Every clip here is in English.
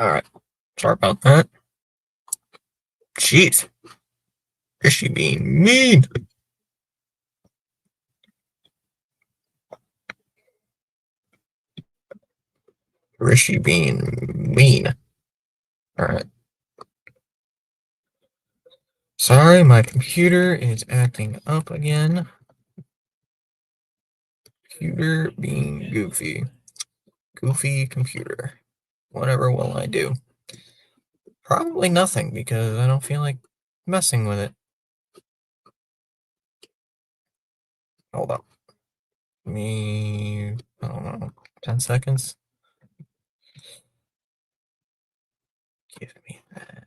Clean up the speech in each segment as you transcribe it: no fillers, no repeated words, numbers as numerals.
Alright. Sorry about that. Jeez. Is she being mean? Or is she being mean? Alright. Sorry, my computer is acting up again. Computer being goofy. Goofy computer. Whatever will I do? Probably nothing, because I don't feel like messing with it. Hold up. I don't know, 10 seconds? Give me that.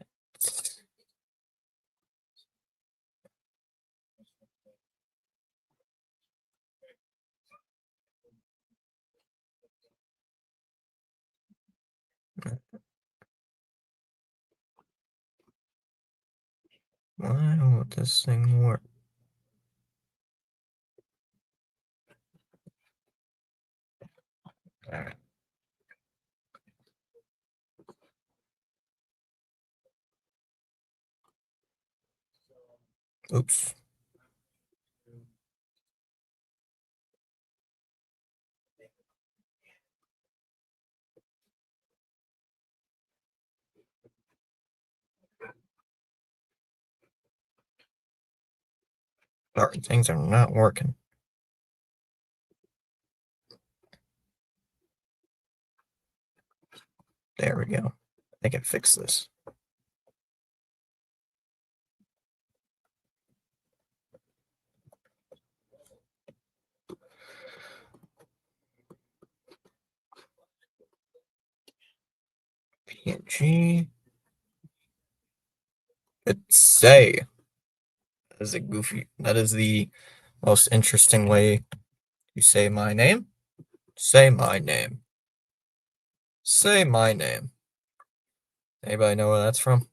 Why won't this thing work? Alright. Oops. Sorry, things are not working. There we go. I can fix this. PNG. It's say. That is a goofy. That is the most interesting way to say my name. Say my name. Say my name. Anybody know where that's from?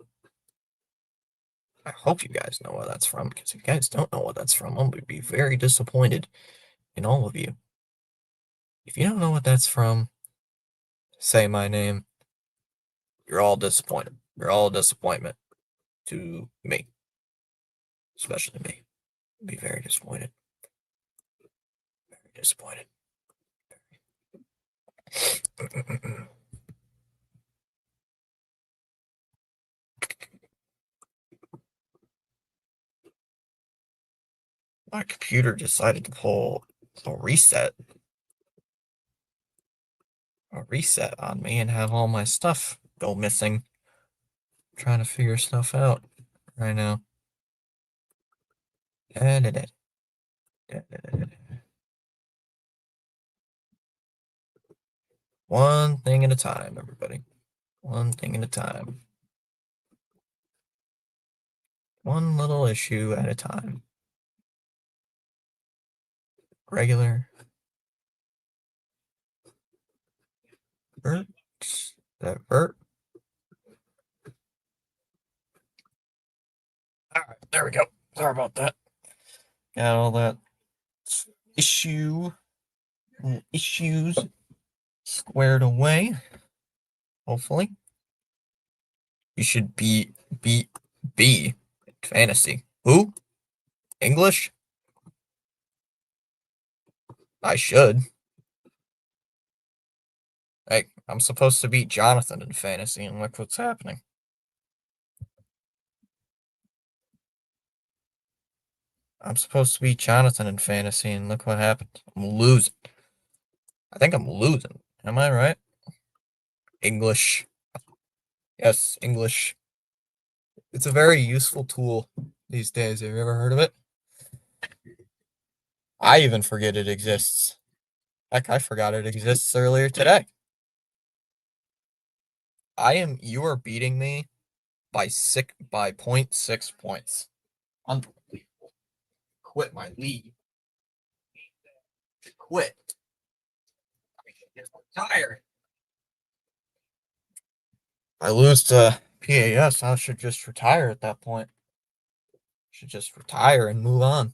I hope you guys know where that's from, because if you guys don't know what that's from, I'm going to be very disappointed in all of you. If you don't know what that's from, say my name. You're all disappointed. You're all a disappointment to me. Especially me. I'd be very disappointed. Very disappointed. My computer decided to pull a reset on me and have all my stuff go missing. I'm trying to figure stuff out right now. One thing at a time, everybody. One thing at a time. One little issue at a time. Regular. Vert. That vert. Alright, there we go. Sorry about that. Got all that issues squared away. Hopefully. You should be fantasy. Who? English? I should. Hey, I'm supposed to beat Jonathan in fantasy, and look what's happening. I'm supposed to beat Jonathan in fantasy, and look what happened. I'm losing. I think I'm losing. Am I right? English. Yes, English. It's a very useful tool these days. Have you ever heard of it? I even forget it exists. Heck, I forgot it exists earlier today. You are beating me by 0.6 points. Unbelievable. Quit my lead. Quit. I should get tired. If I lose to PAS, I should just retire at that point. Should just retire and move on.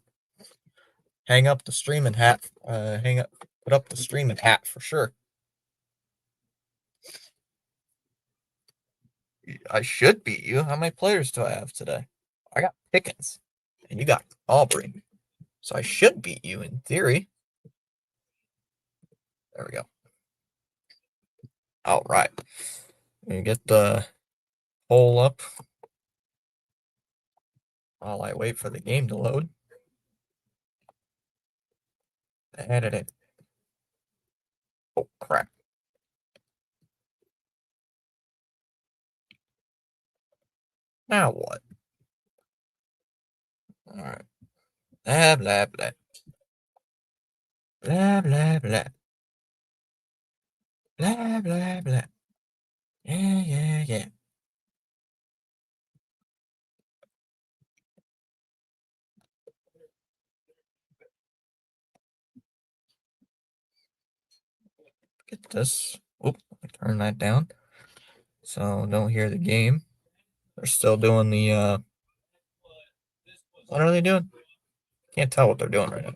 Hang up the streaming hat. Put up the streaming hat for sure. I should beat you. How many players do I have today? I got Pickens, and you got Aubrey. So I should beat you in theory. There we go. All right. You get the poll up while I wait for the game to load. Added it. Oh, crap. Now what? All right. Blah, blah, blah. Blah, blah, blah. Blah, blah, blah. Yeah, yeah, yeah. Get this. Oop, turn that down. So don't hear the game. They're still doing the, what are they doing? Can't tell what they're doing right now.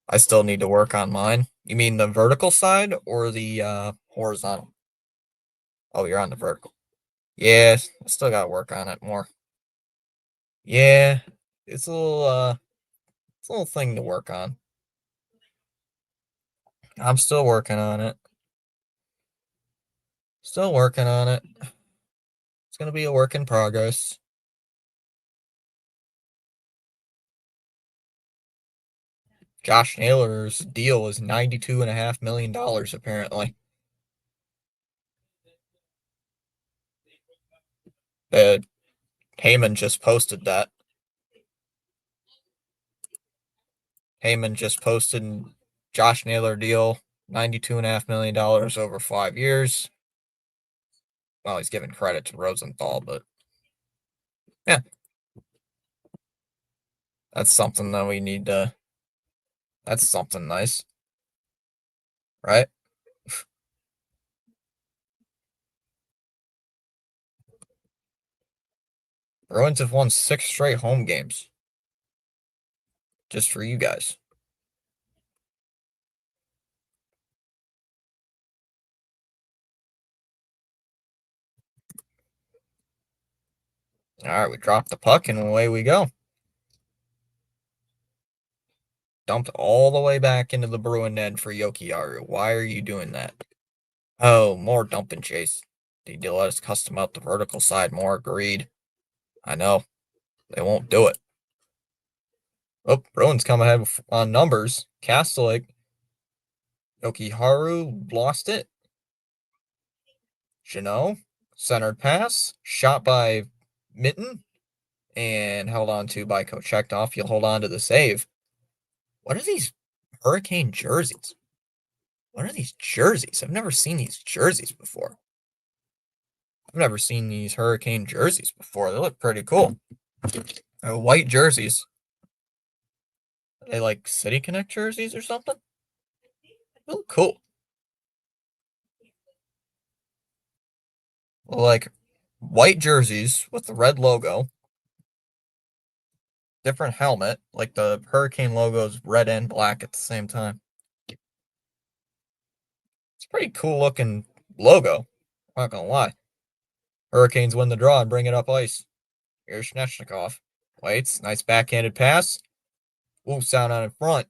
I still need to work on mine. You mean the vertical side or the horizontal? Oh, you're on the vertical. Yeah, I still gotta work on it more. Yeah, it's a little thing to work on. I'm still working on it. Still working on it. It's gonna be a work in progress. Josh Naylor's deal is $92.5 million, apparently. Heyman just posted that. Heyman just posted Josh Naylor deal, $92.5 million over 5 years. Well, he's giving credit to Rosenthal, but yeah, that's something that we need to. That's something nice, right? Bruins have won 6 straight home games. Just for you guys. All right, we dropped the puck and away we go. Dumped all the way back into the Bruin net for Yokiaru. Why are you doing that? Oh, more dump and chase. Need to let us custom out the vertical side more. Agreed. I know. They won't do it. Oh, Bruins come ahead on numbers. Castellick. Yokiharu lost it. Jeannot. Centered pass. Shot by Mitten. And held on to by Kochetkov. You'll hold on to the save. What are these Hurricane jerseys? What are these jerseys? I've never seen these jerseys before. I've never seen these Hurricane jerseys before. They look pretty cool. White jerseys. Are they like City Connect jerseys or something? They look cool. Like white jerseys with the red logo. Different helmet. Like the Hurricane logo is red and black at the same time. It's a pretty cool looking logo. I'm not gonna lie. Hurricanes win the draw and bring it up ice. Here's Svechnikov. Waits. Nice backhanded pass. Ooh, sound on in front.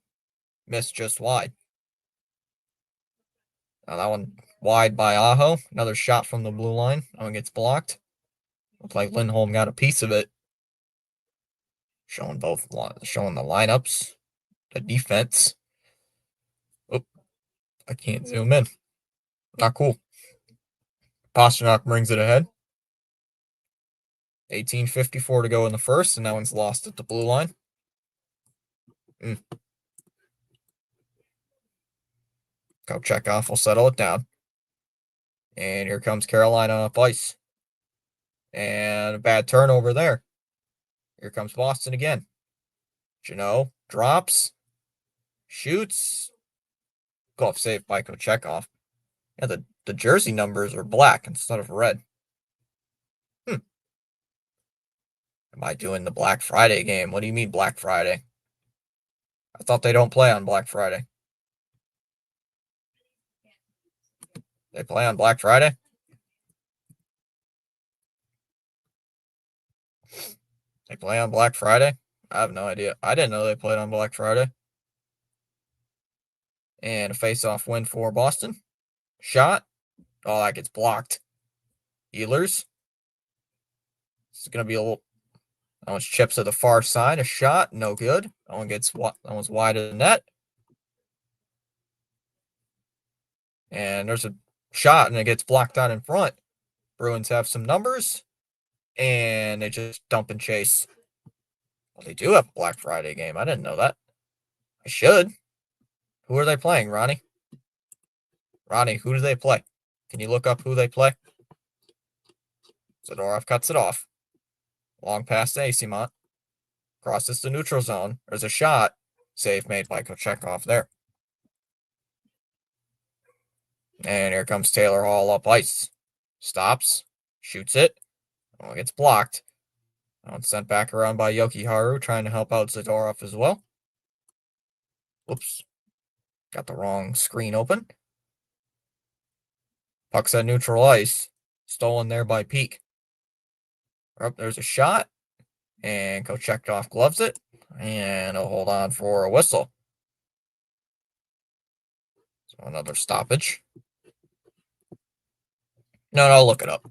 Missed just wide. Now that one wide by Aho. Another shot from the blue line. That one gets blocked. Looks like Lindholm got a piece of it. Showing the lineups, the defense. Oh, I can't zoom in. Not cool. Pasternak brings it ahead. 18:54 to go in the first, and that one's lost at the blue line. Kochetkov will settle it down. And here comes Carolina up ice. And a bad turnover there. Here comes Boston again. Jeannot drops, shoots. Glove saved by Kochetkov. Yeah, the jersey numbers are black instead of red. Am I doing the Black Friday game? What do you mean Black Friday? I thought they don't play on Black Friday. They play on Black Friday? They play on Black Friday? I have no idea. I didn't know they played on Black Friday. And a face-off win for Boston. Shot. Oh, that gets blocked. Ehlers. It's going to be a little. That one's chips to the far side. A shot. No good. That one's wide of the net. And there's a shot, and it gets blocked out in front. Bruins have some numbers. And they just dump and chase. Well, they do have a Black Friday game. I didn't know that. I should. Who are they playing, Ronnie? Ronnie, who do they play? Can you look up who they play? Zadorov cuts it off. Long pass to Asimont. Crosses the neutral zone. There's a shot. Save made by Kochetkov there. And here comes Taylor Hall up ice. Stops. Shoots it. Oh, it gets blocked. Now it's sent back around by Yoki-Haru, trying to help out Zadorov as well. Whoops. Got the wrong screen open. Puck's at neutral ice. Stolen there by Peak. Oh, there's a shot. And Kochetkov gloves it. And he'll hold on for a whistle. So another stoppage. No, look it up.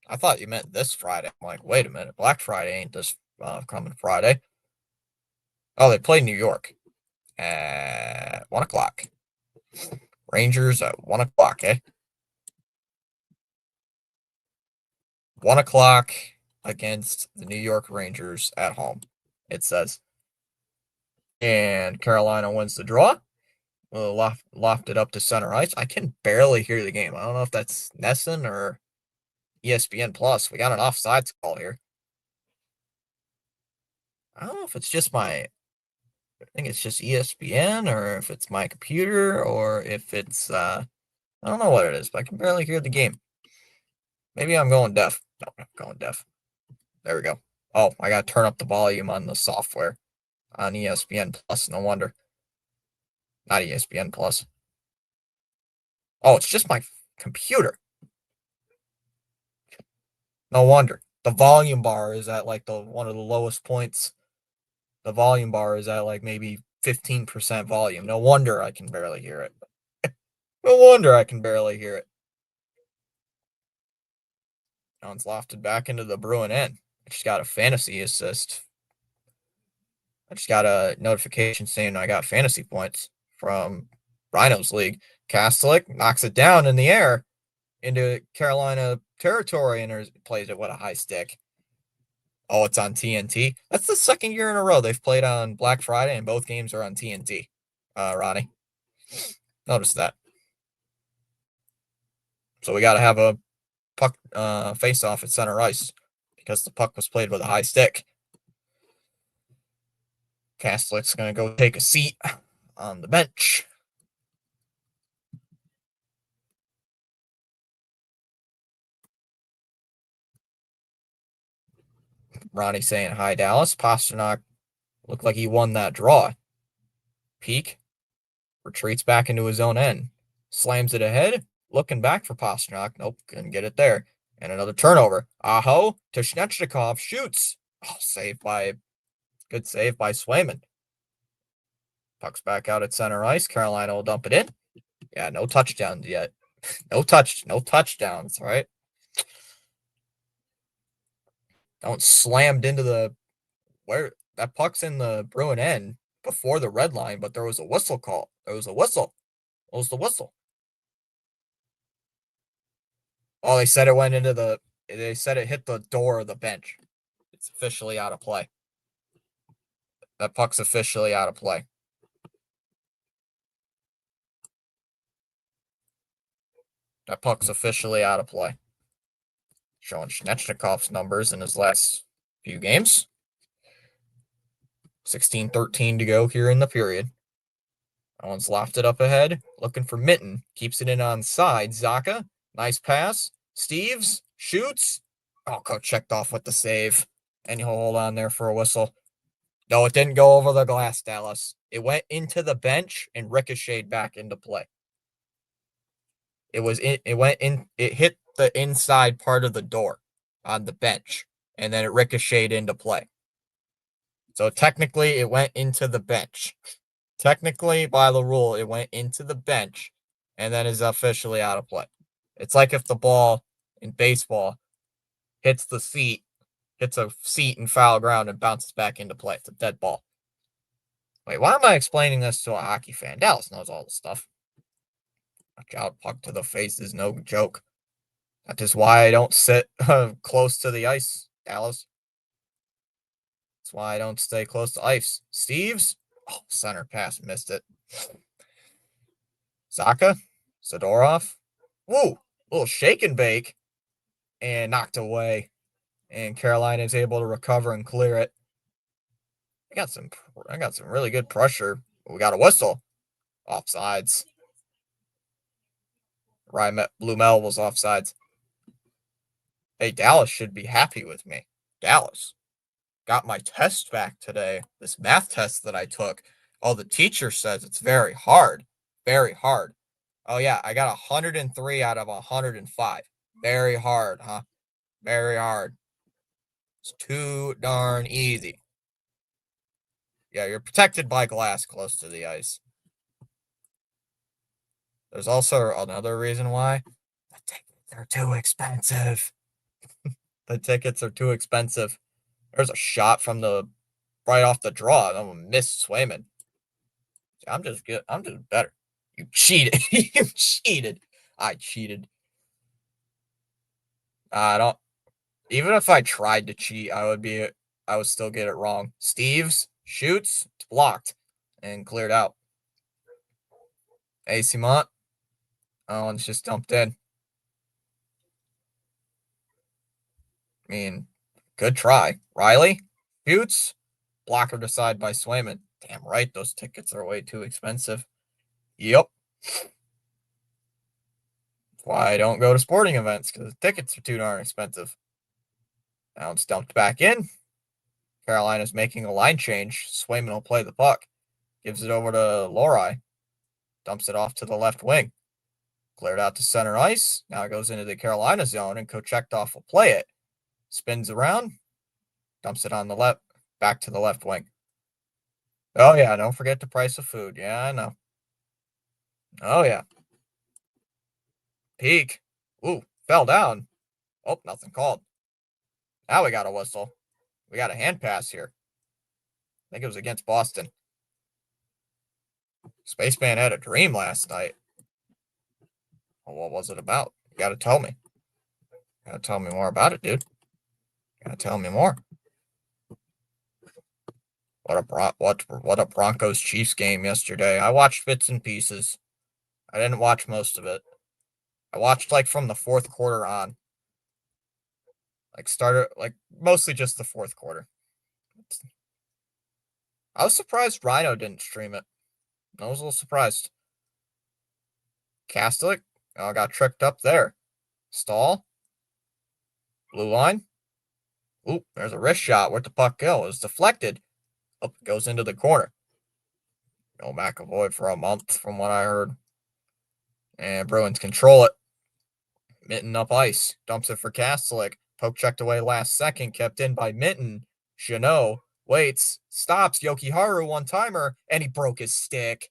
I thought you meant this Friday. I'm like, wait a minute. Black Friday ain't this coming Friday. Oh, they play New York at 1 o'clock. Rangers at 1 o'clock, eh? 1 o'clock against the New York Rangers at home, it says. And Carolina wins the draw. We'll loft it up to center ice. I can barely hear the game. I don't know if that's Nesson or ESPN Plus. We got an offsides call here. I don't know if it's just I think it's just ESPN or if it's my computer or if it's, I don't know what it is, but I can barely hear the game. Maybe I'm going deaf. No, I'm going deaf. There we go. Oh, I got to turn up the volume on the software on ESPN Plus. No wonder. Not ESPN Plus. Oh, it's just my computer. No wonder. The volume bar is at like one of the lowest points. The volume bar is at like maybe 15% volume. No wonder I can barely hear it. No wonder I can barely hear it. Now it's lofted back into the Bruin end. I just got a fantasy assist. I just got a notification saying I got fantasy points from Rhinos League. Kastelic knocks it down in the air into Carolina territory and plays it with a high stick. Oh, it's on TNT. That's the second year in a row they've played on Black Friday, and both games are on TNT. Ronnie, notice that. So we got to have a puck face-off at center ice because the puck was played with a high stick. Kastelic's going to go take a seat on the bench. Ronnie saying hi, Dallas. Pastrnak looked like he won that draw. Peak retreats back into his own end. Slams it ahead. Looking back for Pastrnak. Nope, couldn't get it there. And another turnover. Aho to Svechnikov. Shoots. Oh, good save by Swayman. Puck's back out at center ice. Carolina will dump it in. Yeah, no touchdowns yet. No touchdowns, right? Don't slammed into where that puck's in the Bruin end before the red line, but there was a whistle call. There was a whistle. What was the whistle? Oh, they said it they said it hit the door of the bench. It's officially out of play. That puck's officially out of play. That puck's officially out of play. Showing Svechnikov's numbers in his last few games. 16-13 to go here in the period. That one's lofted up ahead. Looking for Mitten. Keeps it in on side. Zacha. Nice pass. Steves. Shoots. Oh, Kochetkov with the save. And he'll hold on there for a whistle. No, it didn't go over the glass, Dallas. It went into the bench and ricocheted back into play. It hit the inside part of the door on the bench. and then it ricocheted into play. So technically, it went into the bench. Technically, by the rule, it went into the bench and then is officially out of play. It's like if the ball in baseball hits the seat, hits a seat in foul ground and bounces back into play. It's a dead ball. Wait, why am I explaining this to a hockey fan? Dallas knows all this stuff. Watch out, puck to the face is no joke. That is why I don't sit close to the ice, Dallas. That's why I don't stay close to ice. Steves? Oh, center pass, missed it. Zaka? Zadorov? Woo! Little shake and bake. And knocked away. And Carolina is able to recover and clear it. I got some really good pressure. We got a whistle. Offsides. Ryan Blumel was offsides. Hey, Dallas should be happy with me. Dallas. Got my test back today. This math test that I took. Oh, the teacher says it's very hard. Very hard. Oh, yeah, I got 103 out of 105. Very hard, huh? Very hard. It's too darn easy. Yeah, you're protected by glass close to the ice. There's also another reason why. The tickets are too expensive. The tickets are too expensive. There's a shot from the right off the draw. I'm gonna miss Swayman. I'm just good. I'm just better. You cheated. You cheated. I cheated. I don't. Even if I tried to cheat, I would still get it wrong. Steves shoots. It's blocked and cleared out. AC Mont. Oh, and it's just dumped in. I mean, good try. Riley shoots. Blocker decide by Swayman. Damn right, those tickets are way too expensive. Yep. That's why I don't go to sporting events, because the tickets are too darn expensive. Now it's dumped back in. Carolina's making a line change. Swayman will play the puck. Gives it over to Lori. Dumps it off to the left wing. Cleared out to center ice. Now it goes into the Carolina zone, and Kochetkov will play it. Spins around. Dumps it on the left. Back to the left wing. Oh, yeah, don't forget the price of food. Yeah, I know. Oh, yeah. Peak. Ooh, fell down. Oh, nothing called. Now we got a whistle. We got a hand pass here. I think it was against Boston. Spaceman had a dream last night. Well, what was it about? You gotta tell me. You gotta tell me more about it, dude. You gotta tell me more. What a Broncos Chiefs game yesterday. I watched bits and pieces. I didn't watch most of it. I watched like from the fourth quarter on. Like mostly just the fourth quarter. I was surprised Rhino didn't stream it. I was a little surprised. Castelik, got tricked up there. Stall. Blue line. Ooh, there's a wrist shot. Where'd the puck go? It was deflected. Up it goes into the corner. No McAvoy for a month, from what I heard. And Bruins control it. Mitten up ice. Dumps it for Castelik. Poke checked away last second. Kept in by Mitten. Chanot waits. Stops. Yokiharu one-timer. And he broke his stick.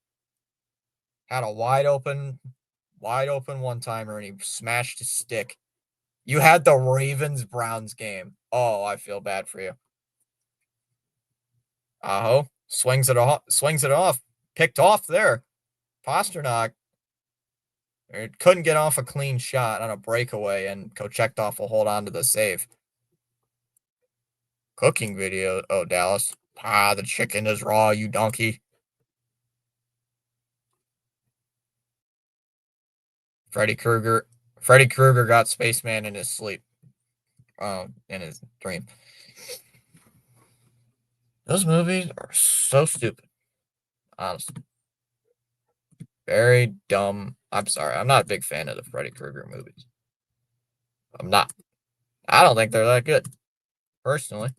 Had a wide open one-timer. And he smashed his stick. You had the Ravens-Browns game. Oh, I feel bad for you. Aho. Swings it off. Picked off there. Pasternak. It couldn't get off a clean shot on a breakaway, and Kochetkov will hold on to the save. Cooking video. Oh, Dallas. The chicken is raw, you donkey. Freddy Krueger got Spaceman in his sleep. In his dream. Those movies are so stupid. Honestly. Very dumb. I'm sorry. I'm not a big fan of the Freddy Krueger movies. I'm not. I don't think they're that good. Personally.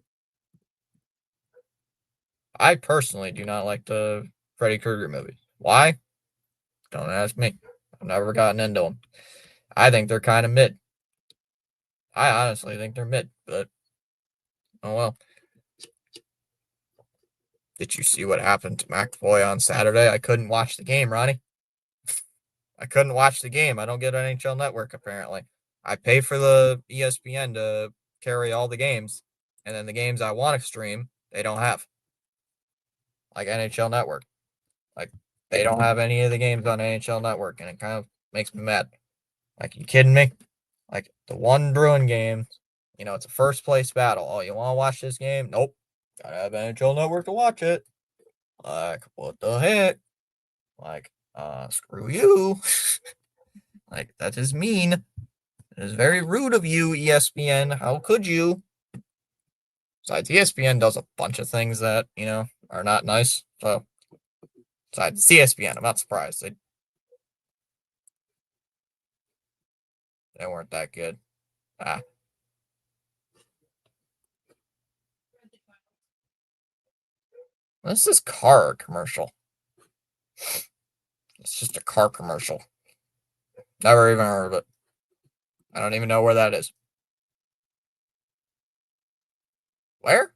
I personally do not like the Freddy Krueger movies. Why? Don't ask me. I've never gotten into them. I think they're kind of mid. I honestly think they're mid, but Oh well. Did you see what happened to McAvoy on Saturday? I couldn't watch the game, Ronnie. I couldn't watch the game. I don't get an NHL Network apparently. I pay for the ESPN to carry all the games, and then the games I want to stream, they don't have. Like NHL Network. Like they don't have any of the games on NHL Network, and it kind of makes me mad. Like, you kidding me? Like the one Bruin game, it's a first place battle. Oh, you want to watch this game? Nope. Gotta have NHL Network to watch it. Like, what the heck? Like, screw you. Like, that is mean. It is very rude of you, ESPN. How could you? Besides, ESPN does a bunch of things that, are not nice. So, besides, ESPN, I'm not surprised. They weren't that good. Ah. What's this car commercial? It's just a car commercial. Never even heard of it. I don't even know where that is. Where?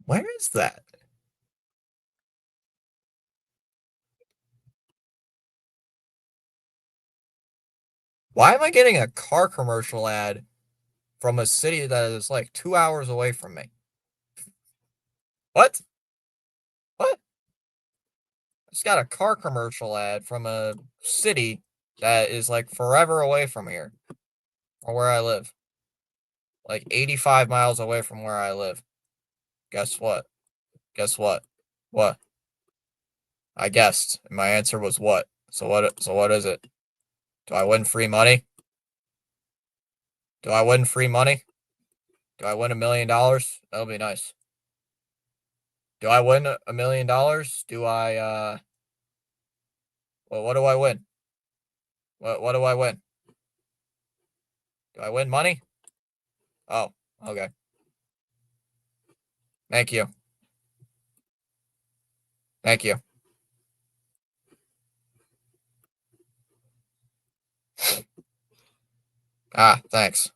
Where is that? Why am I getting a car commercial ad from a city that is like 2 hours away from me? What? What? I just got a car commercial ad from a city that is like forever away from here, or where I live. Like 85 miles away from where I live. Guess what? Guess what? What? I guessed. And my answer was what? So what is it? Do I win free money? Do I win free money? Do I win $1 million? That'll be nice. Do I win $1 million? Do I well, what do I win? What do I win? Do I win money? Oh, okay. Thank you. Thank you. Ah, thanks.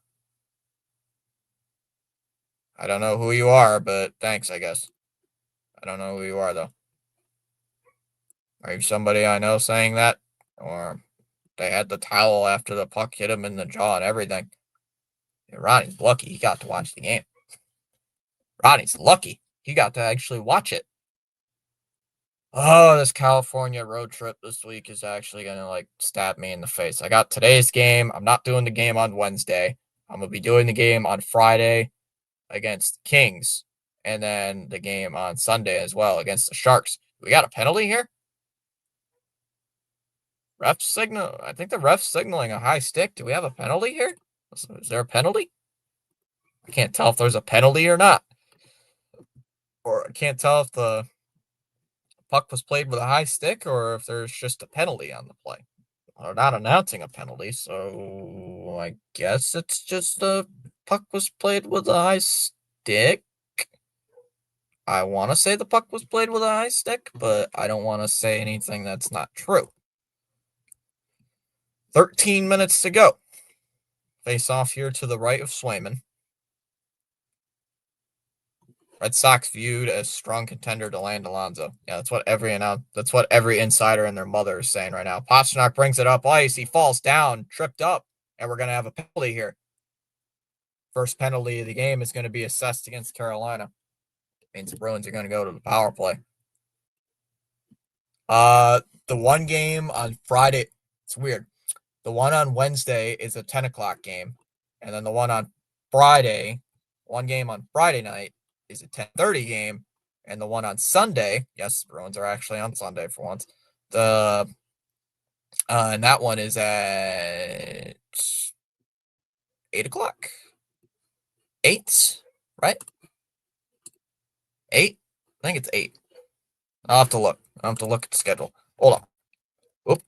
I don't know who you are, but thanks, I guess. I don't know who you are, though. Are you somebody I know saying that? Or they had the towel after the puck hit him in the jaw and everything. Yeah, Ronnie's lucky he got to watch the game. Ronnie's lucky he got to actually watch it. Oh, this California road trip this week is actually going to like stab me in the face. I got today's game. I'm not doing the game on Wednesday. I'm going to be doing the game on Friday against the Kings, and then the game on Sunday as well against the Sharks. We got a penalty here? Ref signal. I think the ref's signaling a high stick. Do we have a penalty here? Is there a penalty? I can't tell if there's a penalty or not. Or I can't tell if the puck was played with a high stick or if there's just a penalty on the play. They're not announcing a penalty, so I guess it's just the puck was played with a high stick. I want to say the puck was played with a high stick, but I don't want to say anything that's not true. 13 minutes to go. Face off here to the right of Swayman. Red Sox viewed as strong contender to land Alonso. Yeah, that's what every insider and their mother is saying right now. Pastrnak brings it up ice. He falls down, tripped up, and we're going to have a penalty here. First penalty of the game is going to be assessed against Carolina. Means the Bruins are going to go to the power play. The one game on Friday, it's weird. The one on Wednesday is a 10 o'clock game. And then the one on Friday, one game on Friday night is a 10:30 game. And the one on Sunday, yes, the Bruins are actually on Sunday for once. And that one is at 8 o'clock. 8, right? 8? I think it's 8. I'll have to look. I'll have to look at the schedule. Hold on. Oop.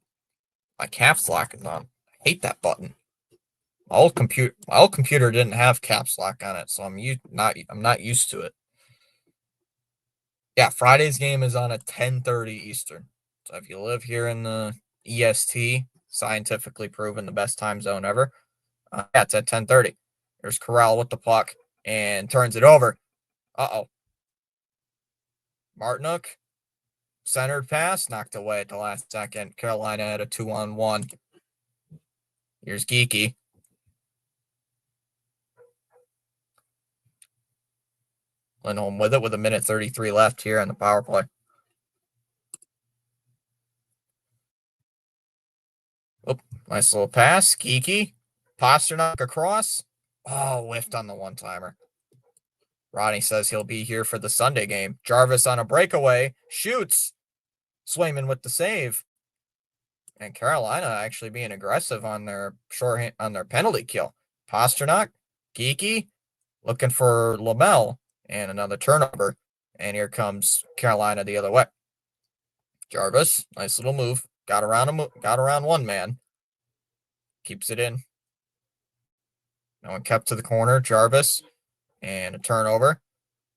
My caps lock is on. I hate that button. My old computer didn't have caps lock on it, so I'm not used to it. Yeah, Friday's game is on at 10:30 Eastern. So if you live here in the EST, scientifically proven the best time zone ever, yeah, it's at 10:30. There's Corral with the puck and turns it over. Uh-oh. Martinook, centered pass, knocked away at the last second. Carolina had a 2-on-1. Here's Geeky. Lindholm with it with a minute 33 left here on the power play. Oh, nice little pass. Geeky. Pasternak across. Oh, whiffed on the one-timer. Ronnie says he'll be here for the Sunday game. Jarvis on a breakaway. Shoots. Swayman with the save. And Carolina actually being aggressive on their penalty kill. Pasternak. Geeky. Looking for Lamel. And another turnover. And here comes Carolina the other way. Jarvis. Nice little move. Got around one man. Keeps it in. No one kept to the corner. Jarvis. And a turnover.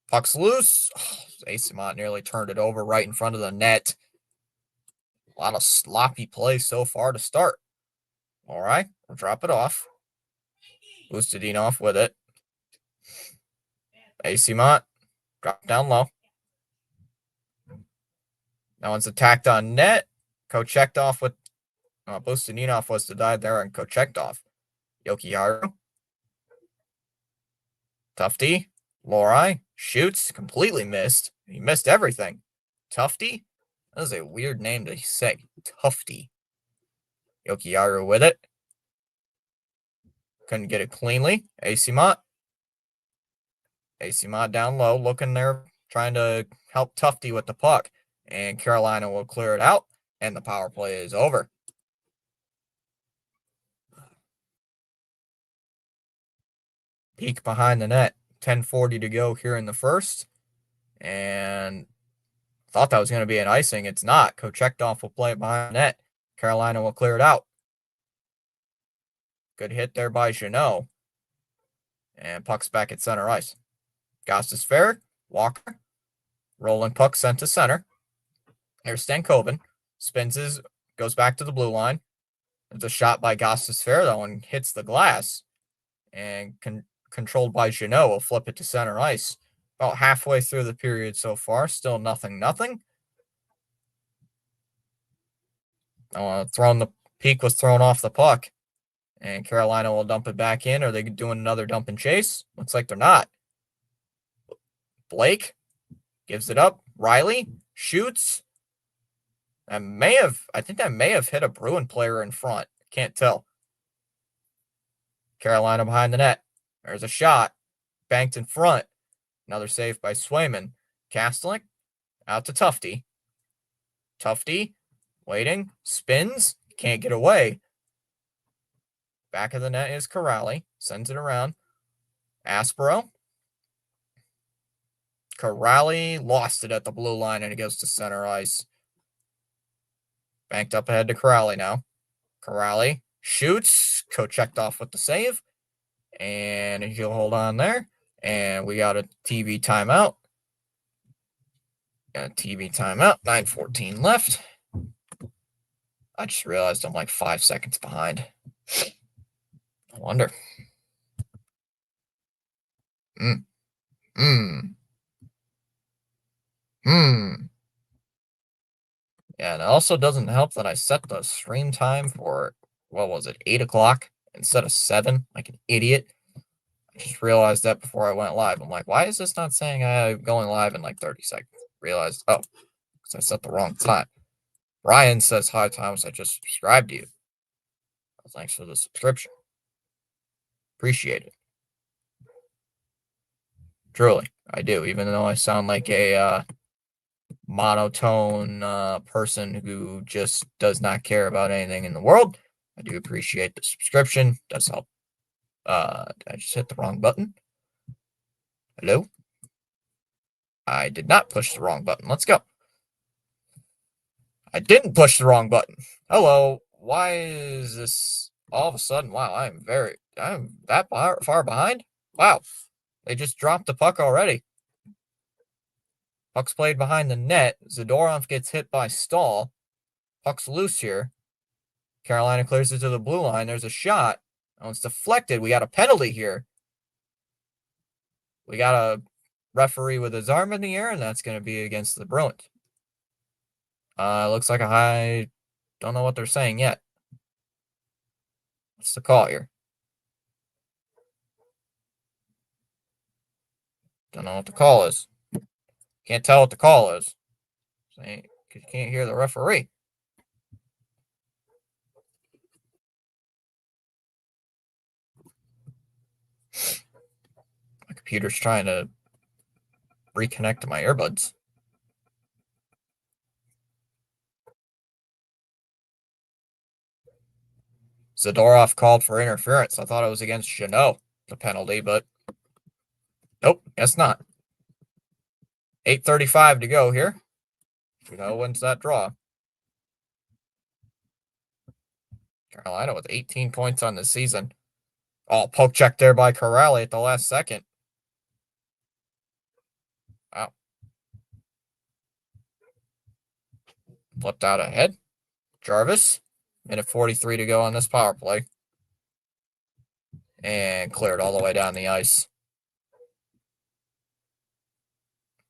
Puck's loose. Oh, Asimont nearly turned it over right in front of the net. A lot of sloppy play so far to start. All right, we'll drop it off. Ustedinov with it. Asimont. Drop down low. That one's attacked on net. Kochetkov with Bustaninov was to die there and Kochetkov. Yokiharu. Tufty. Lorai. Shoots. Completely missed. He missed everything. Tufty. That is a weird name to say. Tufty. Yokiharu with it. Couldn't get it cleanly. Asimont. Asimont down low, looking there, trying to help Tufty with the puck. And Carolina will clear it out, and the power play is over. Peek behind the net. 10:40 to go here in the first. And thought that was going to be an icing. It's not. Kochetkov will play it behind the net. Carolina will clear it out. Good hit there by Jeannot. And puck's back at center ice. Gostis fair. Walker. Rolling puck sent to center. Here's Stankoven. Spins goes back to the blue line. It's a shot by Gostis fair. That one hits the glass. And controlled by Jeannot will flip it to center ice. About halfway through the period so far. Still nothing. The Peak was thrown off the puck. And Carolina will dump it back in. Are they doing another dump and chase? Looks like they're not. Blake gives it up. Riley shoots. I think that may have hit a Bruin player in front. Can't tell. Carolina behind the net. There's a shot. Banked in front. Another save by Swayman. Kastelik out to Tufty. Tufty waiting. Spins. Can't get away. Back of the net is Corrali. Sends it around. Aspero. Corrali lost it at the blue line and it goes to center ice. Banked up ahead to Corrali now. Corrali shoots. Kochetkov with the save. And he'll hold on there. And we got a TV timeout. 9:14 left. I just realized I'm like 5 seconds behind. I wonder. Yeah, and it also doesn't help that I set the stream time for, 8 o'clock instead of 7, like an idiot. I just realized that before I went live. I'm like, why is this not saying I'm going live in like 30 seconds? Realized, because I set the wrong time. Brian says, hi, Thomas, I just subscribed to you. Well, thanks for the subscription. Appreciate it. Truly, I do, even though I sound like a monotone person who just does not care about anything in the world. I do appreciate the subscription. It does help. Did I just hit the wrong button? Hello? I did not push the wrong button. Let's go. I didn't push the wrong button. Hello. Why is this all of a sudden, wow, I'm that far behind? Wow, they just dropped the puck already. Puck's played behind the net. Zadorov gets hit by Stahl. Puck's loose here. Carolina clears it to the blue line. There's a shot. Oh, it's deflected. We got a penalty here. We got a referee with his arm in the air, and that's going to be against the Bruins. Looks like I don't know what they're saying yet. What's the call here? Don't know what the call is. Can't tell what the call is. Because you can't hear the referee. My computer's trying to reconnect to my earbuds. Zadorov called for interference. I thought it was against Jeannot, the penalty, but nope, guess not. 8:35 to go here. Jeannot wins that draw. Carolina with 18 points on the season. Oh, poke check there by Corrali at the last second. Wow. Flipped out ahead. Jarvis. Minute 43 to go on this power play. And cleared all the way down the ice.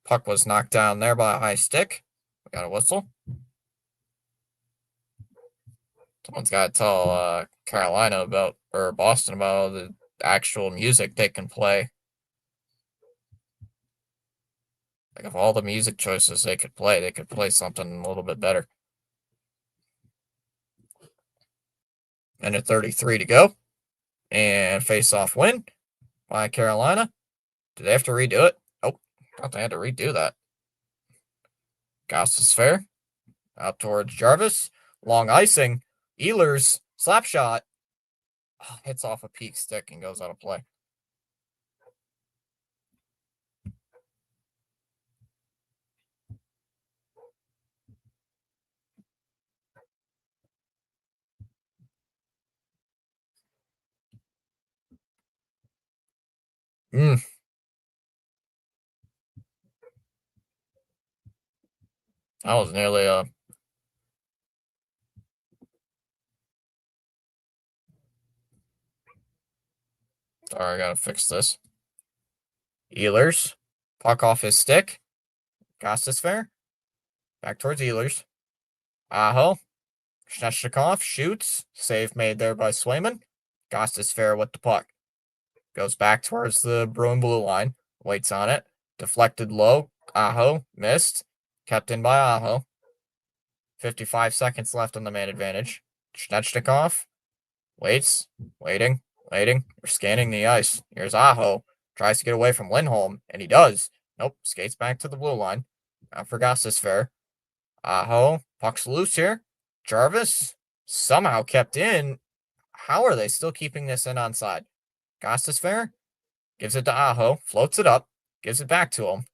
Puck was knocked down there by a high stick. We got a whistle. Someone's got to tell Carolina about, or Boston about the actual music they can play. Like, of all the music choices they could play something a little bit better. Minute 33 to go. And face-off win by Carolina. Did they have to redo it? Oh, I thought they had to redo that. Goss is fair. Out towards Jarvis. Long icing. Ehlers. Slap shot. Oh, hits off a peak stick and goes out of play. That was nearly a... Sorry, I gotta fix this. Ehlers. Puck off his stick. Goss is fair. Back towards Ehlers. Aho. Svechnikov shoots. Save made there by Swayman. Goss is fair with the puck. Goes back towards the Bruin blue line. Waits on it. Deflected low. Aho. Missed. Kept in by Aho. 55 seconds left on the man advantage. Svechnikov. Waits. Waiting. We're scanning the ice. Here's Aho. Tries to get away from Lindholm. And he does. Nope. Skates back to the blue line. Now for Gostisbehere. Aho. Puck's loose here. Jarvis. Somehow kept in. How are they still keeping this in onside? Gostisbehere gives it to Aho, floats it up, gives it back to him.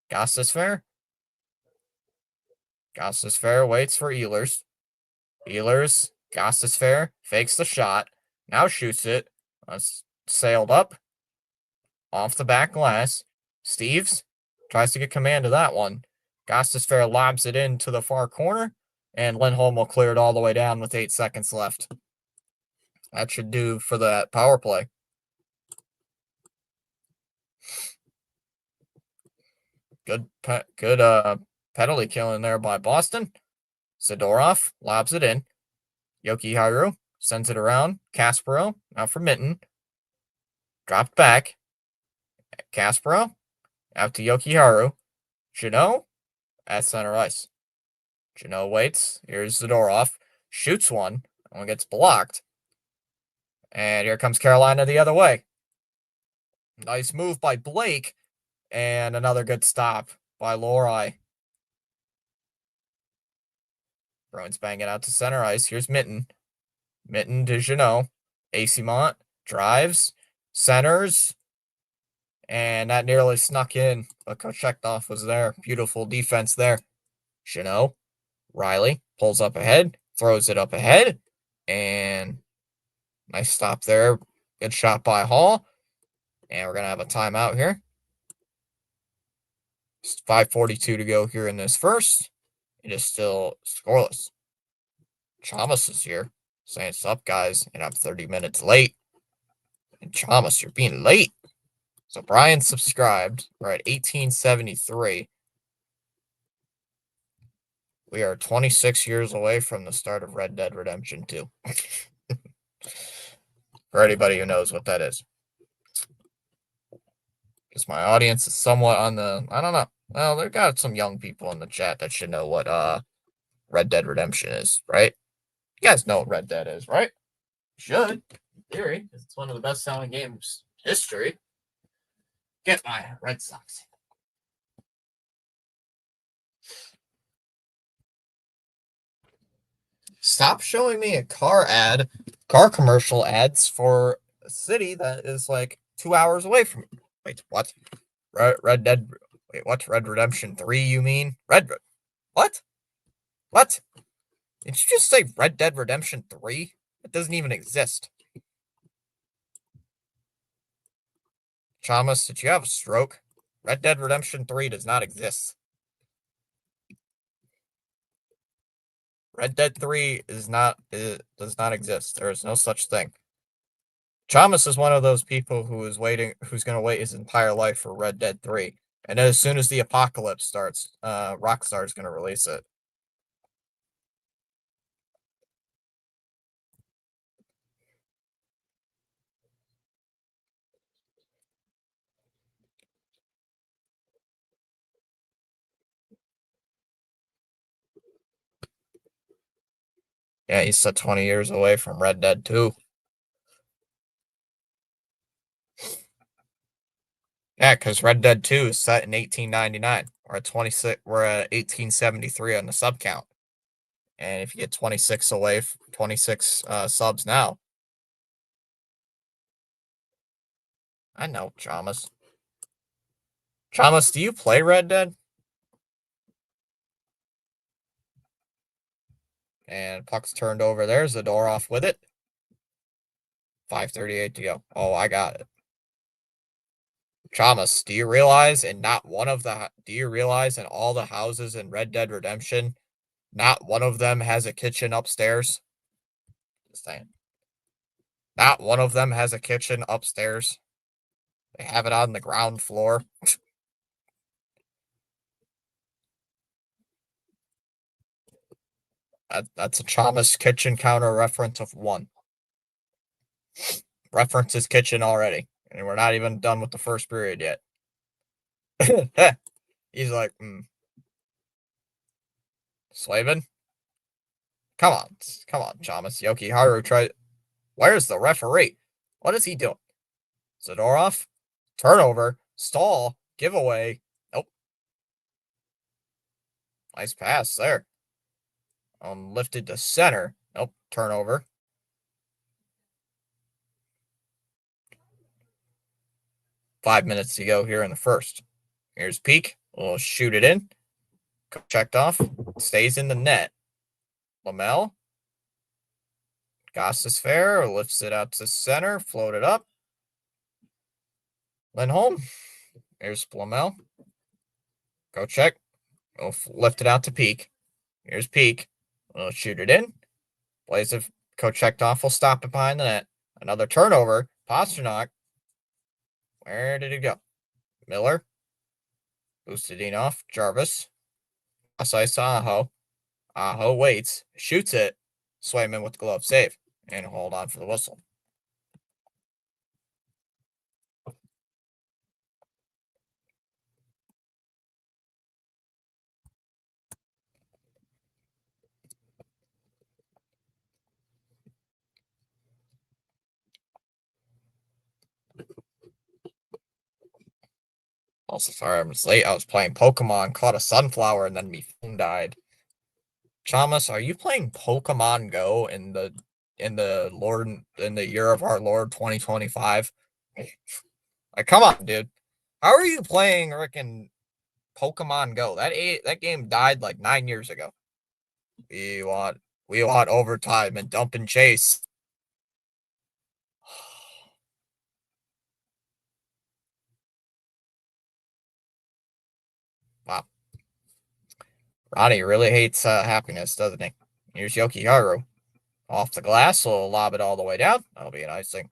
Gostisbehere waits for Ehlers. Gostisbehere fakes the shot, now shoots it. Sailed up, off the back glass. Steves tries to get command of that one. Gostisbehere lobs it into the far corner, and Lindholm will clear it all the way down with 8 seconds left. That should do for that power play. Good penalty killing there by Boston. Zadorov lobs it in. Jokiharju sends it around. Kaspero, now for Mitten. Dropped back. Kaspero, out to Jokiharju. Jeannot at center ice. Jeannot waits. Here's Zadorov. Shoots one. One gets blocked. And here comes Carolina the other way. Nice move by Blake. And another good stop by Lohrei. Bruins bang it out to center ice. Here's Mitten. Mitten to Jeannot. Acimont drives. Centers. And that nearly snuck in. But Kochetkov was there. Beautiful defense there. Jeannot. Riley pulls up ahead. Throws it up ahead. And Nice stop there. Good shot by Hall. And we're going to have a timeout here. It's 5:42 to go here in this first. It is still scoreless. Chalmers is here saying, "Sup, guys?" And I'm 30 minutes late. And Chalmers, you're being late. So Brian subscribed. We're at 1873. We are 26 years away from the start of Red Dead Redemption 2. For anybody who knows what that is. Because my audience is somewhat on the, I don't know. Well, they've got some young people in the chat that should know what Red Dead Redemption is, right? You guys know what Red Dead is, right? Should, in theory, because it's one of the best-selling games in history. Get my Red Sox. Stop showing me a car commercial ads for a city that is like 2 hours away from me. Wait, what? Red Dead. Wait, what? Red Redemption 3, you mean? What? What? Did you just say Red Dead Redemption 3? It doesn't even exist. Chalmers, did you have a stroke? Red Dead Redemption 3 does not exist. Red Dead 3 does not exist. There is no such thing. Chalmers is one of those people who's going to wait his entire life for Red Dead 3. And as soon as the apocalypse starts, Rockstar is going to release it. Yeah, he's still 20 years away from Red Dead 2. Yeah, because Red Dead 2 is set in 1899. We're at 1873 on the sub count. And if you get 26 subs now. I know, Chalmers. Chalmers, do you play Red Dead? And puck's turned over. There's the door off with it. 5:38 to go. Oh, I got it. Chalmers, do you realize in all the houses in Red Dead Redemption, not one of them has a kitchen upstairs? Just saying. Not one of them has a kitchen upstairs. They have it on the ground floor. That's a Chalmers kitchen counter reference of 1. Reference his kitchen already. And we're not even done with the first period yet. He's like, Slavin? Come on, Chalmers. Yoki Haru try. Where's the referee? What is he doing? Zadorov? Turnover. Stall. Giveaway. Nope. Nice pass there. Lifted to center. Nope. Turnover. Five minutes to go here in the first. Here's Peak. We'll shoot it in. Checked off. Stays in the net. Lamel. Goss is fair. Lifts it out to center. Float it up. Lindholm. Here's Lamel. Go check. We'll lift it out to Peak. Here's Peak. We'll shoot it in. Plays of Kochetkov will stop it behind the net. Another turnover. Pasternak. Where did it go? Miller. Boosted off. Jarvis. Ice Aho. Aho waits. Shoots it. Swayman with the glove save. And hold on for the whistle. Also, sorry I was late. I was playing Pokemon, caught a sunflower, and then my phone died. Chalmers, are you playing Pokemon Go in the year of our Lord 2025? Like, come on, dude. How are you playing freaking Pokemon Go? That game died like 9 years ago. We want overtime and dump and chase. Ronnie really hates happiness, doesn't he? Here's Yokiharu. Off the glass, so we'll lob it all the way down. That'll be a nice thing.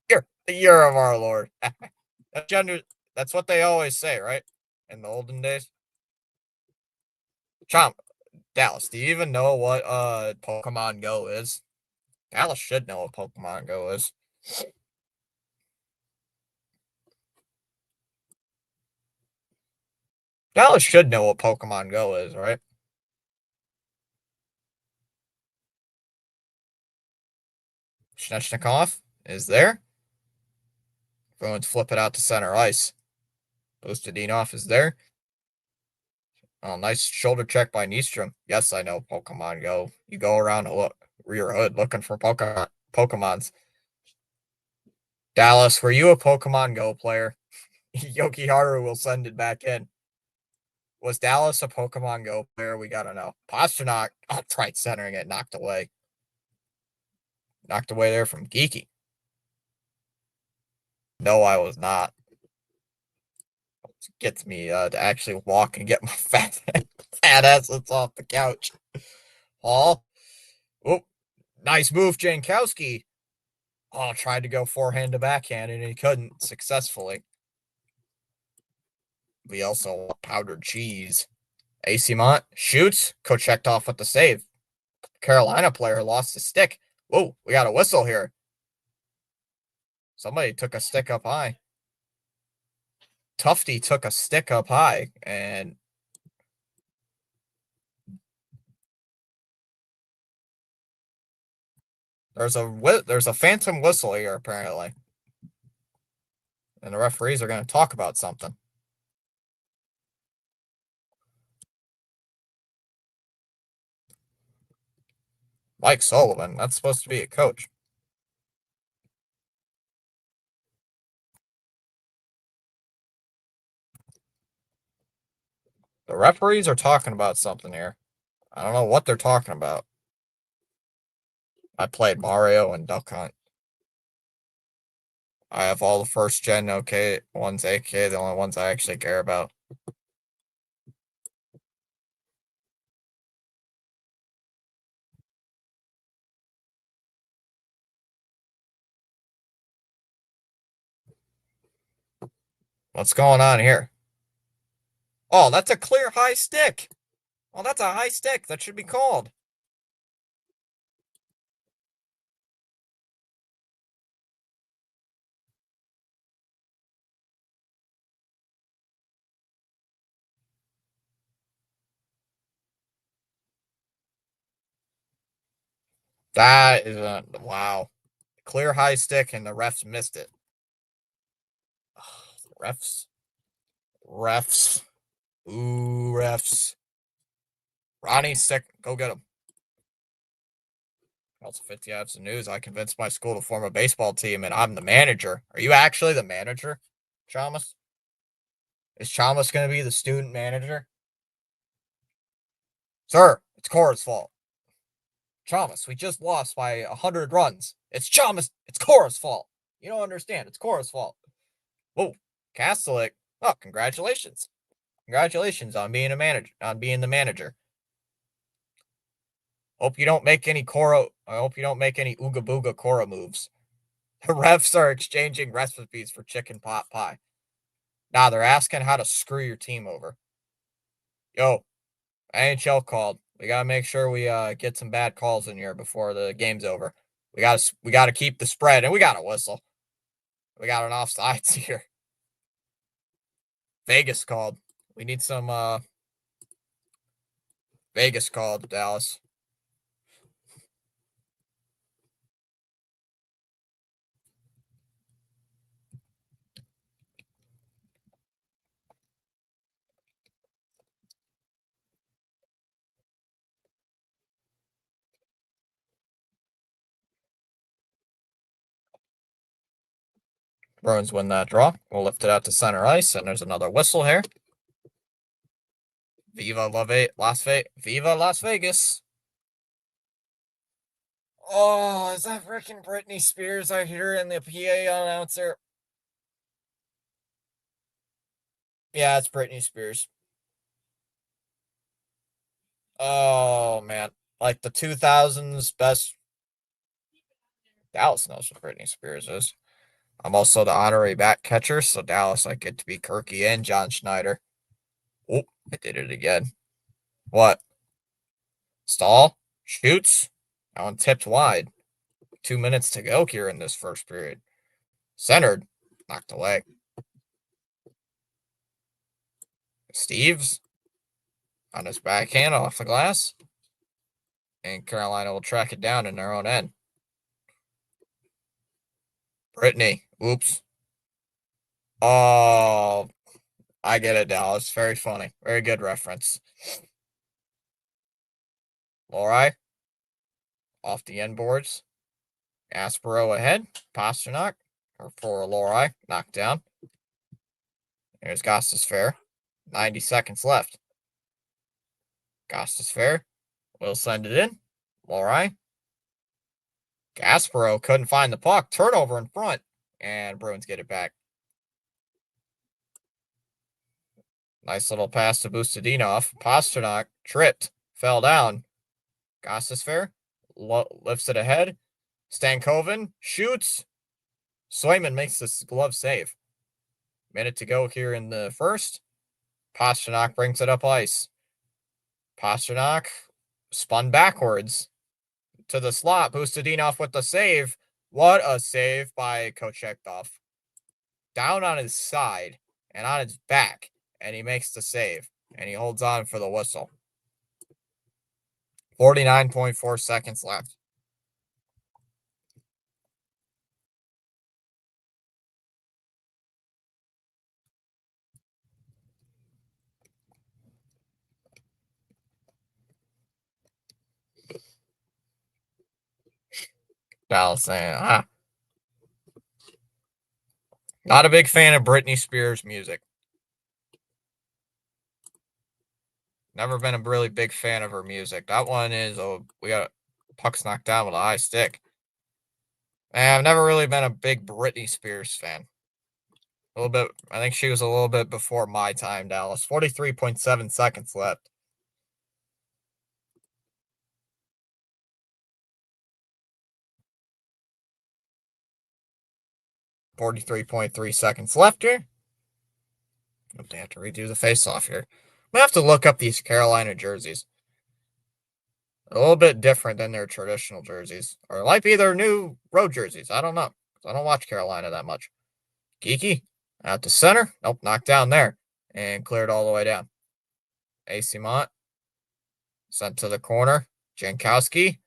Here, the year of our Lord. That's what they always say, right? In the olden days. Chomp, Dallas, do you even know what Pokemon Go is? Dallas should know what Pokemon Go is. Dallas should know what Pokemon Go is, right? Snechnikov is there. Bruins flip it out to center ice. Bustadinov is there. Oh, nice shoulder check by Nystrom. Yes, I know Pokemon Go. You go around your hood looking for Pokemons. Dallas, were you a Pokemon Go player? Yokiharu will send it back in. Was Dallas a Pokemon Go player? We gotta know. Pasternak, right centering it, knocked away. Knocked away there from Geeky. No, I was not. It gets me to actually walk and get my fat assets off the couch. Hall. Oh, nice move, Jankowski. Oh, tried to go forehand to backhand and he couldn't successfully. We also powdered cheese. AC Mont shoots. Kochecked off with the save. Carolina player lost his stick. Whoa, we got a whistle here. Somebody took a stick up high. Tufty took a stick up high, and there's a phantom whistle here apparently, and the referees are going to talk about something. Mike Sullivan, that's supposed to be a coach. The referees are talking about something here. I don't know what they're talking about. I played Mario and Duck Hunt. I have all the first gen OK ones, AK, the only ones I actually care about. What's going on here? Oh, that's a clear high stick. Oh, that's a high stick. That should be called. That is a wow. Clear high stick and the refs missed it. Oh, refs. Refs. Ooh, refs. Ronnie sick. Go get him. Also, 50 have some news. I convinced my school to form a baseball team, and I'm the manager. Are you actually the manager, Chalmers? Is Chalmers going to be the student manager? Sir, it's Cora's fault. Chalmers, we just lost by 100 runs. It's Chalmers. It's Cora's fault. You don't understand. It's Cora's fault. Whoa, Castellick. Oh, congratulations. Congratulations on being the manager. Hope you don't make any Cora. I hope you don't make any Ooga Booga Cora moves. The refs are exchanging recipes for chicken pot pie. Nah, they're asking how to screw your team over. Yo, NHL called. We gotta make sure we get some bad calls in here before the game's over. We gotta keep the spread, and we got a whistle. We got an offsides here. Vegas called. We need some Vegas called, Dallas. Bruins win that draw. We'll lift it out to center ice, and there's another whistle here. Viva Viva Las Vegas. Oh, is that freaking Britney Spears I hear in the PA announcer? Yeah, it's Britney Spears. Oh man, like the 2000s best. Dallas knows what Britney Spears is. I'm also the honorary back catcher, so Dallas I get to be Kirky and John Schneider. Oh, I did it again. What? Stall? Shoots? That one tipped wide. 2 minutes to go here in this first period. Centered. Knocked away. Steves on his backhand off the glass. And Carolina will track it down in their own end. Brittany. Oops. Oh, I get it now. It's very funny. Very good reference. Lori off the end boards. Aspero ahead. Pasternak for Lori. Knocked down. There's Gostis Fair. 90 seconds left. Gostis Fair. Will send it in. Lori. Gasparo couldn't find the puck. Turnover in front. And Bruins get it back. Nice little pass to Bustadinov. Pasternak tripped. Fell down. Gostis Fair. Lifts it ahead. Stankoven shoots. Swayman makes this glove save. Minute to go here in the first. Pasternak brings it up ice. Pasternak spun backwards to the slot. Bustadinov with the save. What a save by Kochetkov. Down on his side and on his back, and he makes the save, and he holds on for the whistle. 49.4 seconds left. Dallas saying, not a big fan of Britney Spears music. Never been a really big fan of her music. That one is, we got pucks knocked down with a high stick. And I've never really been a big Britney Spears fan. A little bit, I think she was a little bit before my time, Dallas. 43.7 seconds left. .3 seconds left here. They have to redo the face-off here. I'm going to have to look up these Carolina jerseys. A little bit different than their traditional jerseys. Or it might be their new road jerseys. I don't know. I don't watch Carolina that much. Geeky. Out to center. Nope, knocked down there. And cleared all the way down. AC Mont. Sent to the corner. Jankowski.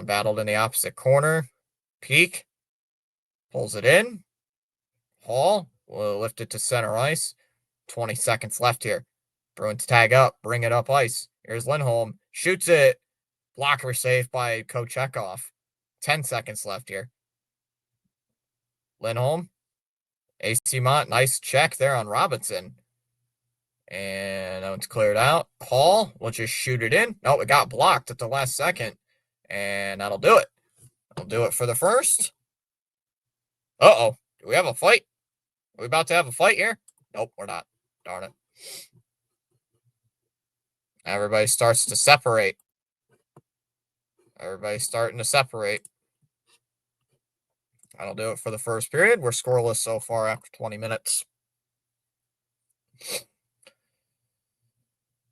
Battled in the opposite corner. Peak. Pulls it in. Hall will lift it to center ice. 20 seconds left here. Bruins tag up. Bring it up ice. Here's Lindholm. Shoots it. Blocker save by Kochetkov. 10 seconds left here. Lindholm. AC Mont. Nice check there on Robinson. And that one's cleared out. Hall will just shoot it in. No, it got blocked at the last second. And that'll do it. That'll do it for the first. Uh-oh. Do we have a fight? Are we about to have a fight here? Nope, we're not. Darn it. Everybody starts to separate. Everybody's starting to separate. That'll do it for the first period. We're scoreless so far after 20 minutes.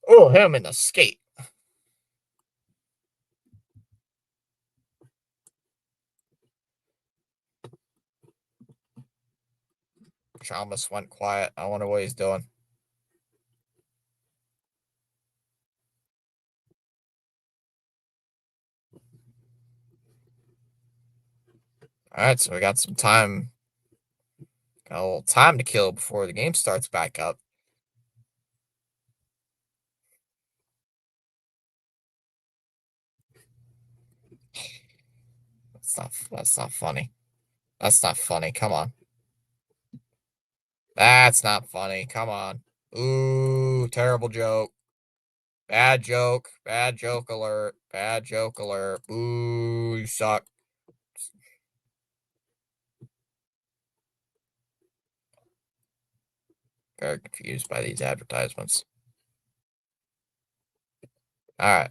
Oh, him in the skate. Chalmers went quiet. I wonder what he's doing. All right, so we got some time. Got a little time to kill before the game starts back up. That's not funny. That's not funny. Come on. That's not funny. Come on. Ooh, terrible joke. Bad joke. Bad joke alert. Bad joke alert. Ooh, you suck. Very confused by these advertisements. All right.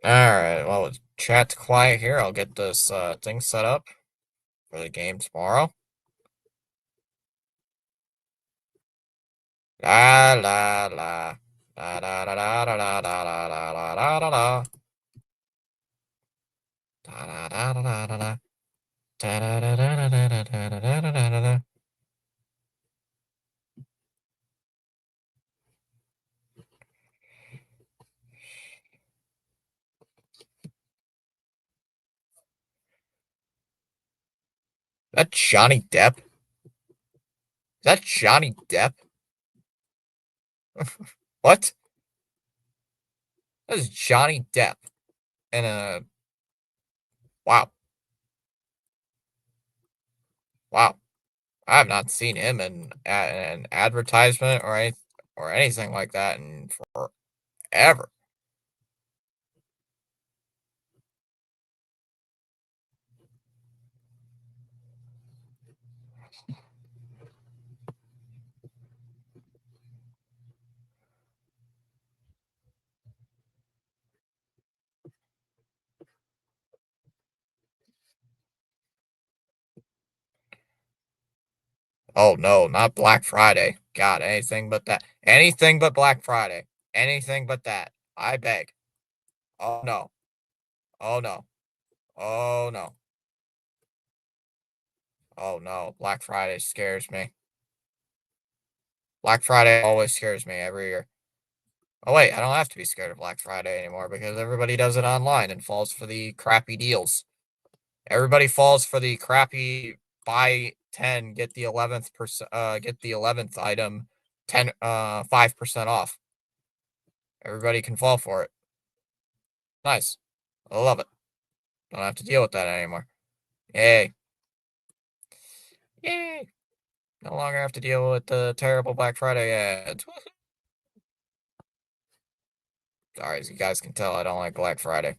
All right. Well, with chat's quiet here. I'll get this thing set up for the game tomorrow. La la la. La da da da da da da da da da da da. Da da da da da da. Da da da da da da da da da da da. That Johnny Depp? Is that Johnny Depp? What? That is Johnny Depp in a wow. Wow. I have not seen him in an advertisement or anything like that in forever. Oh no, not Black Friday. God, anything but that. Anything but Black Friday. Anything but that. I beg. Oh no. Oh no. Oh no. Oh no. Black Friday scares me. Black Friday always scares me every year. Oh wait, I don't have to be scared of Black Friday anymore because everybody does it online and falls for the crappy deals. Everybody falls for the crappy buy 10, get the 11th item 5% off. Everybody can fall for it. Nice. I love it. Don't have to deal with that anymore. Yay. Yay. No longer have to deal with the terrible Black Friday ads. Sorry, as you guys can tell, I don't like Black Friday.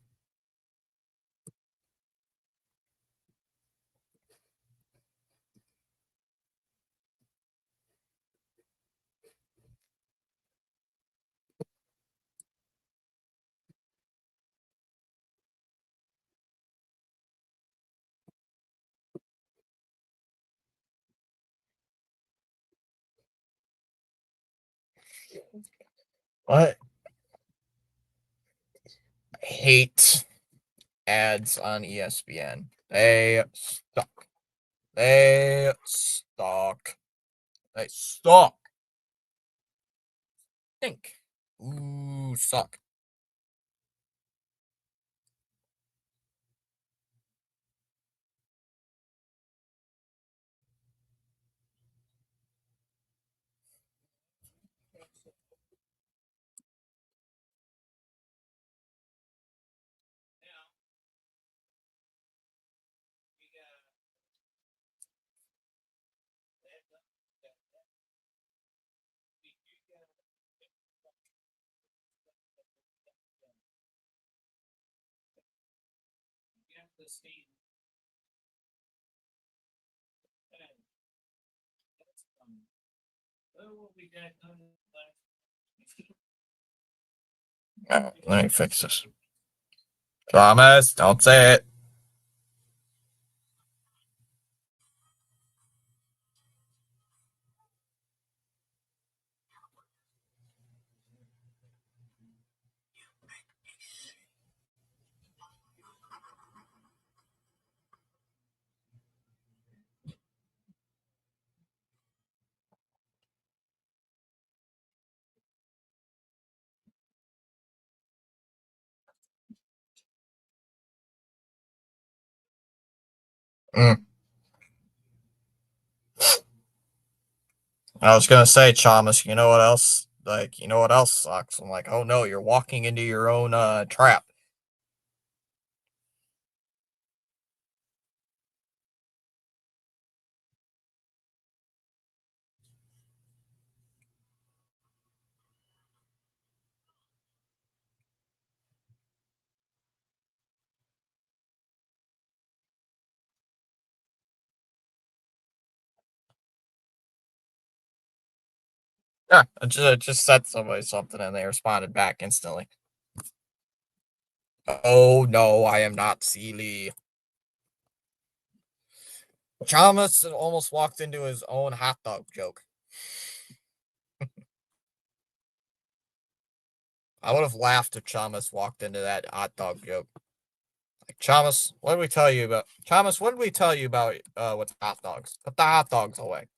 What? I hate ads on ESPN. They suck. They suck. They suck. Think. Ooh, suck. Alright, let me fix this. Promise, don't say it. Mm. I was gonna say, Chamas, you know what else? Like, you know what else sucks? I'm like, oh no, you're walking into your own trap. Yeah, I just said somebody something and they responded back instantly. Oh no, I am not Sealy. Thomas almost walked into his own hot dog joke. I would have laughed if Chamas walked into that hot dog joke. Like, Chamas, what did we tell you about? Chamas, what did we tell you about with hot dogs? Put the hot dogs away.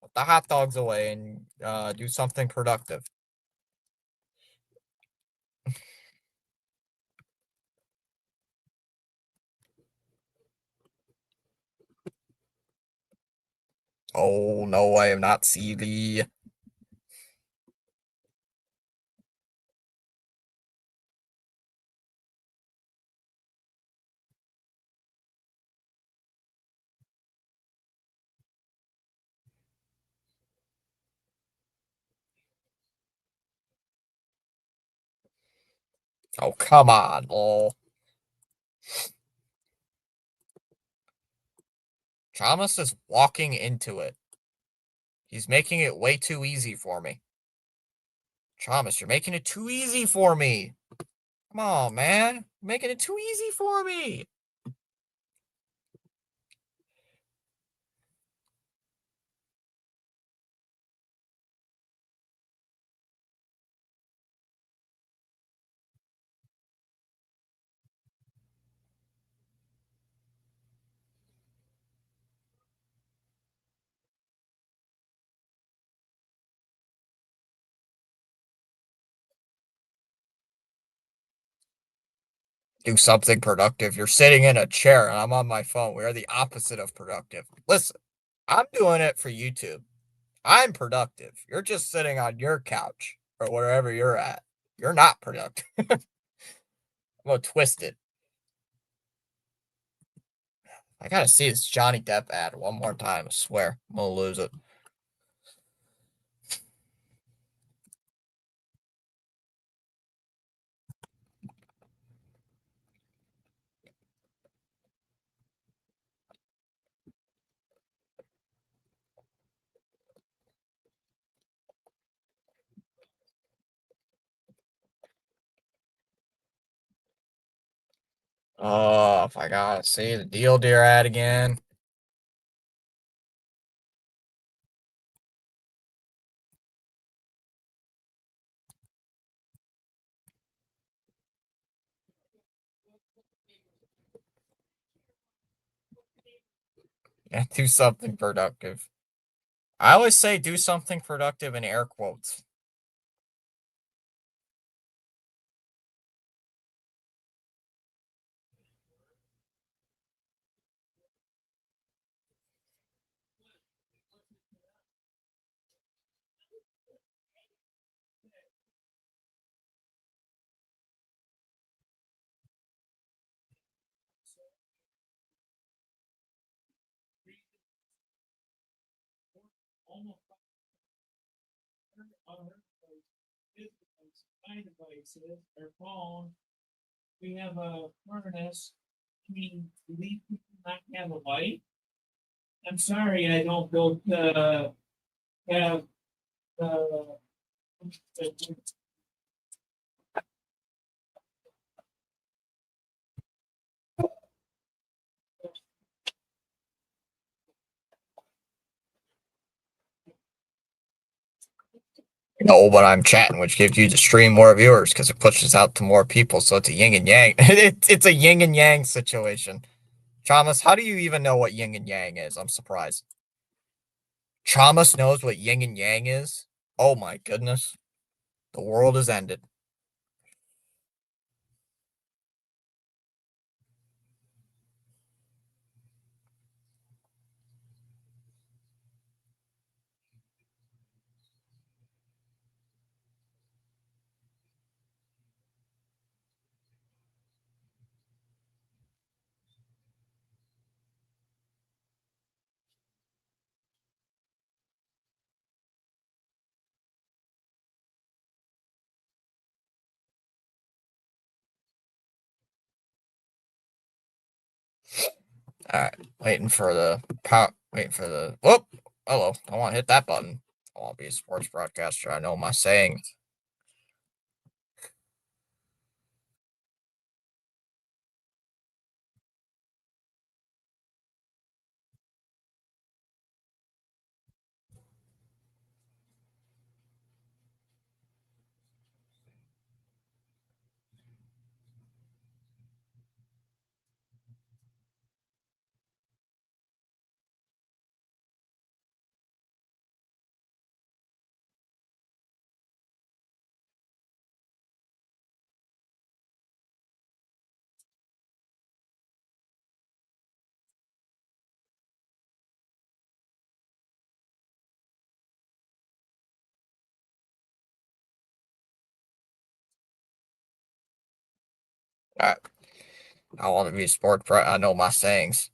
Put the hot dogs away and do something productive. Oh no, I am not Sealy. Oh come on, lol. Chamas is walking into it. He's making it way too easy for me. Chamas, you're making it too easy for me. Come on, man. You're making it too easy for me. Do something productive. You're sitting in a chair and I'm on my phone. We are the opposite of productive. Listen, I'm doing it for YouTube. I'm productive. You're just sitting on your couch or wherever you're at. You're not productive. I'm gonna twist it. I gotta see this Johnny Depp ad one more time. I swear, I'm gonna lose it. Oh, if I gotta see the Deal Deer ad again. Yeah, do something productive. I always say do something productive in air quotes. No, but I'm chatting, which gives you to stream more viewers because it pushes out to more people. So it's a yin and yang. It's a yin and yang situation. Chamas, how do you even know what yin and yang is? I'm surprised. Chamas knows what yin and yang is? Oh my goodness. The world has ended. All right, waiting for the whoop. Hello, I want to hit that button. I want to be a sports broadcaster. I know my sayings. I, I want to be a sports pro. I know my sayings.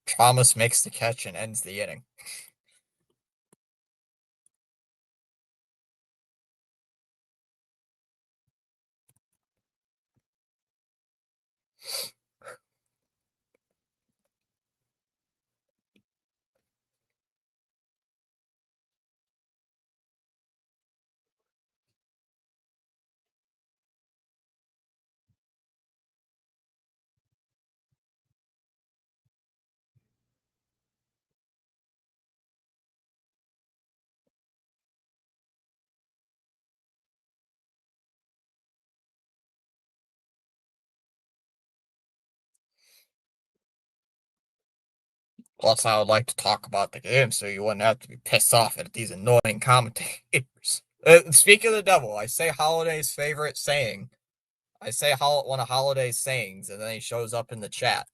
Thomas makes the catch and ends the inning. Plus, I would like to talk about the game so you wouldn't have to be pissed off at these annoying commentators. Speaking of the devil, I say Holiday's favorite saying. I say one of Holiday's sayings, and then he shows up in the chat.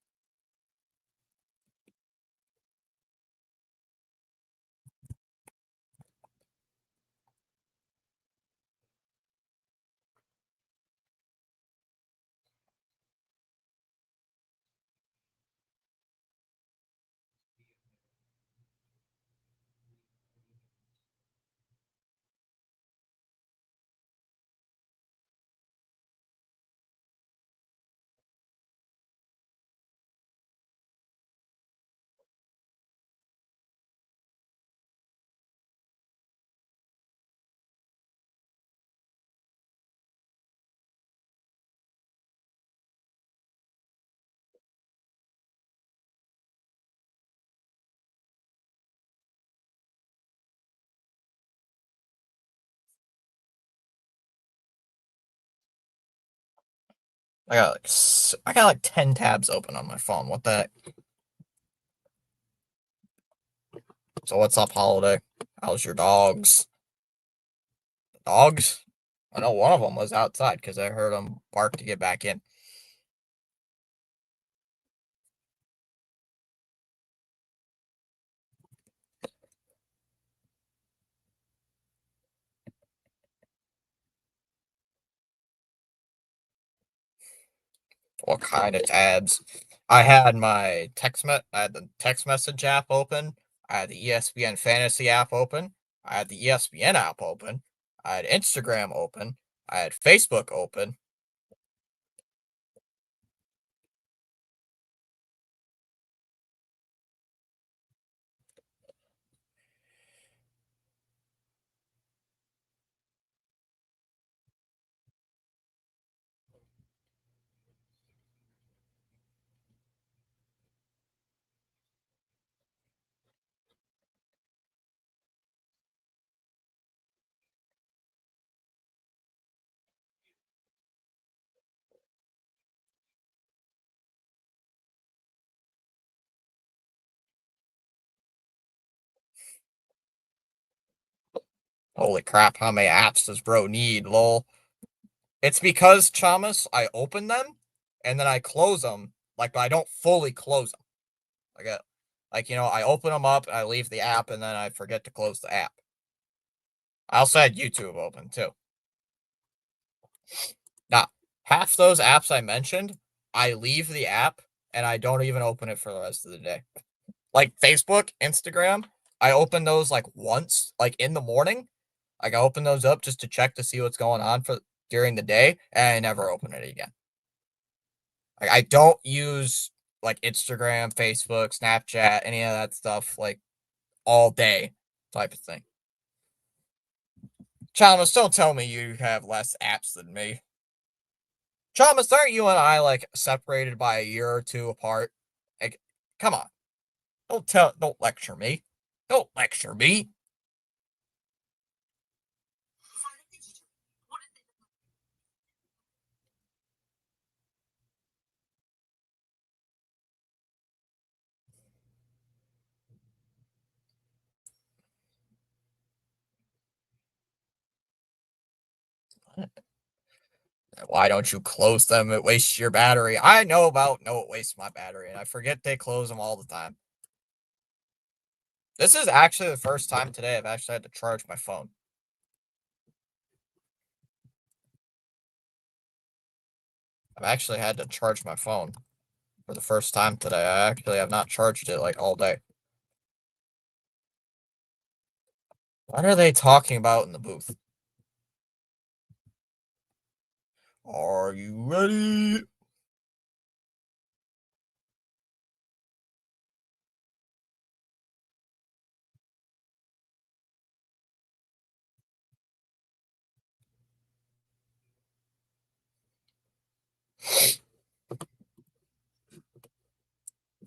I got like 10 tabs open on my phone. What the heck? So what's up, Holiday? How's your dogs? Dogs? I know one of them was outside because I heard them bark to get back in. What kind of tabs? I had my I had the text message app open. I had the ESPN fantasy app open. I had the ESPN app open. I had Instagram open. I had Facebook open. Holy crap, how many apps does bro need, lol? It's because, Chamas, I open them and then I close them, but I don't fully close them. I open them up, I leave the app, and then I forget to close the app. I also had YouTube open, too. Now, half those apps I mentioned, I leave the app, and I don't even open it for the rest of the day. Like Facebook, Instagram, I open those, once, in the morning. I open those up just to check to see what's going on during the day, and I never open it again. I don't use Instagram, Facebook, Snapchat, any of that stuff all day type of thing. Chalmers, don't tell me you have less apps than me. Chalmers, aren't you and I like separated by a year or two apart? Like, come on. Don't lecture me. Don't lecture me. Why don't you close them? It wastes your battery. I know it wastes my battery, and I forget they close them all the time. This is actually the first time today I've actually had to charge my phone. I've actually had to charge my phone for the first time today. I actually have not charged it like all day. What are they talking about in the booth? Are you ready?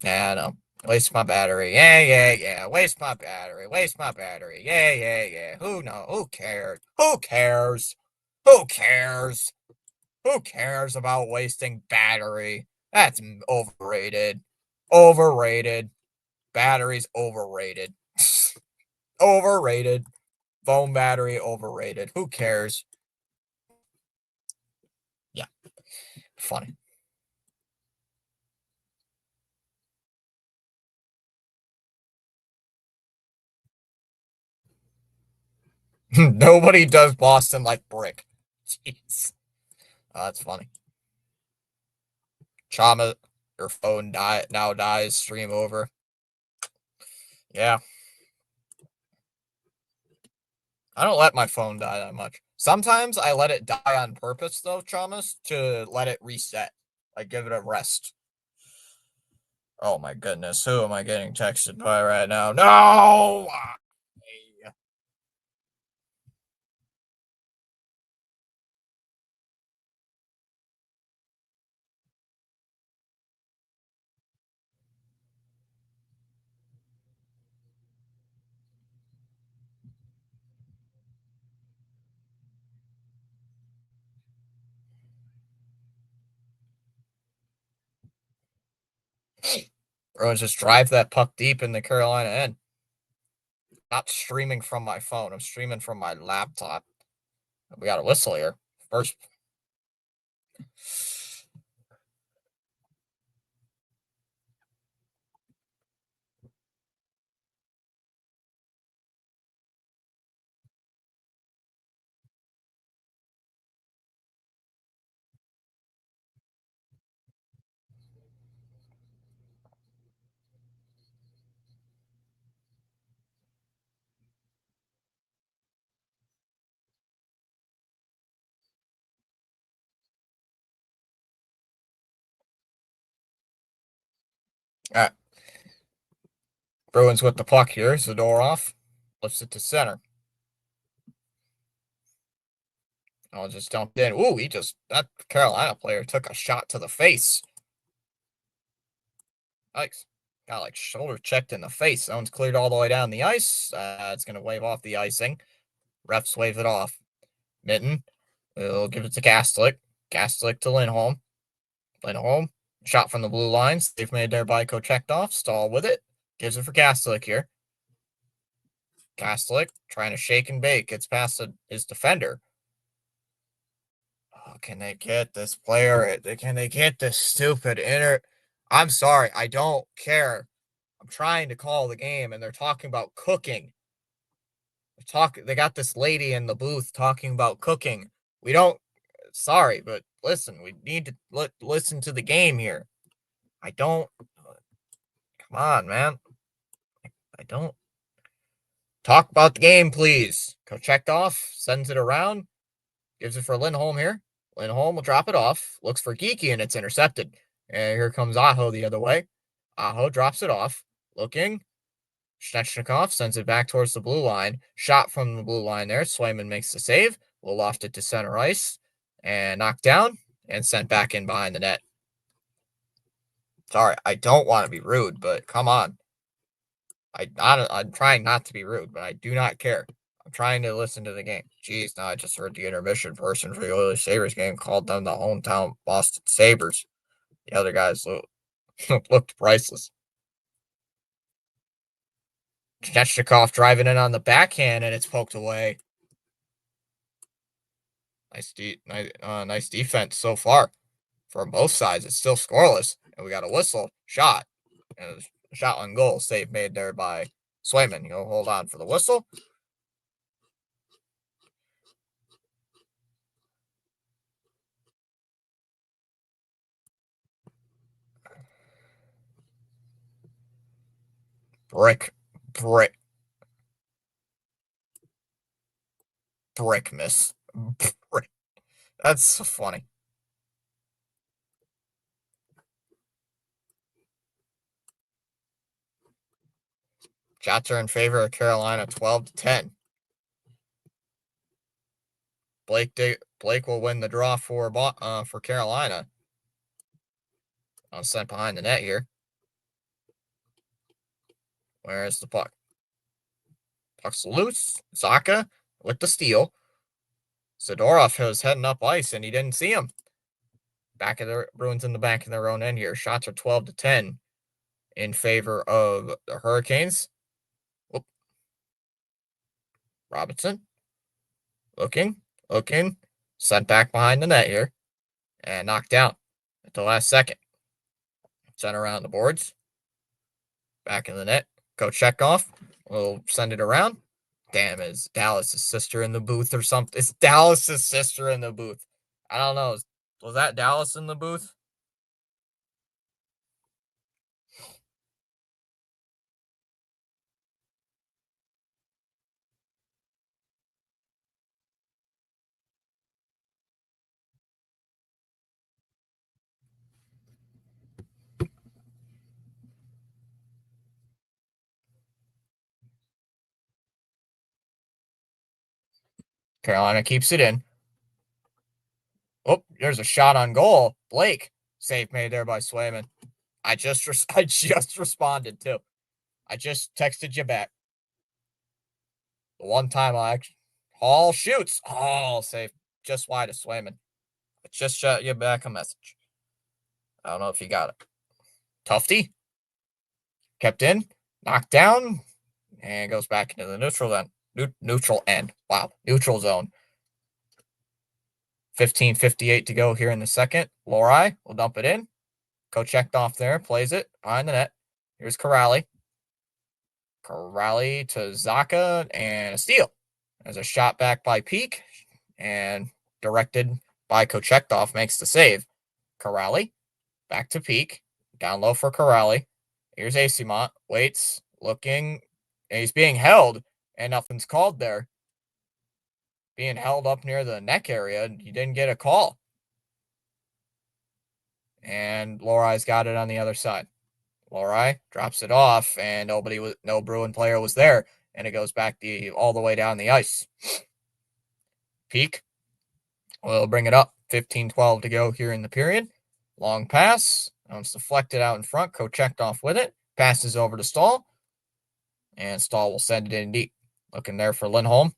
Yeah, no. Waste my battery. Yeah. Waste my battery. Waste my battery. Yeah. Who knows? Who cares? Who cares? Who cares? Who cares about wasting battery? That's overrated. Overrated. Battery's overrated. Overrated. Phone battery overrated. Who cares? Yeah. Funny. Nobody does Boston like brick. Jeez. That's funny. Chama, your phone now dies. Stream over. Yeah. I don't let my phone die that much. Sometimes I let it die on purpose, though, Chamas, to let it reset. I give it a rest. Oh my goodness, who am I getting texted by right now? No! Bruins just drive that puck deep in the Carolina end. Not streaming from my phone. I'm streaming from my laptop. We got a whistle here. First. All right. Bruins with the puck here. Zadorov lifts it to center. I'll just dump in. Ooh, that Carolina player took a shot to the face. Nice. Got like shoulder checked in the face. That one's cleared all the way down the ice. It's going to wave off the icing. Refs wave it off. Mitten will give it to Gastlick. Gastlick to Lindholm. Lindholm, shot from the blue lines. They've made there by Kochetkov. Stall with it. Gives it for Gastlick here. Gastlick trying to shake and bake. Gets past his defender. Oh, can they get this player? Can they get this stupid I'm sorry. I don't care. I'm trying to call the game, and they're talking about cooking. They got this lady in the booth talking about cooking. We don't. Sorry, but listen. We need to listen to the game here. I don't. Come on, man. I don't. Talk about the game, please. Kochetkov sends it around. Gives it for Lindholm here. Lindholm will drop it off. Looks for Geeky, and it's intercepted. And here comes Aho the other way. Aho drops it off. Looking. Svechnikov sends it back towards the blue line. Shot from the blue line there. Swayman makes the save. Will loft it to center ice and knocked down and sent back in behind the net. Sorry, I don't want to be rude, but come on. I'm trying not to be rude, but I do not care. I'm trying to listen to the game. Jeez, now I just heard the intermission person for the Oilers Sabres game called them the hometown Boston Sabres. The other guys looked priceless. Svechnikov driving in on the backhand, and it's poked away. Nice defense so far from both sides. It's still scoreless, and we got a whistle shot, and a shot on goal. Save made there by Swayman. He'll hold on for the whistle. Brick miss. Brick. That's so funny. Shots are in favor of Carolina, 12-10. Blake will win the draw for Carolina. Sent behind the net here. Where's the puck? Puck's loose. Zacha with the steal. Zadorov was heading up ice and he didn't see him. Back of the Bruins in the back of their own end here. Shots are 12-10 in favor of the Hurricanes. Whoop. Robinson looking, sent back behind the net here, and knocked down at the last second. Sent around the boards. Back in the net. Kochetkov will send it around. Damn, is Dallas' sister in the booth or something? It's Dallas' sister in the booth. I don't know. Was that Dallas in the booth? Carolina keeps it in. Oh, there's a shot on goal. Blake. Save made there by Swayman. I just responded too. I just texted you back. The one time I actually Hall shoots. Hall save just wide of Swayman. I just shot you back a message. I don't know if you got it. Tufty kept in, knocked down, and goes back into the neutral end. Neutral end. Wow, neutral zone. 15:58 to go here in the second. Lohrei will dump it in. Kochetkov there, plays it behind the net. Here's Corrali. Corrali to Zacha and a steal. There's a shot back by Peak and directed by Kochetkov makes the save. Corrali back to Peak. Down low for Corrali. Here's Asimont. Waits, looking, and he's being held, and nothing's called there. Being held up near the neck area, you didn't get a call. And Lohrei's got it on the other side. Lohrei drops it off, and no Bruin player was there, and it goes back all the way down the ice. Peak will bring it up. 15-12 to go here in the period. Long pass. It's deflected out in front. Kochetkov with it. Passes over to Stahl. And Stahl will send it in deep. Looking there for Lindholm.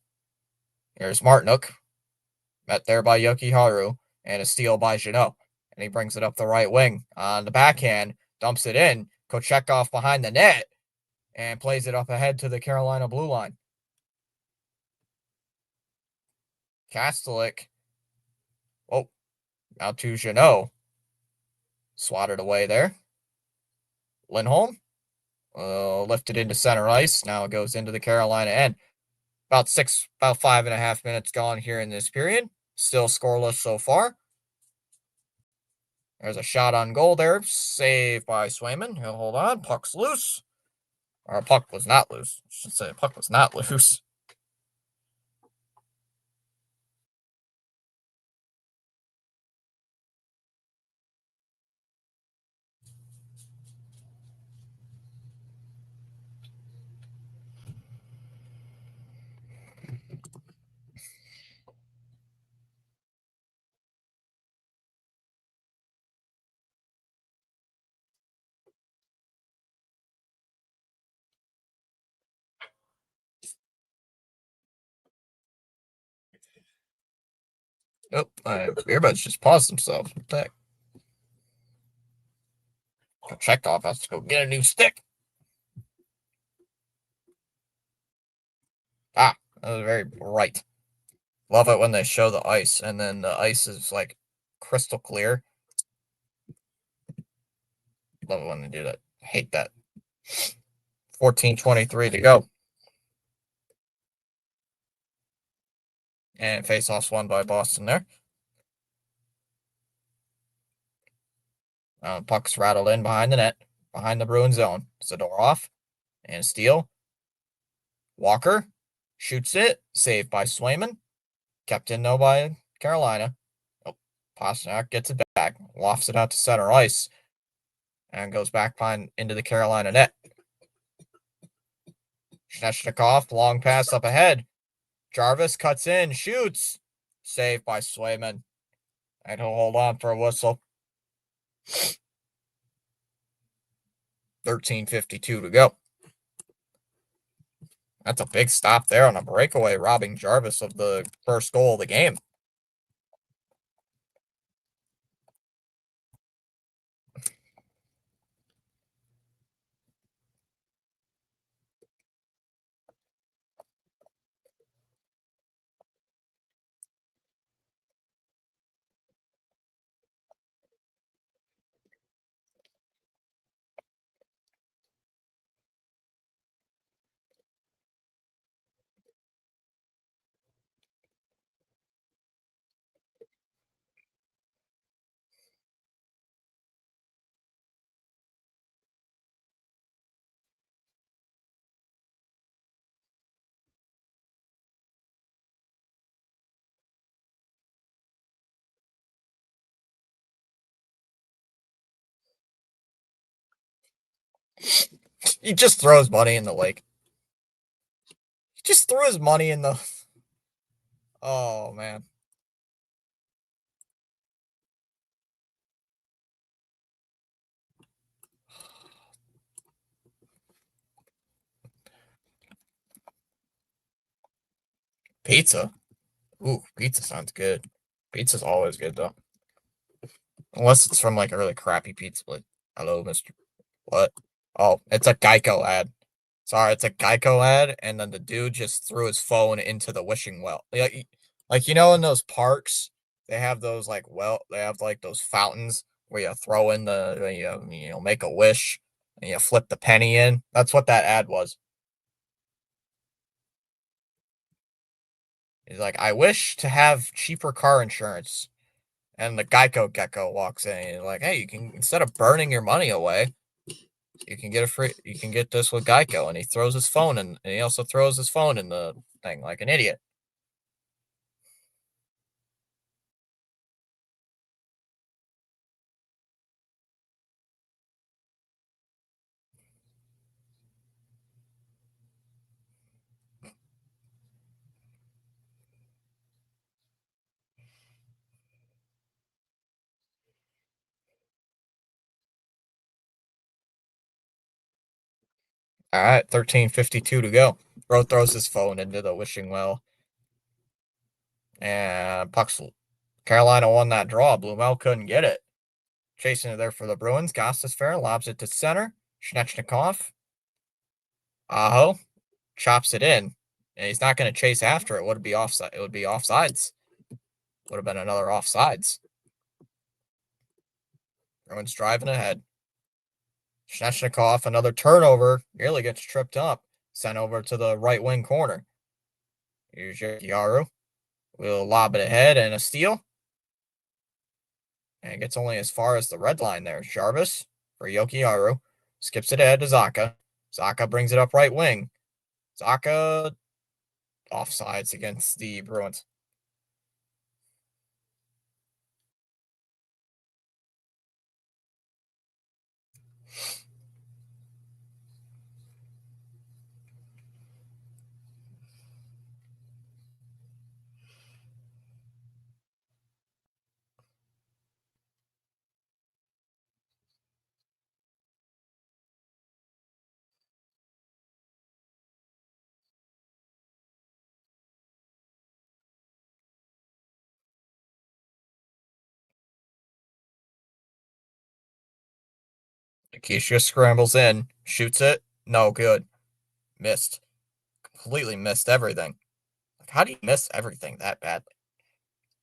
Here's Martinook. Met there by Yoki-Haru. And a steal by Jeannot. And he brings it up the right wing. On the backhand. Dumps it in. Kochetkov behind the net. And plays it up ahead to the Carolina blue line. Kastelik. Oh. Out to Jeannot. Swatted away there. Lindholm. Lifted into center ice. Now it goes into the Carolina end. About 5.5 minutes gone here in this period. Still scoreless so far. There's a shot on goal there. Saved by Swayman. He'll hold on. Puck's loose. Or puck was not loose. I should say puck was not loose. Oh, my earbuds just paused themselves. What the heck? Checked off. I have to go get a new stick. Ah, that was very bright. Love it when they show the ice and then the ice is like crystal clear. Love it when they do that. Hate that. 14:23 to go. And face-offs won by Boston there. Puck's rattled in behind the net, behind the Bruins zone. Zadorov and steal. Walker shoots it. Saved by Swayman. Kept in though by Carolina. Oh, Pasternak gets it back. Lofts it out to center ice. And goes back behind into the Carolina net. Svechnikov, long pass up ahead. Jarvis cuts in, shoots. Saved by Swayman. And he'll hold on for a whistle. 13:52 to go. That's a big stop there on a breakaway, robbing Jarvis of the first goal of the game. He just throws money in the lake. He just threw his money in the. Oh, man. Pizza. Ooh, pizza sounds good. Pizza's always good, though. Unless it's from like a really crappy pizza place. Hello, Mr. What? Oh, it's a Geico ad. Sorry, it's a Geico ad, and then the dude just threw his phone into the wishing well. Like you know, in those parks, they have those they have like those fountains where you throw in make a wish and you flip the penny in. That's what that ad was. He's like, I wish to have cheaper car insurance. And the Geico Gecko walks in and he's like, hey, you can instead of burning your money away, you can get this with Geico. And he throws his phone in and he also throws his phone in the thing like an idiot. All right, 13:52 to go. Bro throws his phone into the wishing well. And Pucks Carolina won that draw. Blumel couldn't get it. Chasing it there for the Bruins. Gostisbehere lobs it to center. Svechnikov. Aho chops it in. And he's not going to chase after it. Would be offside. It would be offsides. Would have been another offsides. Bruins driving ahead. Svechnikov, another turnover. Nearly gets tripped up. Sent over to the right wing corner. Here's Yaru. We'll lob it ahead and a steal. And gets only as far as the red line there. Jarvis for Yokiaru. Skips it ahead to Zaka. Zaka brings it up right wing. Zaka offsides against the Bruins. Keisha scrambles in, shoots it. No good. Missed. Completely missed everything. Like, how do you miss everything that badly?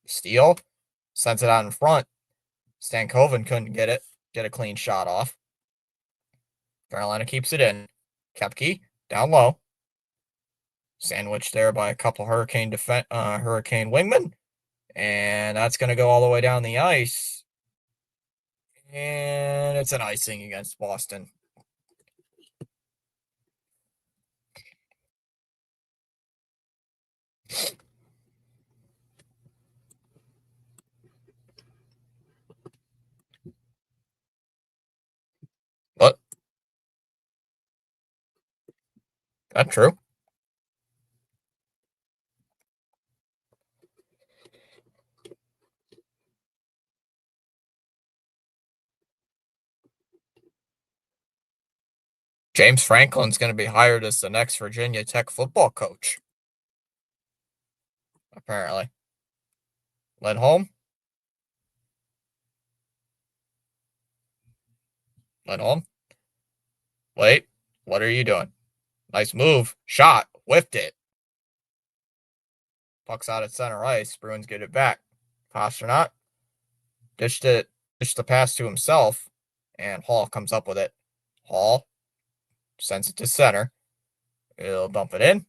Steal. Sends it out in front. Stankoven couldn't get a clean shot off. Carolina keeps it in. Kepke down low. Sandwiched there by a couple Hurricane wingmen. And that's going to go all the way down the ice. And it's an icing against Boston. What? That's true. James Franklin's going to be hired as the next Virginia Tech football coach. Apparently. Lindholm. Wait. What are you doing? Nice move. Shot. Whiffed it. Puck's out at center ice. Bruins get it back. Pasternak dished the pass to himself, and Hall comes up with it. Hall sends it to center. He'll dump it in.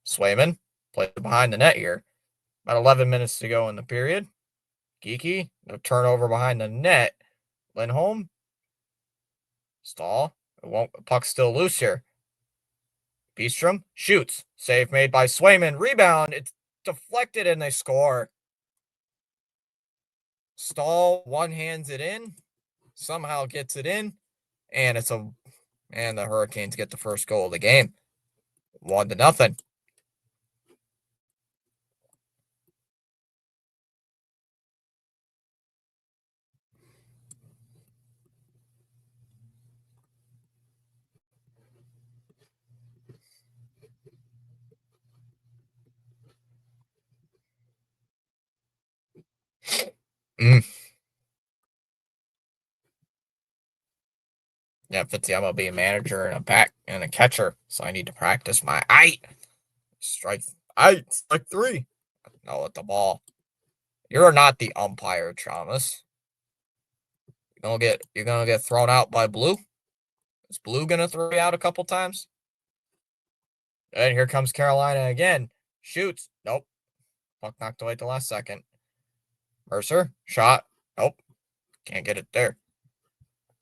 Swayman plays it behind the net here. About 11 minutes to go in the period. Geeky, no turnover behind the net. Lindholm. Stall. Puck's still loose here. Beastrom shoots. Save made by Swayman. Rebound. It's deflected and they score. Stall one-hands it in. Somehow gets it in. And the Hurricanes get the first goal of the game. 1-0. Yeah, Fitzy, I'm gonna be a manager and a back and a catcher, so I need to practice my strike 3. No, at the ball. You're not the umpire, Thomas. You're gonna get thrown out by Blue. Is Blue gonna throw you out a couple times? And here comes Carolina again. Shoots. Nope. Puck knocked away at the last second. Mercer. Shot. Nope. Can't get it there.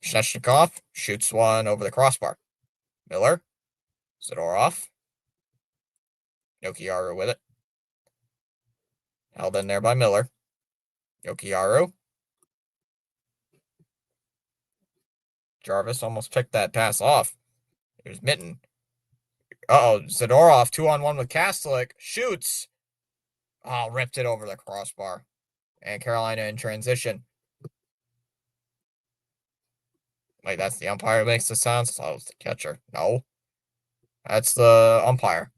Svechnikov shoots one over the crossbar. Miller. Zadorov. Yokiaru with it. Held in there by Miller. Yokiaru. Jarvis almost picked that pass off. Here's Mitten. Zadorov 2-on-1 with Kastelik. Shoots. Oh, ripped it over the crossbar. And Carolina in transition. Wait, that's the umpire who makes the sounds? So it's the catcher. No. That's the umpire.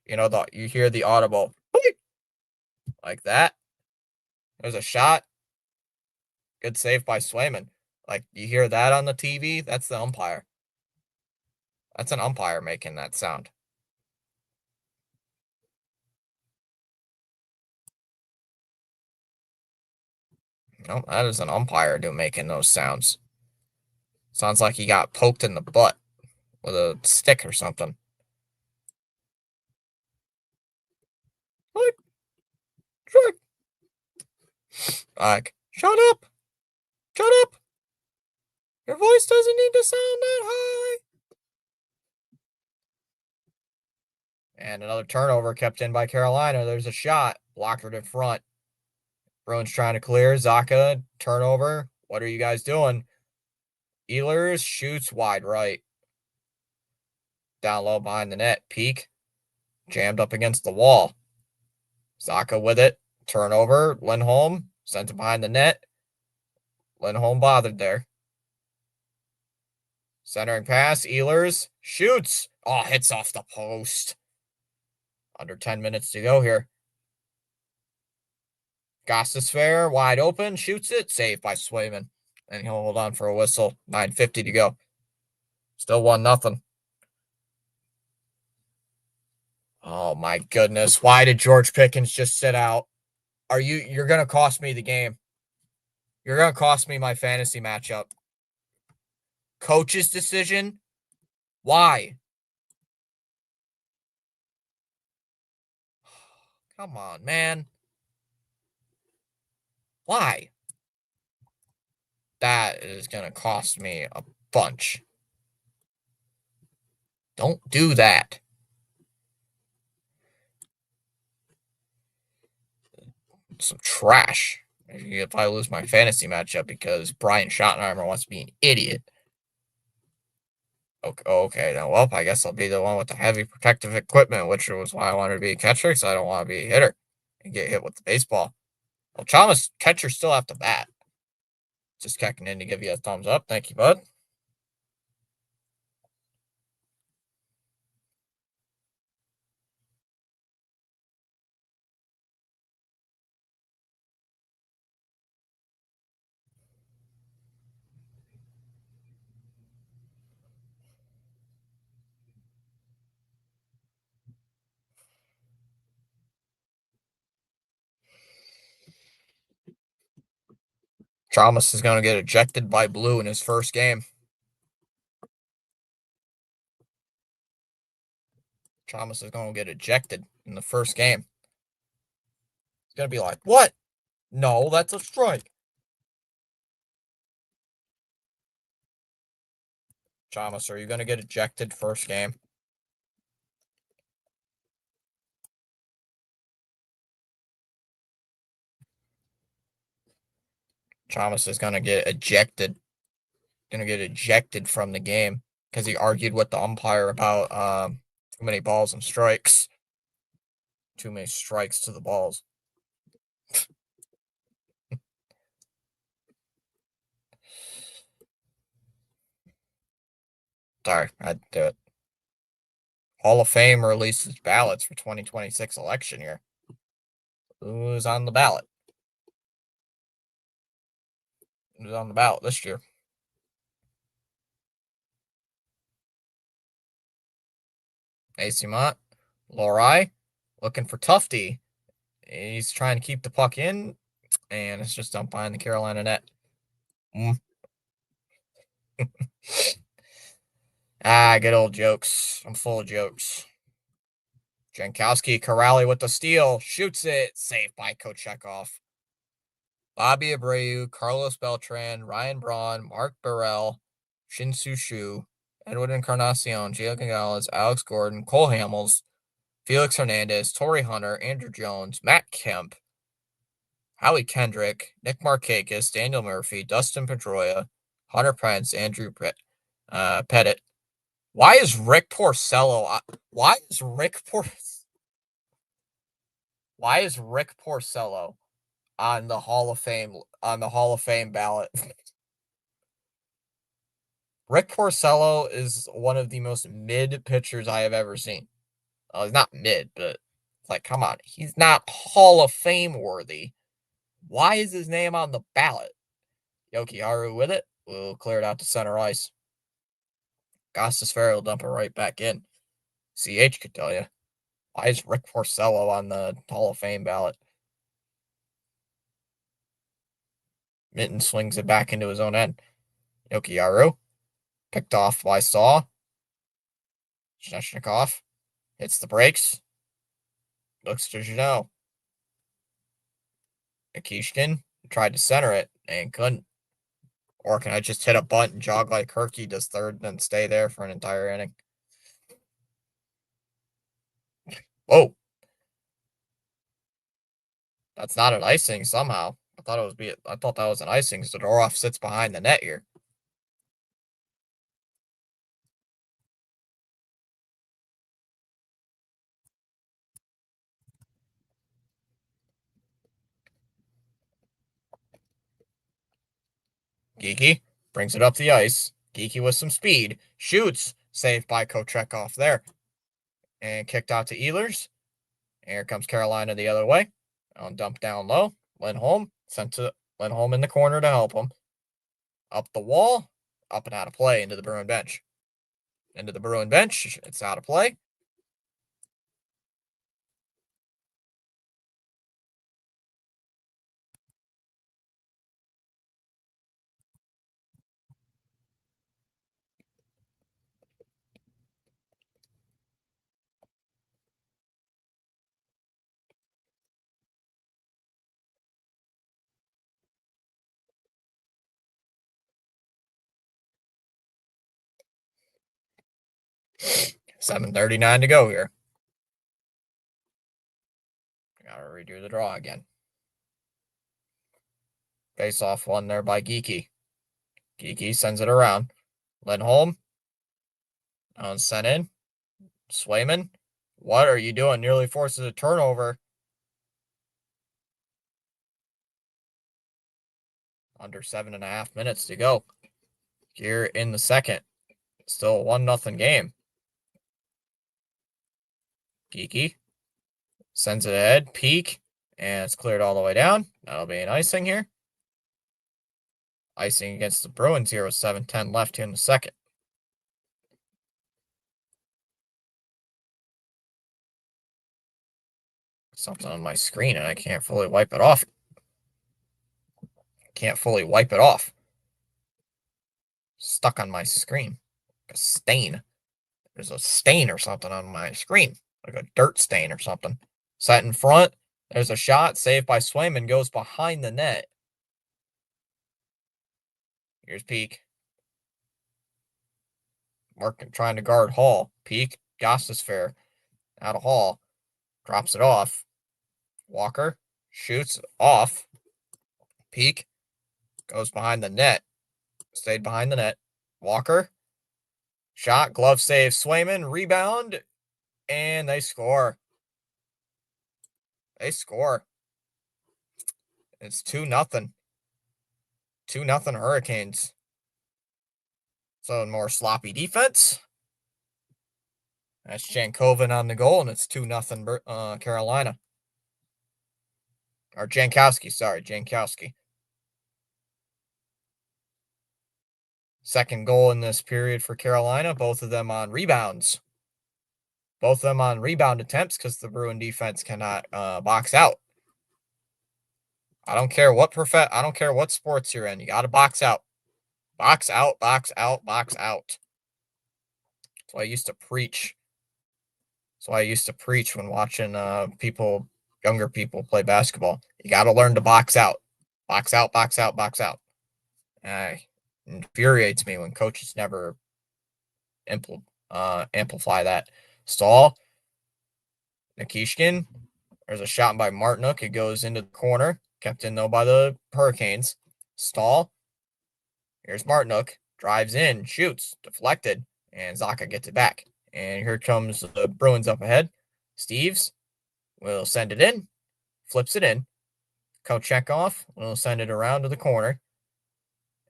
You hear the audible like that. There's a shot. Good save by Swayman. Like, you hear that on the TV? That's the umpire. That's an umpire making that sound. No, that is an umpire making those sounds. Sounds like he got poked in the butt with a stick or something. Like, shut up! Shut up! Your voice doesn't need to sound that high! And another turnover kept in by Carolina. There's a shot. Blocked in front. Bruins trying to clear. Zacha, turnover. What are you guys doing? Ehlers shoots wide right. Down low behind the net. Peak. Jammed up against the wall. Zacha with it. Turnover. Lindholm sent it behind the net. Lindholm bothered there. Centering pass. Ehlers shoots. Oh, hits off the post. Under 10 minutes to go here. Gostisbehere wide open. Shoots it. Saved by Swayman. And he'll hold on for a whistle. 9:50 to go. Still 1-0. Oh my goodness. Why did George Pickens just sit out? You're gonna cost me the game. You're gonna cost me my fantasy matchup. Coach's decision? Why? Come on, man. Why? That is gonna cost me a bunch. Don't do that. Some trash. If I lose my fantasy matchup because Brian Schottenheimer wants to be an idiot. Okay, now, well, I guess I'll be the one with the heavy protective equipment, which was why I wanted to be a catcher, because I don't want to be a hitter and get hit with the baseball. Well, Chalmers, catchers still have to bat. Just checking in to give you a thumbs up. Thank you, bud. Chalmers is going to get ejected by Blue in his first game. Chalmers is going to get ejected in the first game. It's going to be like, what? No, that's a strike. Chalmers, are you going to get ejected first game? Chalmers is going to get ejected. Going to get ejected from the game because he argued with the umpire about too many balls and strikes. Too many strikes to the balls. Sorry, I had to do it. Hall of Fame releases ballots for 2026 election year. Who's on the ballot? Who's on the ballot this year? AC Mont, Lorai, looking for Tufty. He's trying to keep the puck in, and it's just dumped behind the Carolina net. Good old jokes. I'm full of jokes. Jankowski, Corrali with the steal, shoots it, saved by Kochekov. Bobby Abreu, Carlos Beltran, Ryan Braun, Mark Burrell, Shin-Soo Shu, Edwin Encarnacion, Gio Gonzalez, Alex Gordon, Cole Hamels, Felix Hernandez, Torrey Hunter, Andrew Jones, Matt Kemp, Howie Kendrick, Nick Markakis, Daniel Murphy, Dustin Pedroia, Hunter Pence, Andrew Pettit. Why is Rick Porcello? Why is Rick Porcello on the Hall of Fame ballot? Rick Porcello is one of the most mid pitchers I have ever seen. He's not mid, but like, come on, he's not Hall of Fame worthy. Why is his name on the ballot? Yoki Haru with it. We'll clear it out to center ice. Gostisfera will dump it right back in. CH could tell you. Why is Rick Porcello on the Hall of Fame ballot? Minton swings it back into his own end. Yoki Haru. Picked off by Saw. Sheshnikov hits the brakes. Looks to Janot. Nikishkin tried to center it and couldn't. Or can I just hit a bunt and jog like Herky does third and then stay there for an entire inning? Whoa. That's not an icing somehow. I thought that was an icing. Zadorov sits behind the net here. Geeky brings it up the ice. Geeky with some speed. Shoots. Saved by Kochekov there. And kicked out to Ehlers. Here comes Carolina the other way. On dump down low. Lindholm. Sent to Lindholm in the corner to help him. Up the wall, up and out of play into the Bruin bench. Into the Bruin bench, it's out of play. $7:39 to go here. Gotta redo the draw again. Face off one there by Geeky. Geeky sends it around. Lindholm. Sent in. Swayman. What are you doing? Nearly forces a turnover. Under 7.5 minutes to go. Here in the second. Still a 1-0 game. Geeky. Sends it ahead. Peak. And it's cleared all the way down. That'll be an icing here. Icing against the Bruins here with 7:10 left here in the second. Something on my screen and I can't fully wipe it off. Can't fully wipe it off. Stuck on my screen. Like a stain. There's a stain or something on my screen. Like a dirt stain or something. Set in front. There's a shot. Saved by Swayman. Goes behind the net. Here's Peak. Working, trying to guard Hall. Peak. Gostisfair. Out of Hall. Drops it off. Walker. Shoots off. Peak. Goes behind the net. Stayed behind the net. Walker. Shot. Glove save. Swayman. Rebound. And they score. They score. It's 2-0. 2-0 Hurricanes. So more sloppy defense. That's Jankoven on the goal, and it's 2-0 Carolina. Or Jankowski, sorry, Jankowski. Second goal in this period for Carolina, both of them on rebounds. Both of them on rebound attempts because the Bruin defense cannot box out. I don't care what sports you're in. You got to box out. Box out, box out, box out. That's what I used to preach. That's what I used to preach when watching younger people play basketball. You got to learn to box out. Box out, box out, box out. It infuriates me when coaches never amplify that. Stahl. Nikishkin. There's a shot by Martinook. It goes into the corner. Kept in, though, by the Hurricanes. Stahl. Here's Martinook. Drives in. Shoots. Deflected. And Zacha gets it back. And here comes the Bruins up ahead. Steves will send it in. Flips it in. Kochetkov will send it around to the corner.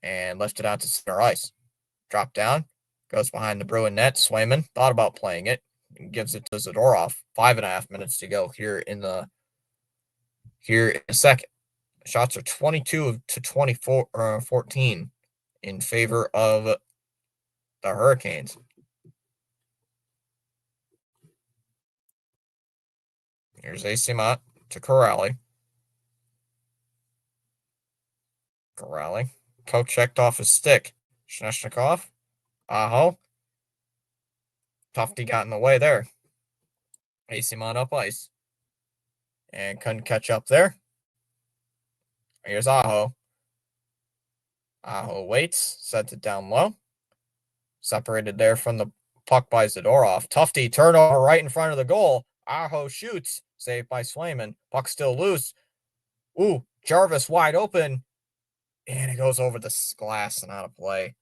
And left it out to center ice. Drop down. Goes behind the Bruin net. Swayman thought about playing it. Gives it to Zadorov. 5.5 minutes to go here in the second. Shots are 22 to 14 in favor of the Hurricanes. Here's Acimont to Corrali. Corrali. Coach checked off his stick. Shneshnikov. Aho. Tufty got in the way there. Acimont up ice. And couldn't catch up there. Here's Aho. Aho waits. Sets it down low. Separated there from the puck by Zadorov. Tufty turnover right in front of the goal. Aho shoots. Saved by Swayman. Puck still loose. Ooh, Jarvis wide open. And it goes over the glass and out of play.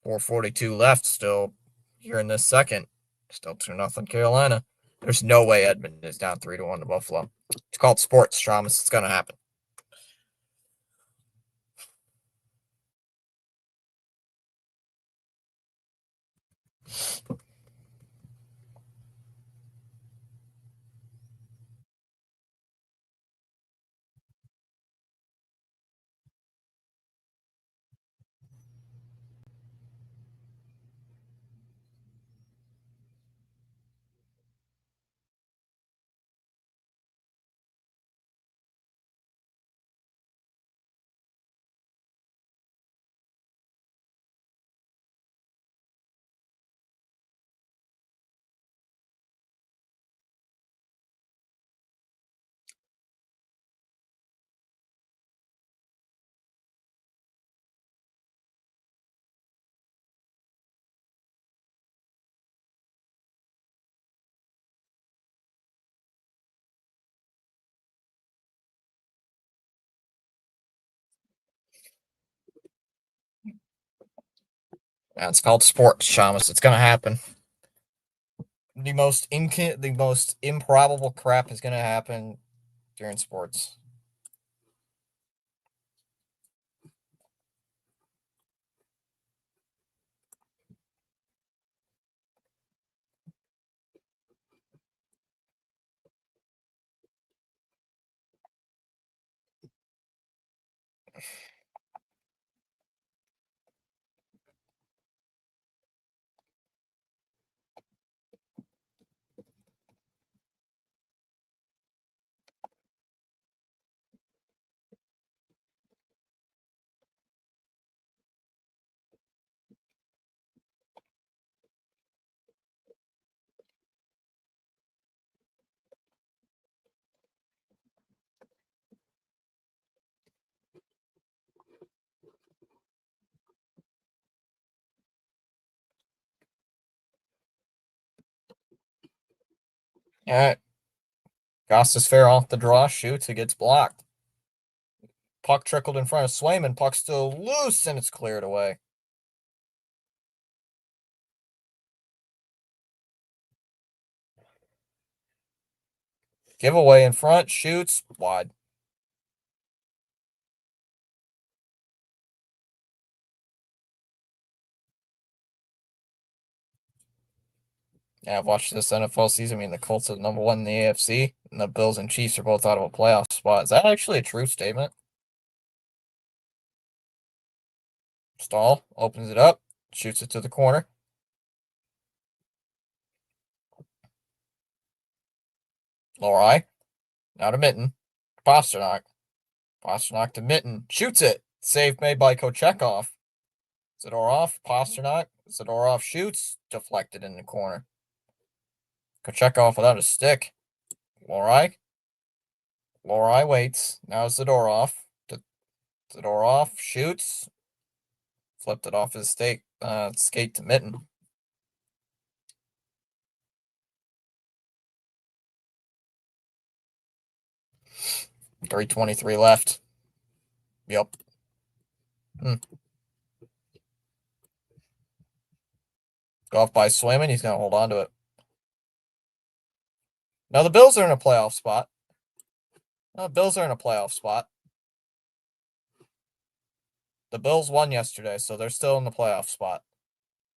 4:42 left still here in this second. Still 2-0 Carolina. There's no way Edmonton is down 3-1 to Buffalo. It's called sports, Thomas. It's going to happen. That's called sports, Shamus. It's gonna happen. The most improbable crap is gonna happen during sports. All right. Costas fair off the draw, shoots, it gets blocked. Puck trickled in front of Swayman. Puck still loose, and it's cleared away. Giveaway in front, shoots, wide. Yeah, I've watched this NFL season. I mean, the Colts are number one in the AFC, and the Bills and Chiefs are both out of a playoff spot. Is that actually a true statement? Stahl opens it up, shoots it to the corner. Lorai, now to Mitten. Pasternak. Pasternak to Mitten. Shoots it. Save made by Kochekov. Zadorov. Pasternak. Zadorov shoots. Deflected in the corner. Kochekov without a stick. Lorai. Lorai waits. Now Zadorov. Zadorov shoots. Flipped it off his skate to Mitten. .323 left. Yep. Go off by Swayman. He's going to hold on to it. Now the Bills are in a playoff spot. The Bills won yesterday, so they're still in the playoff spot.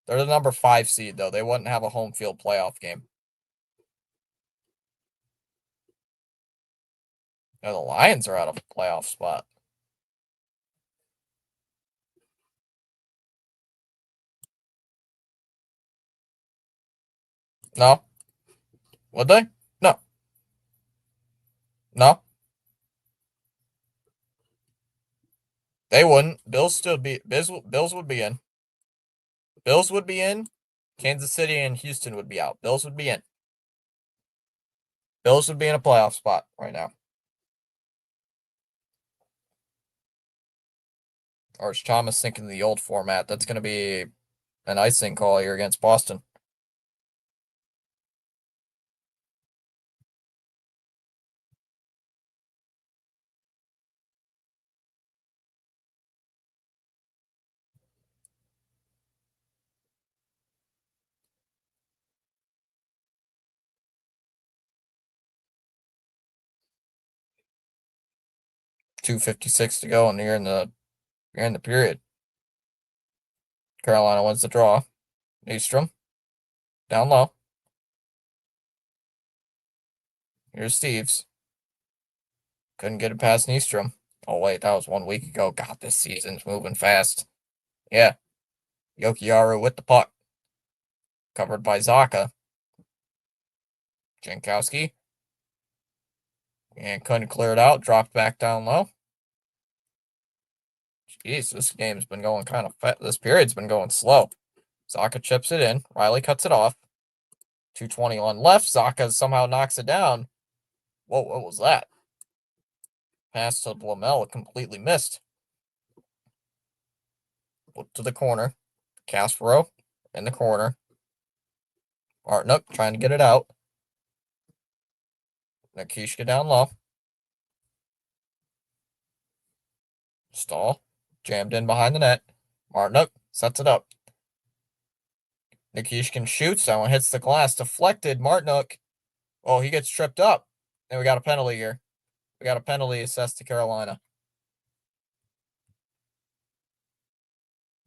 They're the number 5 seed, though. They wouldn't have a home field playoff game. Now the Lions are out of a playoff spot. No. Would they? No. No. They wouldn't. Bills would be in. Bills would be in. Kansas City and Houston would be out. Bills would be in. Bills would be in a playoff spot right now. Or is Thomas thinking the old format? That's going to be an icing call here against Boston. .256 to go, and you're in the period. Carolina wins the draw. Nystrom. Down low. Here's Steves. Couldn't get it past Nystrom. Oh, wait, that was 1 week ago. God, this season's moving fast. Yeah. Yokiaru with the puck. Covered by Zaka. Jankowski. And couldn't clear it out. Dropped back down low. Jeez, this game's been going kind of fast. This period's been going slow. Zaka chips it in. Riley cuts it off. 2:21 left. Zaka somehow knocks it down. Whoa, what was that? Pass to Blamel, completely missed. Flip to the corner. Kaspero in the corner. Martinuk trying to get it out. Nikishka down low. Stahl jammed in behind the net. Martinuk sets it up. Nikishkin shoots. That one hits the glass. Deflected. Martinuk. Oh, he gets tripped up. And we got a penalty here. We got a penalty assessed to Carolina.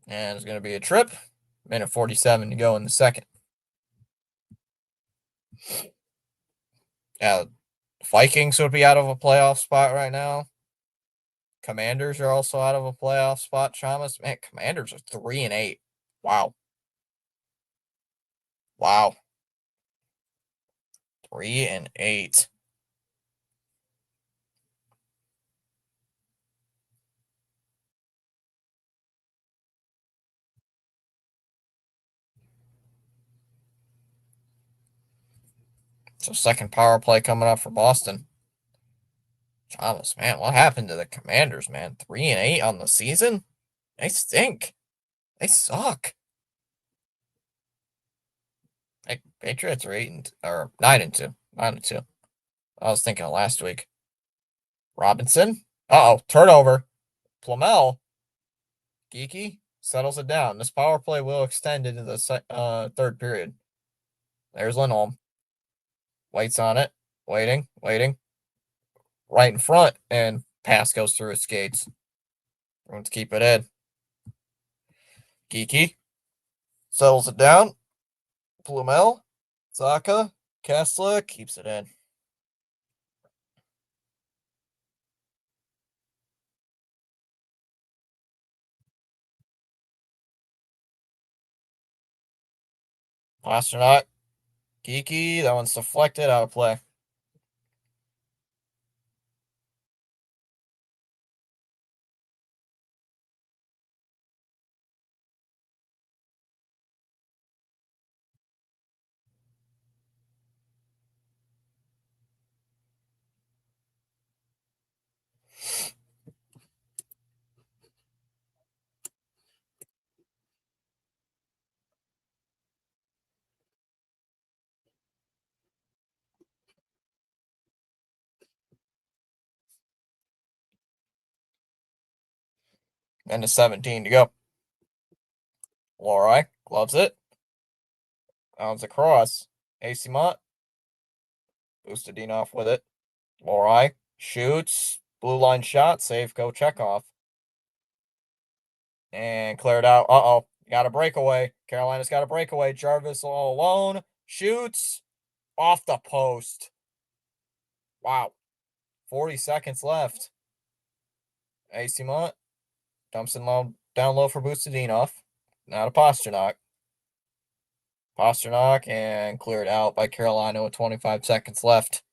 And it's going to be a trip. Minute 47 to go in the second. Yeah, Vikings would be out of a playoff spot right now. Commanders are also out of a playoff spot. Chamas, man, Commanders are 3-8. Wow. Wow. 3-8. So second power play coming up for Boston. Thomas, man, what happened to the Commanders, man? 3-8 on the season? They stink. They suck. Like, Patriots are 9-2. 9-2. I was thinking of last week. Robinson. Uh-oh, turnover. Plamel. Geeky settles it down. This power play will extend into the third period. There's Lindholm. Waits on it. Waiting. Right in front, and pass goes through his skates. Bruins keep it in. Geeky settles it down. Plumel, Zaka, Kessler keeps it in. Pasternak, Geeky, that one's deflected, out of play. And to 17 to go. Lorai gloves it. Bounds across. Acimont. Boostadinov with it. Lorai shoots. Blue line shot. Save. Go Chekhov. And cleared out. Uh-oh. Got a breakaway. Carolina's got a breakaway. Jarvis all alone. Shoots. Off the post. Wow. 40 seconds left. Acimont. Dumps it down low for Boostadinov. Now to Pasternak. Pasternak and cleared out by Carolina with 25 seconds left.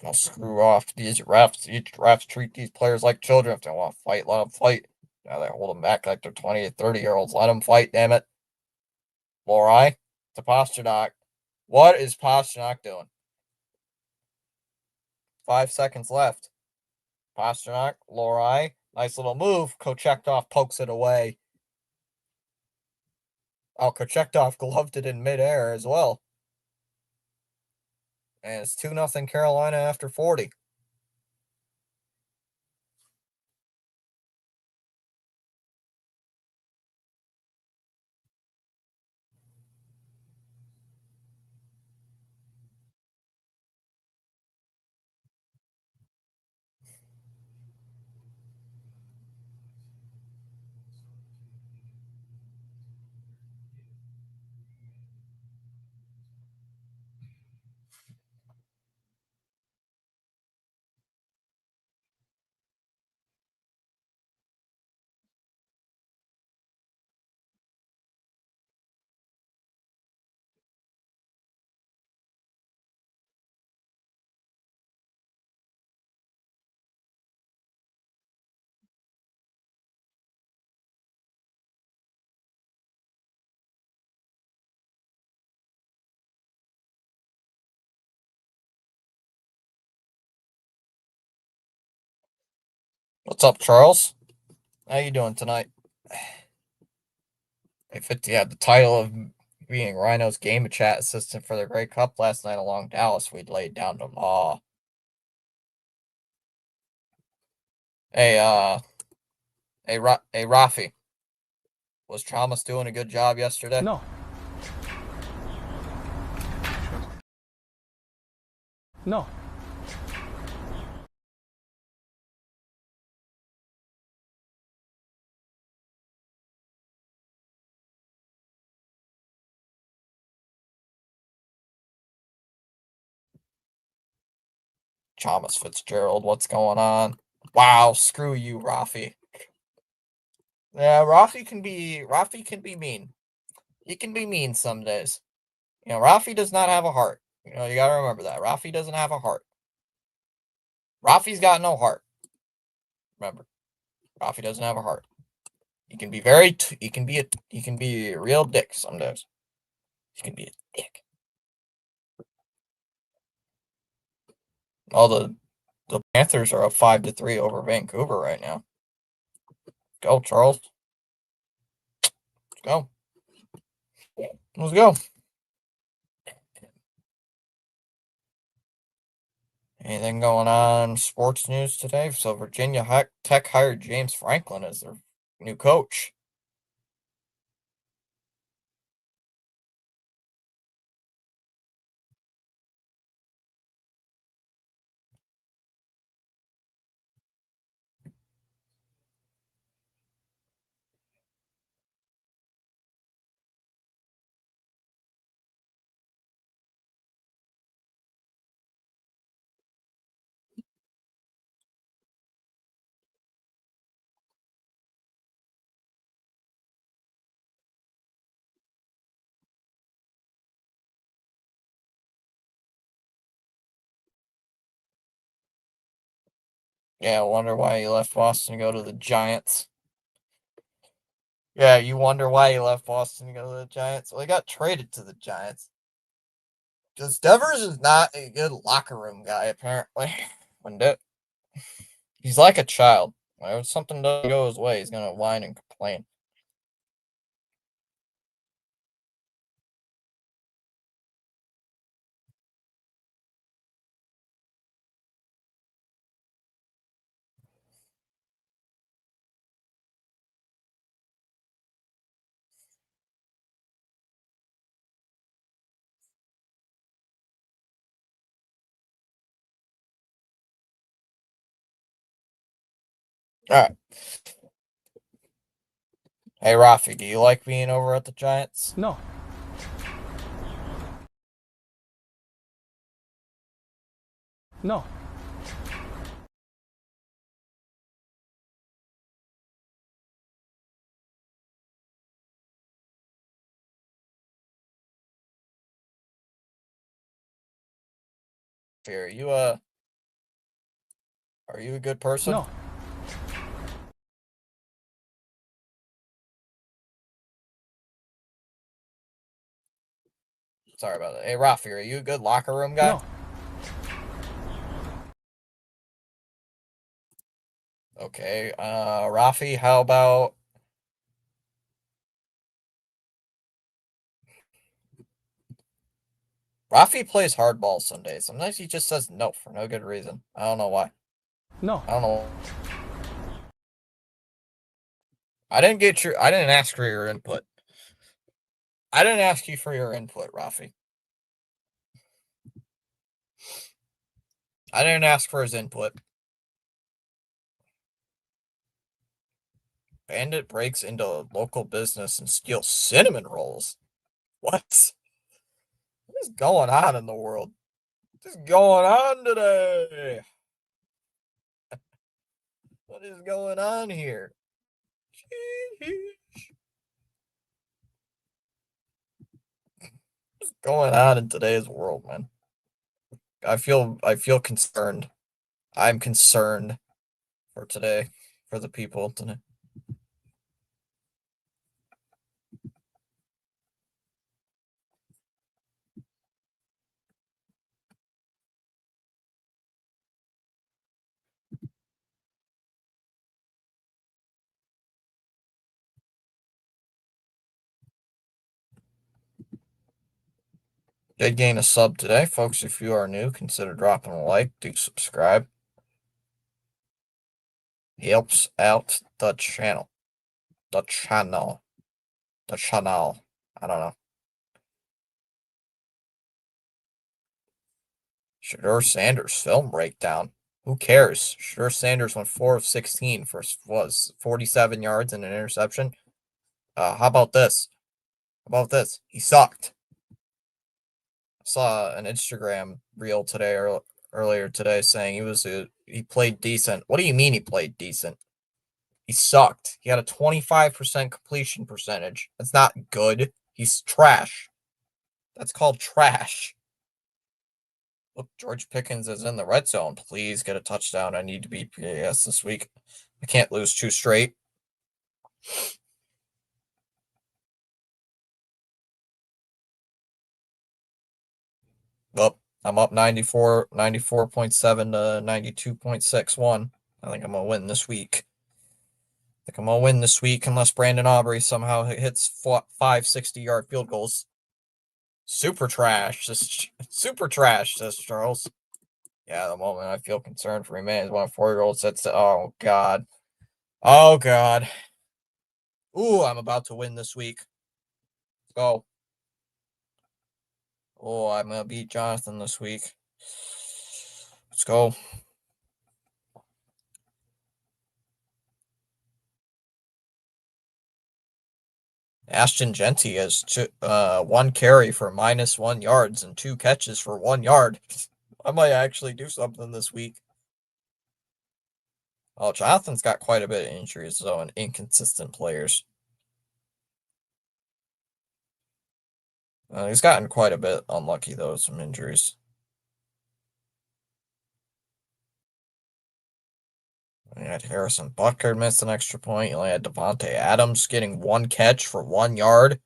I'll screw off these refs. These refs treat these players like children. If they want to fight, let them fight. Now they hold them back like they're 20 or 30-year-olds. Let them fight, damn it. Lorai to Pasternak. What is Pasternak doing? 5 seconds left. Pasternak, Lorai. Nice little move. Kochetkov pokes it away. Oh, Kochetkov gloved it in midair as well. And it's 2-0 Carolina after 40. What's up, Charles? How you doing tonight? If it had the title of being Rhino's game chat assistant for the Grey Cup last night along Dallas, we'd laid down the law. Hey, Rafi. Was Chalmers doing a good job yesterday? No. No. Chalmers Fitzgerald, what's going on? Wow, screw you, Rafi. Yeah, Rafi can be mean. He can be mean some days. You know, Rafi does not have a heart. You know, you gotta remember that. Rafi doesn't have a heart. Rafi's got no heart. Remember, Rafi doesn't have a heart. He can be he can be a real dick some days. He can be a dick. All the Panthers are up 5-3 over Vancouver right now. Go, Charles. Let's go. Let's go. Anything going on sports news today? So Virginia Tech hired James Franklin as their new coach. Yeah, I wonder why he left Boston to go to the Giants. Yeah, you wonder why he left Boston to go to the Giants. Well, he got traded to the Giants. Because Devers is not a good locker room guy, apparently. He's like a child. When something doesn't go his way, he's gonna whine and complain. Alright. Hey, Rafi, do you like being over at the Giants? No. No. Are you are you a good person? No. Sorry about that. Hey, Rafi, are you a good locker room guy? No. Okay. Rafi, how about Rafi plays hardball some days. Sometimes he just says no for no good reason. I don't know why. No. I don't know. I didn't ask for your input. I didn't ask you for your input, Rafi. I didn't ask for his input. Bandit breaks into a local business and steals cinnamon rolls. What? What is going on in the world? What is going on today? What is going on here? What's going on in today's world, man? I feel concerned. I'm concerned for today, for the people today. Did gain a sub today, folks. If you are new, consider dropping a like. Do subscribe. Helps out the channel. The channel. The Chanel. I don't know. Shedeur Sanders film breakdown. Who cares? Shedeur Sanders went 4 of 16 for was 47 yards and an interception. How about this? How about this? He sucked. I saw an Instagram reel today or earlier today saying he played decent. What do you mean he played decent? He sucked. He had a 25% completion percentage. That's not good. He's trash. That's called trash. Look, George Pickens is in the red zone. Please get a touchdown. I need to beat PAS this week. I can't lose 2 straight. Well, I'm up 94.7 to 92.61. I think I'm going to win this week. Unless Brandon Aubrey somehow hits 5 60-yard field goals. Super trash. Super trash, says Charles. Yeah, the moment I feel concerned for me, man, is when a 4-year-old says, oh, God. Oh, God. Ooh, I'm about to win this week. Let's go. Oh, I'm going to beat Jonathan this week. Let's go. Ashton Genty has 1 carry for -1 yards and 2 catches for 1 yard. I might actually do something this week. Oh, Jonathan's got quite a bit of injuries, though, and inconsistent players. He's gotten quite a bit unlucky, though, with some injuries. You had Harrison Butker miss an extra point. You only had Devontae Adams getting 1 catch for 1 yard.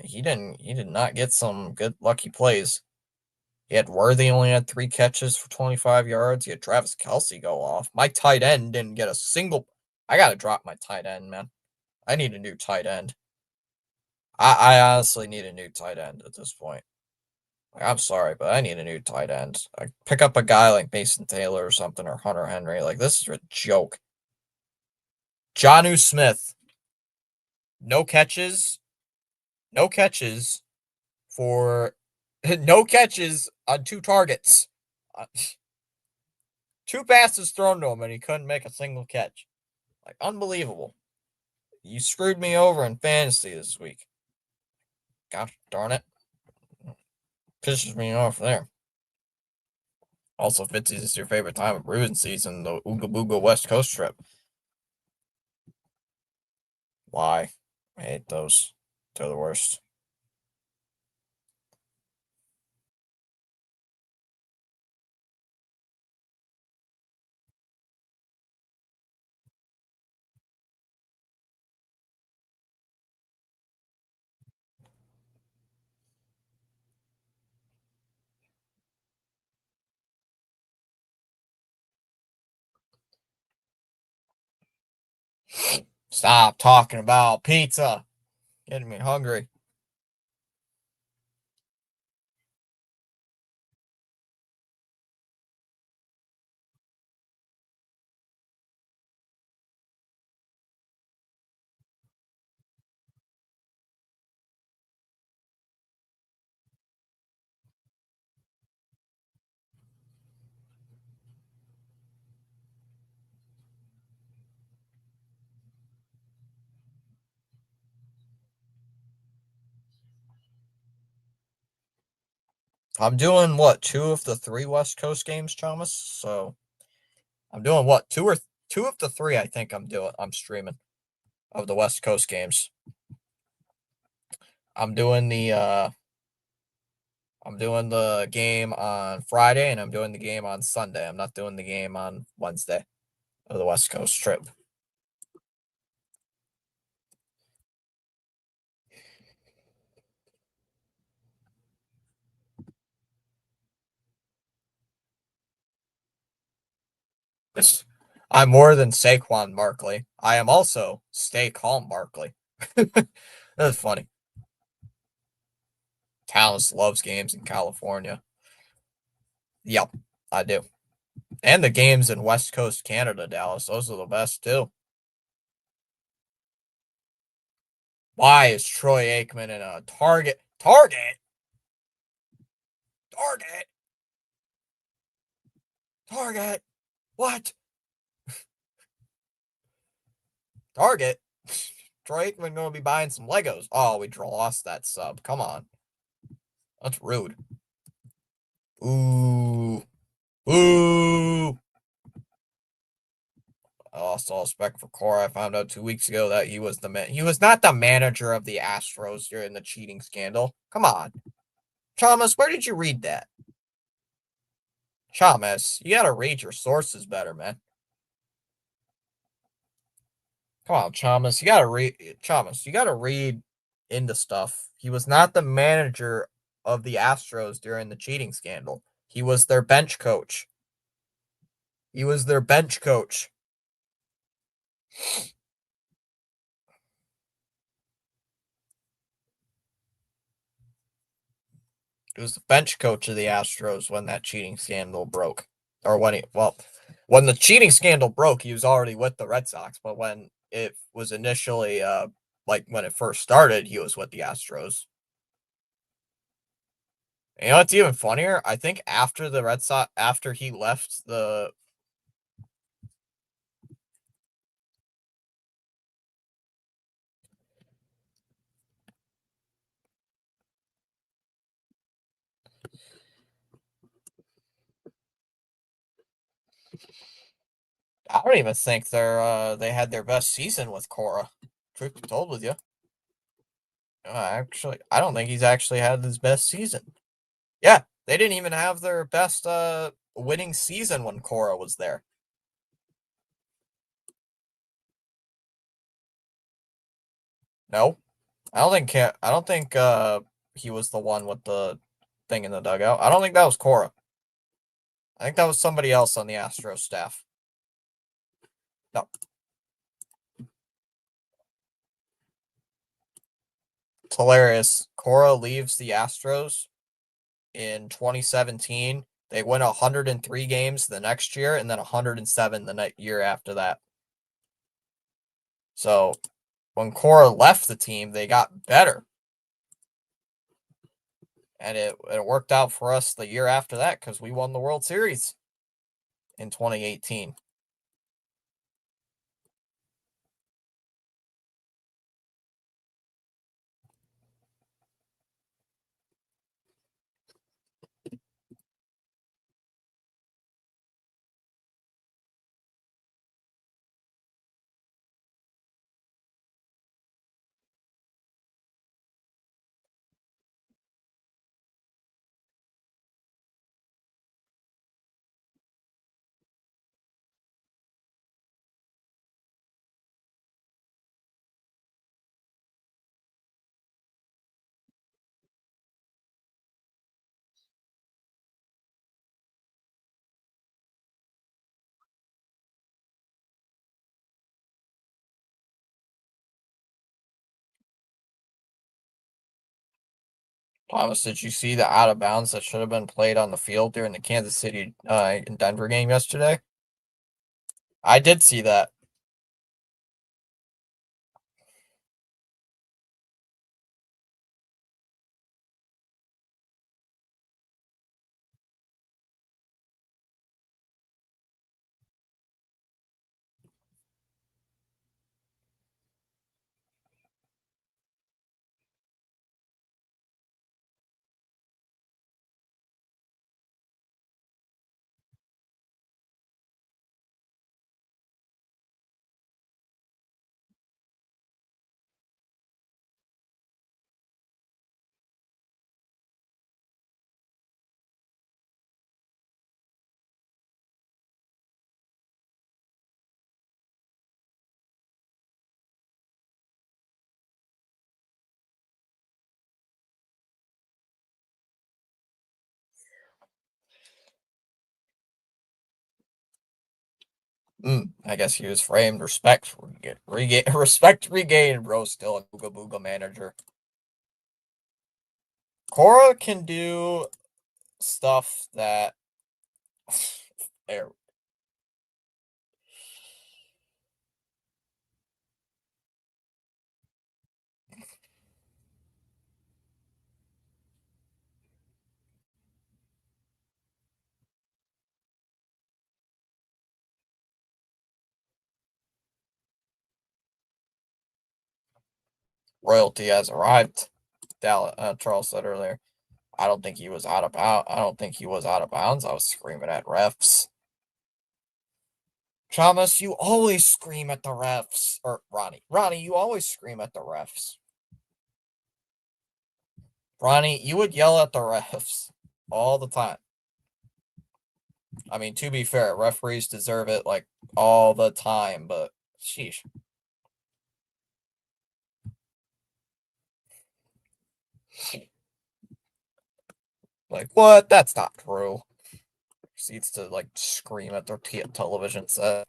He did not get some good lucky plays. He had Worthy only had 3 catches for 25 yards. He had Travis Kelce go off. My tight end didn't get a single. I got to drop my tight end, man. I need a new tight end. I honestly need a new tight end at this point. Like, I'm sorry, but I need a new tight end. I pick up a guy like Mason Taylor or something, or Hunter Henry. Like, this is a joke. Jonnu Smith, no catches. No catches for no catches on 2 targets. 2 passes thrown to him and he couldn't make a single catch. Like, unbelievable. You screwed me over in fantasy this week. Gosh darn it. Pisses me off there. Also, Fitzy, is your favorite time of Bruins season, the Ooga Booga West Coast trip. Why? I hate those. They're the worst. Stop talking about pizza. Getting me hungry. I'm doing what, 2 of the 3 West Coast games, Thomas? So I'm doing what, 2 of the 3 I think I'm streaming of the West Coast games. I'm doing the game on Friday and I'm doing the game on Sunday. I'm not doing the game on Wednesday of the West Coast trip. I'm more than Saquon Barkley. I am also Stay Calm Barkley. That's funny. Tallis loves games in California. Yep, I do. And the games in West Coast Canada, Dallas. Those are the best too. Why is Troy Aikman in a Target? Target? Target? Target? What? Target? Troy Aikman going to be buying some Legos. Oh, we lost that sub. Come on. That's rude. Ooh. Ooh. I lost all respect for Cora. I found out 2 weeks ago that he was he was not the manager of the Astros during the cheating scandal. Come on. Chalmers, where did you read that? Chalmers, you gotta read your sources better, man. Come on, Chalmers, you gotta read Chalmers, you gotta read into stuff. He was not the manager of the Astros during the cheating scandal. He was their bench coach. He was their bench coach. He was the bench coach of the Astros when that cheating scandal broke. Or when the cheating scandal broke, he was already with the Red Sox. But when it was initially, like when it first started, he was with the Astros. And you know what's even funnier? I think after the Red Sox, after he left the. I don't even think they had their best season with Cora. Truth be told with you. Actually, I don't think he's actually had his best season. Yeah, they didn't even have their best winning season when Cora was there. No, I don't think he was the one with the thing in the dugout. I don't think that was Cora. I think that was somebody else on the Astros staff. No. It's hilarious. Cora leaves the Astros in 2017. They win 103 games the next year and then 107 the year after that. So when Cora left the team, they got better. And it worked out for us the year after that because we won the World Series in 2018. Thomas, did you see the out of bounds that should have been played on the field during the Kansas City and Denver game yesterday? I did see that. I guess he was framed. Respect respect regained, bro. Still a Booga Booga manager. Cora can do stuff that there. royalty has arrived. Charles said earlier. I don't think he was out of bounds. I don't think he was out of bounds. I was screaming at refs. Thomas, you always scream at the refs. Or Ronnie, you always scream at the refs. Ronnie, you would yell at the refs all the time. I mean, to be fair, referees deserve it like all the time, but sheesh. Like, what? That's not true. Proceeds to like scream at their television set.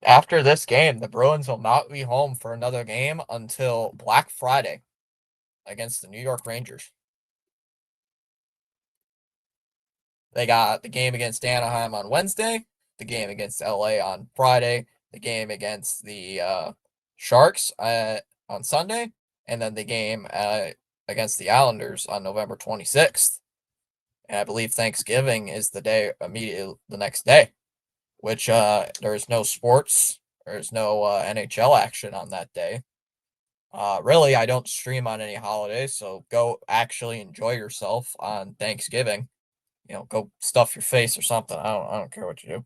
After this game, the Bruins will not be home for another game until Black Friday against the New York Rangers. They got the game against Anaheim on Wednesday, the game against LA on Friday, the game against the Sharks on Sunday, and then the game against the Islanders on November 26th. And I believe Thanksgiving is the day immediately the next day, which there's no sports, there's no NHL action on that day. Really, I don't stream on any holidays, so go actually enjoy yourself on Thanksgiving. Go stuff your face or something. I don't care what you do.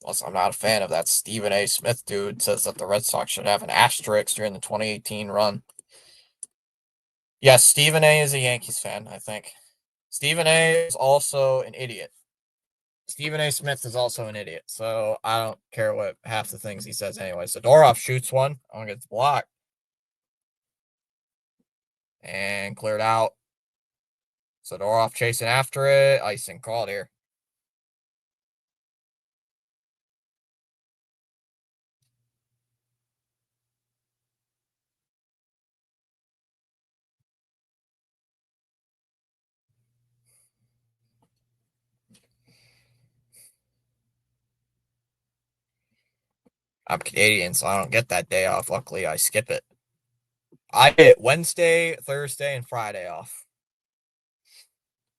Plus, I'm not a fan of that Stephen A. Smith dude. Says that the Red Sox should have an asterisk during the 2018 run. Yes, Stephen A. is a Yankees fan, I think. Stephen A. is also an idiot. Stephen A. Smith is also an idiot, so I don't care what half the things he says anyway. So Doroff shoots one, gets blocked, and cleared out. So Doroff chasing after it, icing called here. I'm Canadian, so I don't get that day off. Luckily, I skip it. I get Wednesday, Thursday, and Friday off.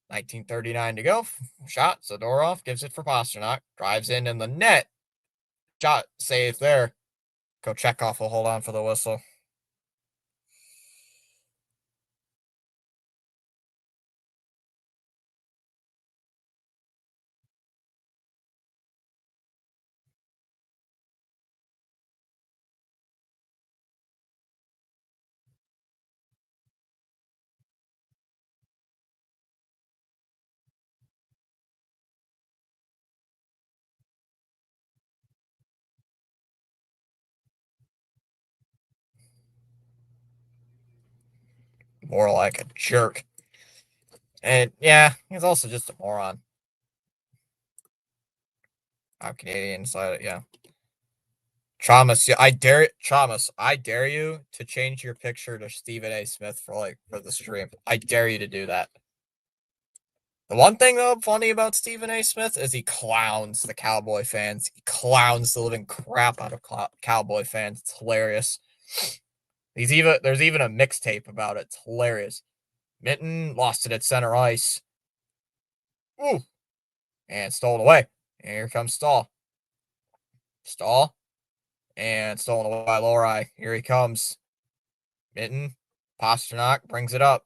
1939 to go. Shot. Zadorov gives it for Pasternak. Drives in the net. Shot saved there. Kochetkov will hold on for the whistle. More like a jerk. And yeah, he's also just a moron. I'm Canadian, so yeah. Thomas, I dare you to change your picture to Stephen A. Smith for the stream. I dare you to do that. The one thing though funny about Stephen A. Smith is he clowns the Cowboy fans. He clowns the living crap out of Cowboy fans. It's hilarious. There's even a mixtape about it. It's hilarious. Minton lost it at center ice. Ooh, and stolen away. And here comes Stahl. Stahl and stolen away by Lohrei. Here he comes. Minton. Pasternak brings it up.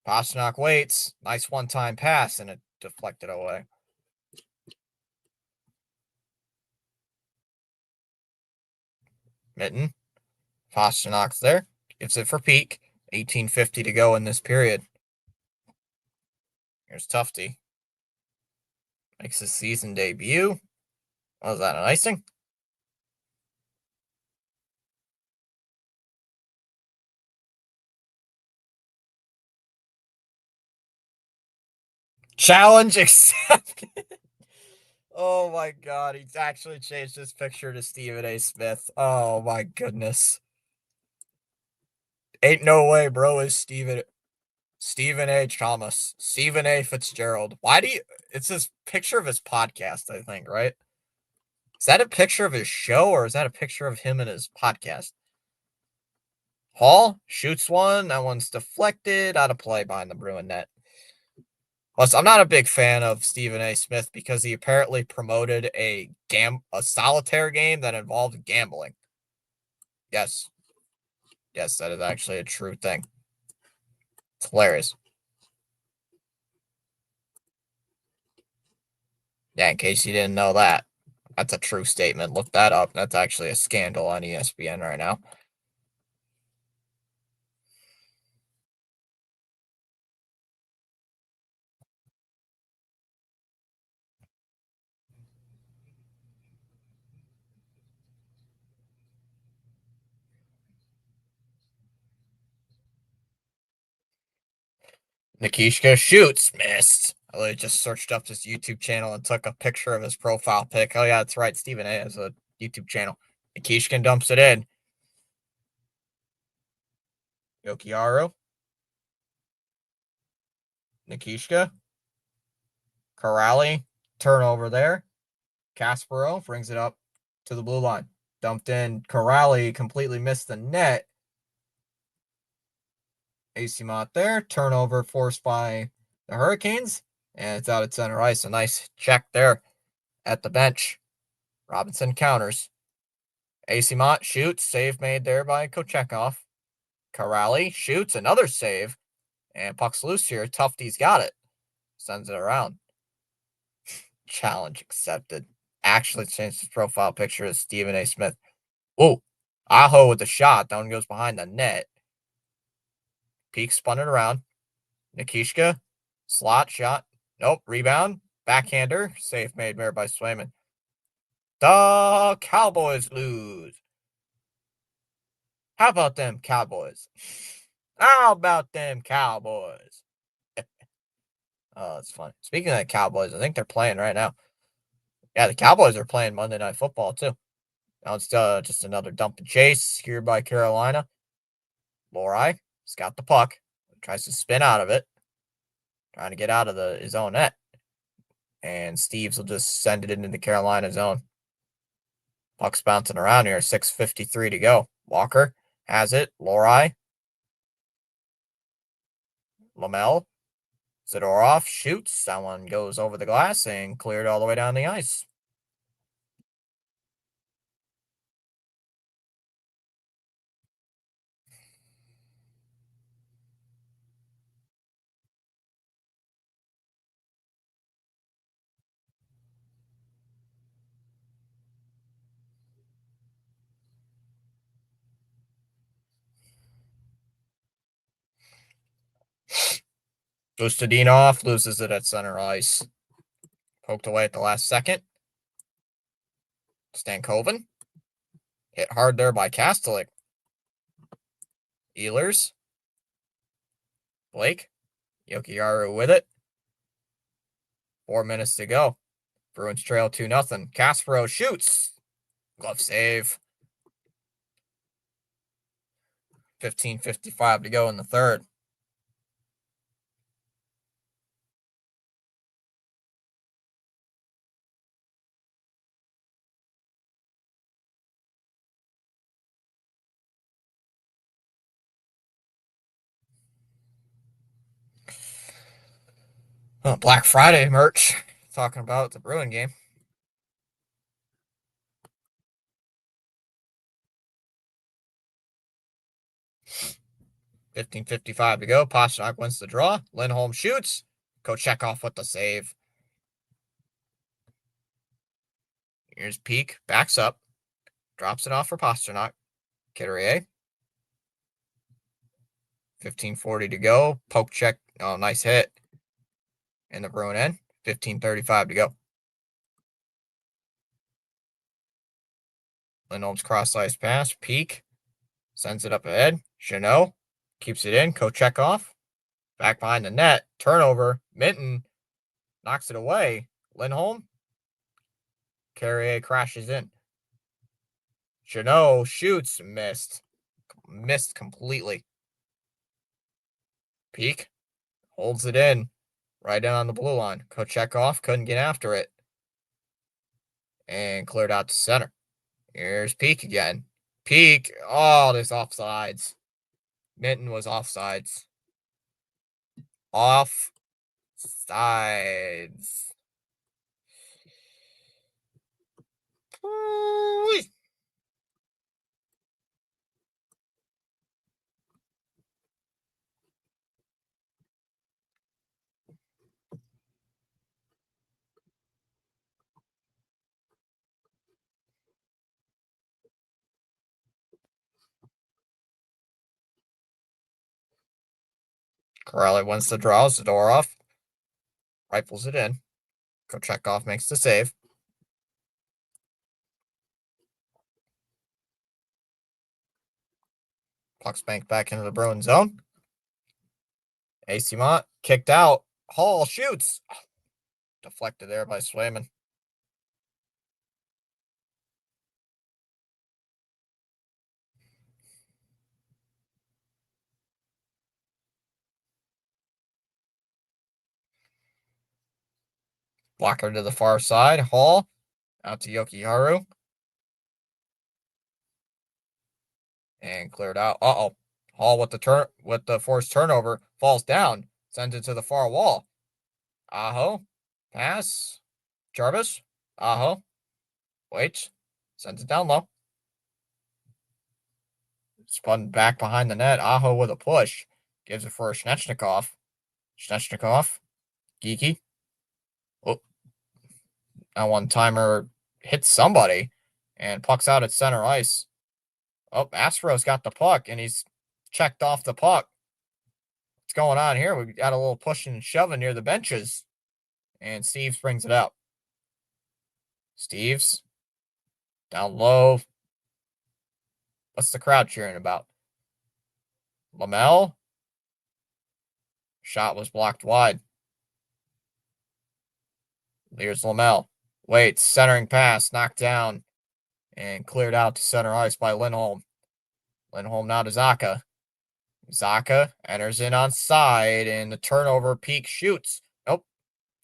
Pasternak waits. Nice one-time pass, and it deflected away. Minton. Pasternak's there. Gives it for Peak. 18:50 to go in this period. Here's Tufty. Makes his season debut. Was that an icing? Challenge accepted. Oh my god, he's actually changed his picture to Stephen A. Smith. Oh my goodness. Ain't no way, bro, is Stephen A. Thomas. Stephen A. Fitzgerald. Why do you it's this picture of his podcast, I think, right? Is that a picture of his show or is that a picture of him and his podcast? Hall shoots one. That one's deflected. Out of play behind the Bruin net. Plus, I'm not a big fan of Stephen A. Smith because he apparently promoted a solitaire game that involved gambling. Yes. Yes, that is actually a true thing. It's hilarious. Yeah, in case you didn't know that. That's a true statement. Look that up. That's actually a scandal on ESPN right now. Nikishka shoots, missed. I literally just searched up his YouTube channel and took a picture of his profile pic. Oh yeah, that's right. Stephen A. has a YouTube channel. Nikishkin dumps it in. Yokiaru. Nikishka. Corrali. Turnover there. Kaspero brings it up to the blue line. Dumped in. Corrali completely missed the net. AC Mott there. Turnover forced by the Hurricanes. And it's out at center ice. A nice check there at the bench. Robinson counters. AC Mott shoots. Save made there by Kochekov. Corrali shoots. Another save. And puck's loose here. Tufty's got it. Sends it around. Challenge accepted. Actually changed his profile picture to Stephen A. Smith. Oh, Aho with the shot. That one goes behind the net. Peak spun it around. Nikishka. Slot shot. Nope. Rebound. Backhander. Save made there by Swayman. The Cowboys lose. How about them Cowboys? How about them Cowboys? Oh, that's funny. Speaking of the Cowboys, I think they're playing right now. Yeah, the Cowboys are playing Monday Night Football, too. Now it's just another dump and chase here by Carolina. Lorai has got the puck. Tries to spin out of it. Trying to get out of his own net. And Steves will just send it into the Carolina zone. Puck's bouncing around here. 6:53 to go. Walker has it. Lorai. Lamel. Zadorov shoots. That one goes over the glass and cleared all the way down the ice. Gustadinov loses it at center ice. Poked away at the last second. Stankoven. Hit hard there by Kastelik. Ehlers. Blake. Yokiaru with it. 4 minutes to go. Bruins trail 2-0. Kaspero shoots. Glove save. 15:55 to go in the third. Black Friday merch. Talking about the Bruin game. 15:55 to go. Pastrnak wins the draw. Lindholm shoots. Kochekov with the save. Here's Peak. Backs up. Drops it off for Pastrnak. Kitterie. 15:40 to go. Poke check. Oh, nice hit. in the Bruin end. 15:35 to go. Lindholm's cross ice pass. Peak. Sends it up ahead. Chanot keeps it in. Kochekov. Back behind the net. Turnover. Minton knocks it away. Lindholm. Carrier crashes in. Chanot shoots. Missed. Missed completely. Peak. Holds it in. Right in on the blue line. Kochekov couldn't get after it. And cleared out to center. Here's Peak again. Peak. Oh, there's offsides. Minton was offsides. Offsides. Ooh-wee. Corelli wins the draws the door off. Rifles it in. Kochekov makes the save. Puck's banked back into the Bruin zone. AC Mont kicked out. Hall shoots. Deflected there by Swayman. Blocker to the far side. Hall out to Yokiharu. And cleared out. Uh-oh. Hall with the forced turnover. Falls down. Sends it to the far wall. Aho. Pass. Jarvis. Aho. Waits. Sends it down low. Spun back behind the net. Aho with a push. Gives it for Snechnikov. Snechnikov. Geeky. Oh. That one timer hits somebody. And puck's out at center ice. Oh, Astro's got the puck and he's checked off the puck. What's going on here? We got a little pushing and shoving near the benches. And Steves brings it out. Steves. Down low. What's the crowd cheering about? Lamel. Shot was blocked wide. Here's Lamel. Waits. Centering pass. Knocked down. And cleared out to center ice by Lindholm. Lindholm now to Zaka. Zaka enters in on side. And the turnover. Peak shoots. Nope.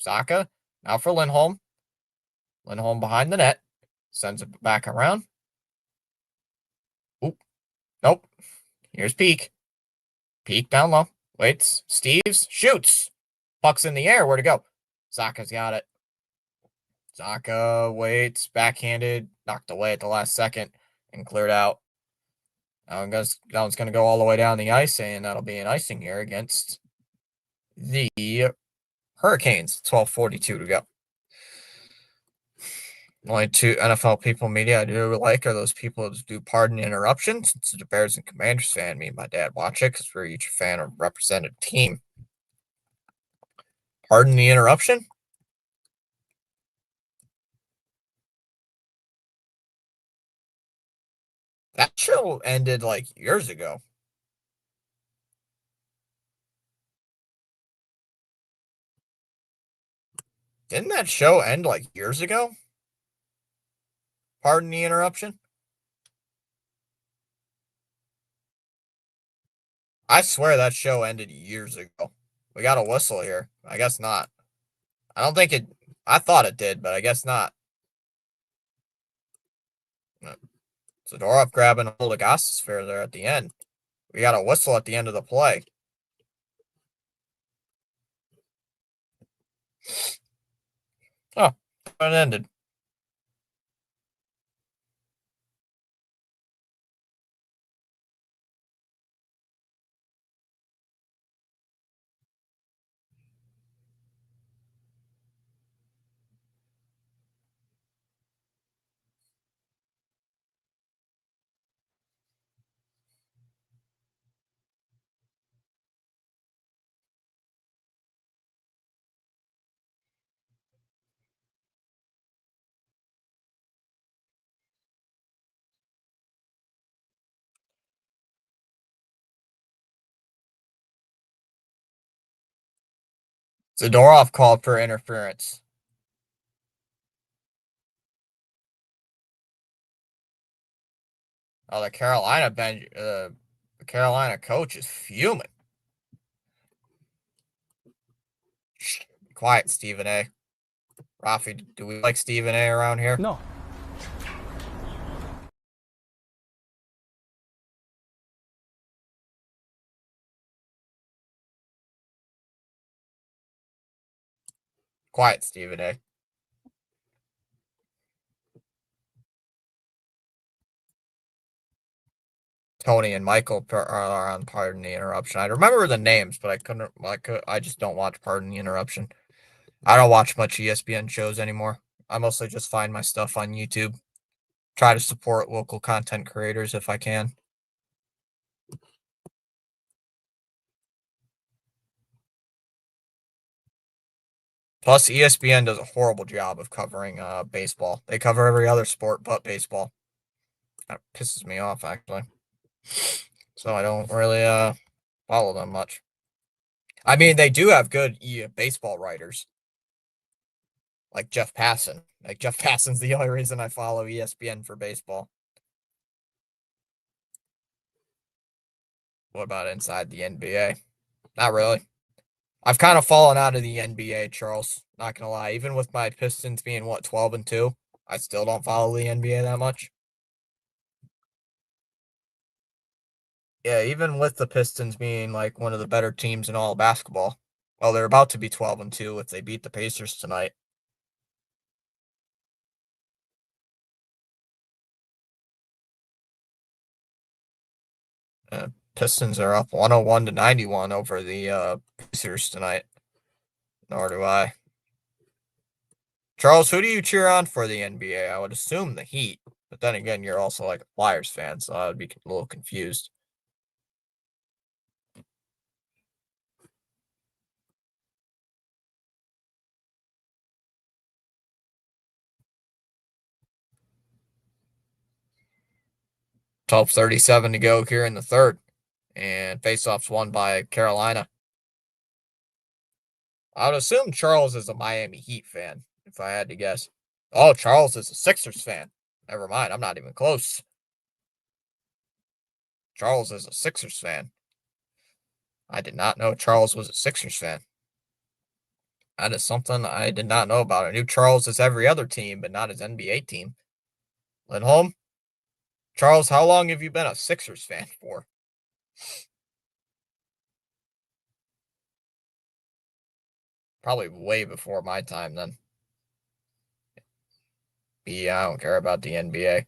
Zaka. Now for Lindholm. Lindholm behind the net. Sends it back around. Oop. Nope. Here's Peak. Peak down low. Waits. Steves. Shoots. Puck's in the air. Where to go? Zaka's got it. Zaka waits. Backhanded. Knocked away at the last second. And cleared out. Now one's going to go all the way down the ice. And that'll be an icing here against the Hurricanes. 12:42 to go. Only two NFL people media I do like are those people that do pardon the interruption. Since the Bears and Commanders fan, me and my dad watch it because we're each a fan of a represented team. Pardon the interruption? That show ended like years ago. Didn't that show end like years ago? Pardon the interruption? I swear that show ended years ago. We got a whistle here. I guess not. I don't think it. I thought it did, but I guess not. Zadorov grabbing a hold of Gostisbehere there at the end. We got a whistle at the end of the play. Oh, it ended. Zadorov called for interference. Oh, the Carolina coach is fuming. Shh, be quiet, Stephen A. Rafi, do we like Stephen A around here? No. Quiet, Stephen A. Tony and Michael are on Pardon the Interruption. I remember the names, but I just don't watch Pardon the Interruption. I don't watch much ESPN shows anymore. I mostly just find my stuff on YouTube. Try to support local content creators if I can. Plus, ESPN does a horrible job of covering baseball. They cover every other sport but baseball. That pisses me off, actually. So I don't really follow them much. I mean, they do have good baseball writers, like Jeff Passan. Like Jeff Passan's the only reason I follow ESPN for baseball. What about inside the NBA? Not really. I've kind of fallen out of the NBA, Charles. Not gonna lie. Even with my Pistons being 12-2, I still don't follow the NBA that much. Yeah, even with the Pistons being like one of the better teams in all basketball. Well, they're about to be 12-2 if they beat the Pacers tonight. Pistons are up 101-91 over the Pacers tonight. Nor do I. Charles, who do you cheer on for the NBA? I would assume the Heat, but then again, you're also like a Flyers fan, so I would be a little confused. $12:37 to go here in the third, and faceoffs won by Carolina. I would assume Charles is a Miami Heat fan, if I had to guess. Oh, Charles is a Sixers fan. Never mind, I'm not even close. Charles is a Sixers fan. I did not know Charles was a Sixers fan. That is something I did not know about. I knew Charles is every other team, but not his NBA team. Lindholm? Charles, how long have you been a Sixers fan for? Probably way before my time then. Yeah, I don't care about the NBA.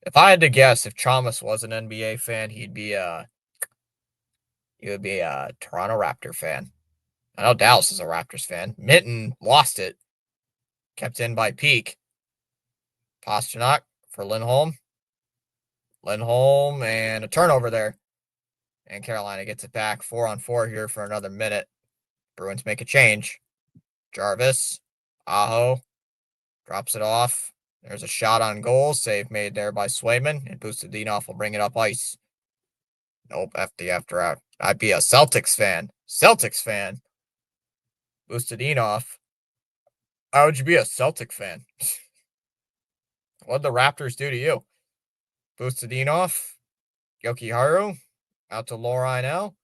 If I had to guess, if Chalmers was an NBA fan, he would be a Toronto Raptor fan. I know Dallas is a Raptors fan. Minton lost it. Kept in by Peak. Pasternak for Lindholm. Lindholm and a turnover there. And Carolina gets it back 4-on-4 here for another minute. Bruins make a change. Jarvis. Aho. Drops it off. There's a shot on goal. Save made there by Swayman. And Bustadinov will bring it up ice. Nope, after out. I'd be a Celtics fan. Celtics fan. Bustadinov. How would you be a Celtic fan? What'd the Raptors do to you? Bustadinov. Yokiharu. Out to Lorai now.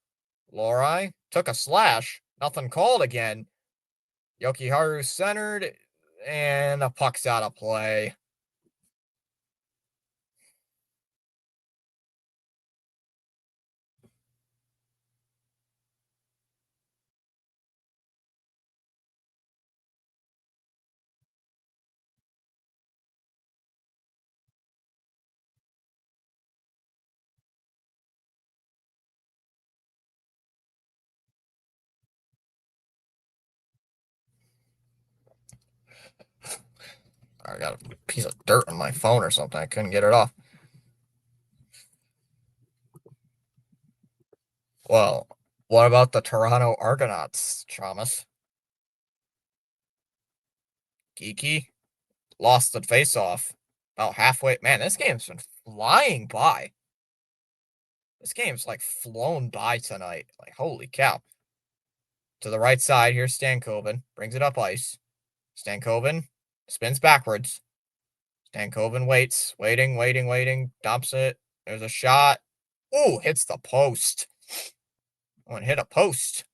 Lorai took a slash. Nothing called again. Yokiharu centered. And the puck's out of play. I got a piece of dirt on my phone or something. I couldn't get it off. Well, what about the Toronto Argonauts, Thomas? Geeky lost the faceoff about halfway. Man, this game's been flying by. This game's like flown by tonight. Like, holy cow. To the right side, here's Stankoven. Brings it up ice. Stankoven spins backwards. Stankoven waits. Waiting. Dumps it. There's a shot. Ooh, hits the post. One hit a post.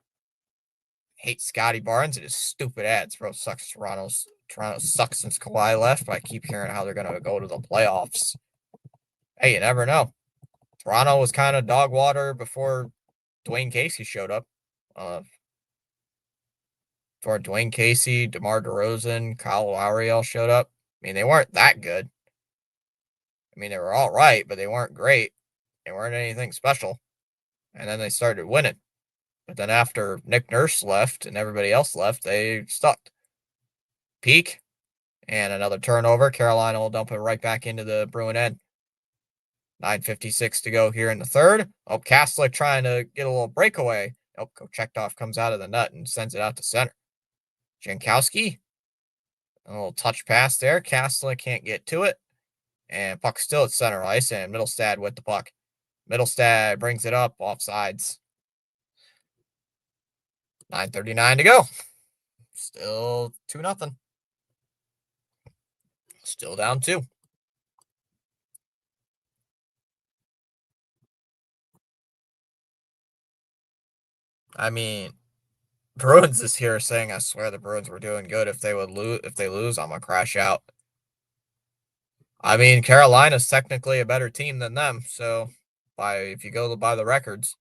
Hate Scotty Barnes and his stupid ads. Bro sucks. Toronto sucks since Kawhi left, but I keep hearing how they're gonna go to the playoffs. Hey, you never know. Toronto was kind of dog water before Dwayne Casey showed up. For Dwayne Casey, DeMar DeRozan, Kyle Lowry all showed up. I mean, they weren't that good. I mean, they were all right, but they weren't great. They weren't anything special. And then they started winning. But then after Nick Nurse left and everybody else left, they stuck. Peak and another turnover. Carolina will dump it right back into the Bruin end. 9:56 to go here in the third. Oh, Kastlik trying to get a little breakaway. Oh, Kochetkov comes out of the net and sends it out to center. Jankowski. A little touch pass there. Kastlik can't get to it. And puck still at center ice, and Middlestad with the puck. Middlestad brings it up off sides. 9:39 to go. Still 2-0. Still down 2. I mean, Bruins is here saying, I swear the Bruins were doing good. If they lose, I'm gonna crash out. I mean, Carolina's technically a better team than them, so if you go by the records,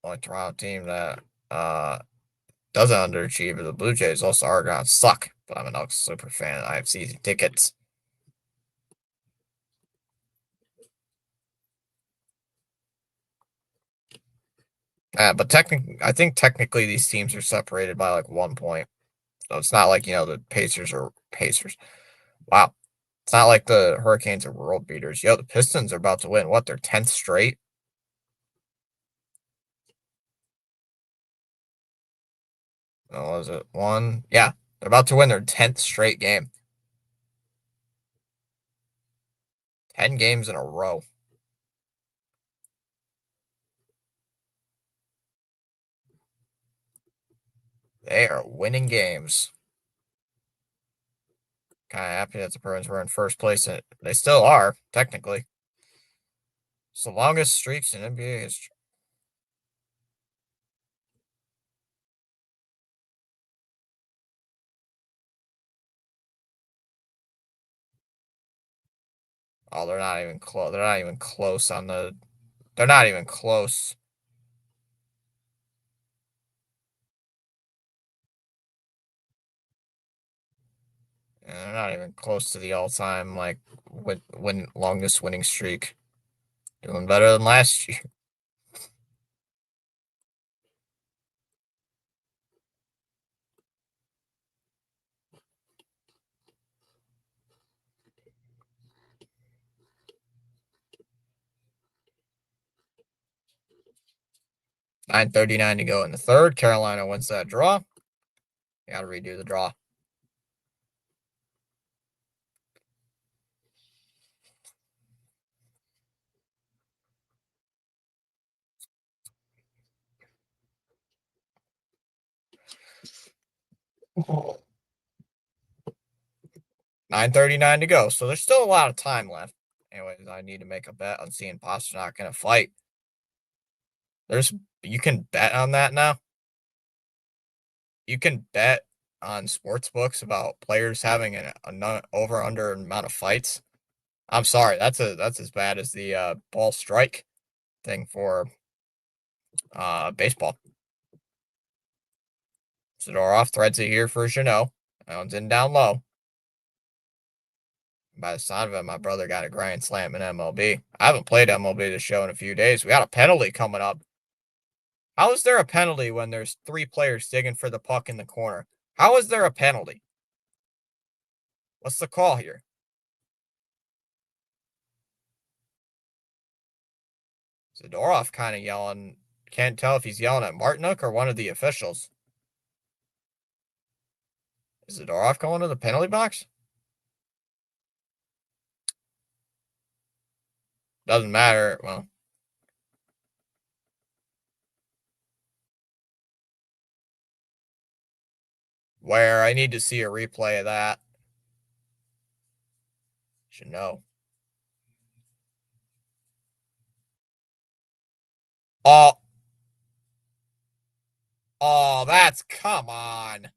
only Toronto team that doesn't underachieve is the Blue Jays. Also, Argonauts suck, but I'm an Elks super fan. I have season tickets. But I think technically these teams are separated by like 1 point. So it's not like, the Pacers are Pacers. Wow. It's not like the Hurricanes are world beaters. The Pistons are about to win, their 10th straight? Oh, was it 1? Yeah. They're about to win their 10th straight game. 10 games in a row. They are winning games. Kind of happy that the Bruins were in first place. They still are, technically. It's the longest streaks in NBA history. Oh, they're not even close. They're not even close on the. They're not even close. And they're not even close to the all-time longest winning streak. Doing better than last year. $9:39 to go in the third. Carolina wins that draw. You got to redo the draw. $9:39 to go. So there's still a lot of time left. Anyways, I need to make a bet on seeing Pasternak going to fight. You can bet on that now. You can bet on sports books about players having an over under amount of fights. I'm sorry, that's as bad as the ball strike thing for baseball. Zadorov threads it here for Jeannot. That one's in down low. By the sound of it, my brother got a grand slam in MLB. I haven't played MLB the show in a few days. We got a penalty coming up. How is there a penalty when there's 3 players digging for the puck in the corner? How is there a penalty? What's the call here? Zadorov kind of yelling. Can't tell if he's yelling at Martinook or one of the officials. Is Zadorov going to the penalty box? Doesn't matter. Well, Where I need to see a replay of that. Should know. Oh. Oh, come on.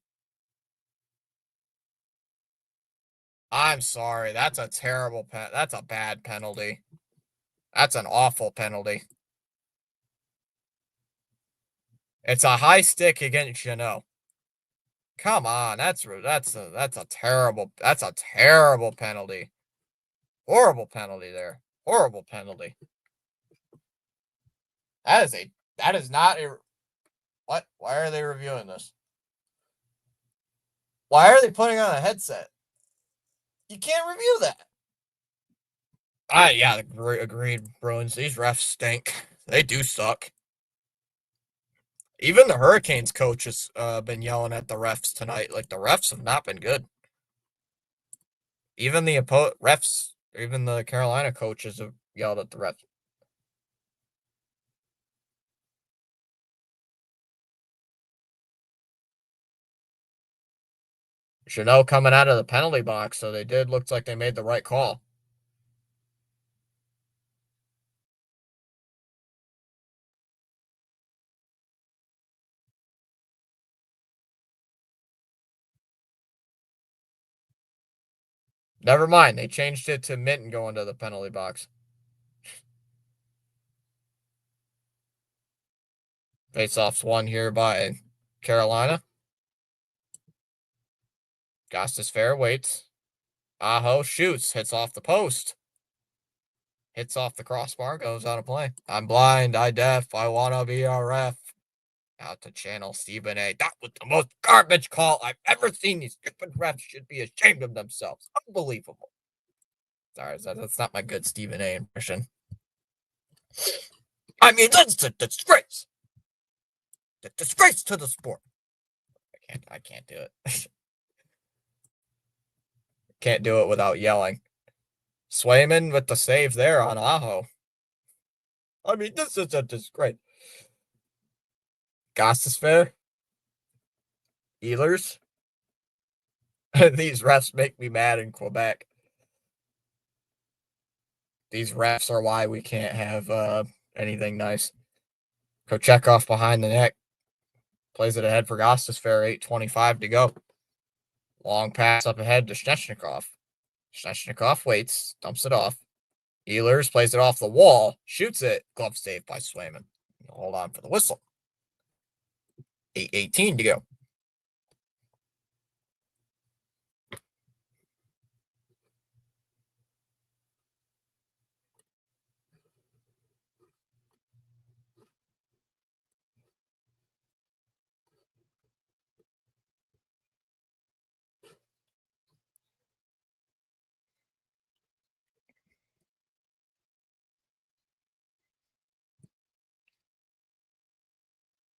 I'm sorry. That's a terrible that's a bad penalty. That's an awful penalty. It's a high stick against Jeannot. Come on, that's a terrible penalty. Horrible penalty there. Horrible penalty. That is not a what? Why are they reviewing this? Why are they putting on a headset? You can't review that. Yeah, agreed, Bruins. These refs stink. They do suck. Even the Hurricanes coach has been yelling at the refs tonight. Like, the refs have not been good. Even the refs, even the Carolina coaches have yelled at the refs. Jeannot coming out of the penalty box, so they did look like they made the right call. Never mind, they changed it to Minton going to the penalty box. Faceoff's won here by Carolina. Gostis fair waits. Aho shoots, hits off the post. Hits off the crossbar, goes out of play. I'm blind, I deaf, I wanna be a ref. Out to channel Stephen A. That was the most garbage call I've ever seen. These stupid refs should be ashamed of themselves. Unbelievable. Sorry, that's not my good Stephen A. impression. I mean, that's a disgrace. A disgrace to the sport. I can't do it. Can't do it without yelling. Swayman with the save there on Aho. I mean, this is a disgrace. Gostisfair. Ehlers. These refs make me mad in Quebec. These refs are why we can't have anything nice. Kochetkov behind the net. Plays it ahead for Gostisfair. 8:25 to go. Long pass up ahead to Svechnikov. Svechnikov waits, dumps it off. Ehlers plays it off the wall, shoots it. Glove saved by Swayman. Hold on for the whistle. 8:18 to go.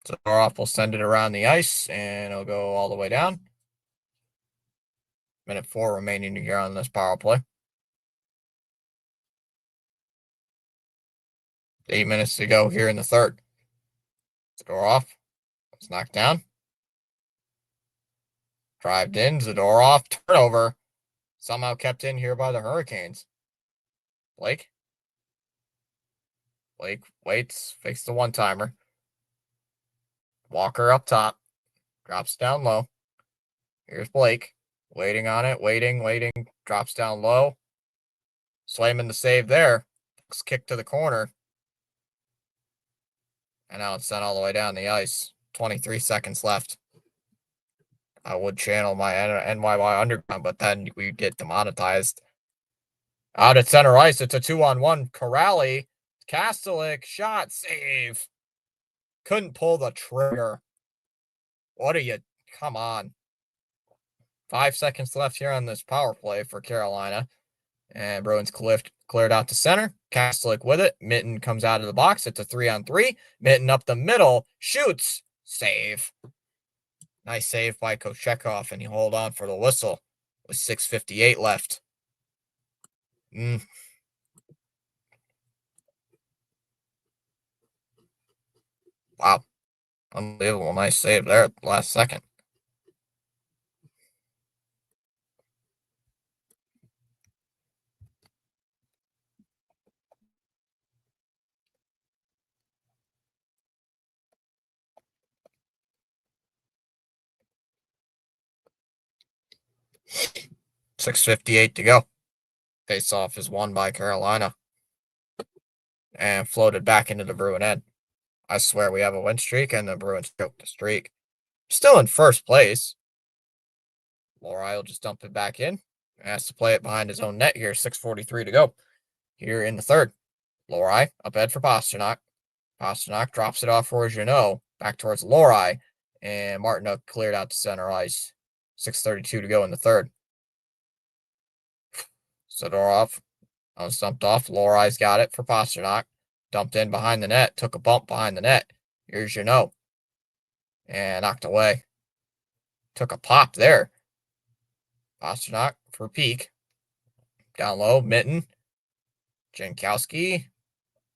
Zadorov will send it around the ice, and it'll go all the way down. Minute 4 remaining to go on this power play. 8 minutes to go here in the third. Zadorov. It's knocked down. Drived in. Zadorov. Turnover. Somehow kept in here by the Hurricanes. Blake. Blake waits. Fakes the one-timer. Walker up top. Drops down low. Here's Blake. Waiting on it. Waiting. Drops down low. Swayman the save there. Kick to the corner. And now it's sent all the way down the ice. 23 seconds left. I would channel my NYY Underground, but then we get demonetized. Out at center ice, it's a 2-on-1. Corrali, Kastelik, shot, save. Couldn't pull the trigger. What are you? Come on. 5 seconds left here on this power play for Carolina. And Bruins cleared out to center. Kastelik with it. Minton comes out of the box. It's a 3-on-3. Minton up the middle. Shoots. Save. Nice save by Kochetkov, and you hold on for the whistle with 6:58 left. Wow. Unbelievable. Nice save there at the last second. 6:58 to go. Face-off is won by Carolina and floated back into the Bruin end. I swear we have a win streak, and the Bruins choked the streak. Still in first place. Lohrei will just dump it back in. Has to play it behind his own net here. 6:43 to go here in the third. Lohrei up ahead for Pastrnak. Pastrnak drops it off for Jeannot. Back towards Lohrei. And Martinuk cleared out to center ice. 6:32 to go in the third. Zadorov stumped off. Lohrei's got it for Pastrnak. Dumped in behind the net. Took a bump behind the net. Here's Jeannot. And knocked away. Took a pop there. Pastrnak for Peak. Down low. Mitten. Jankowski.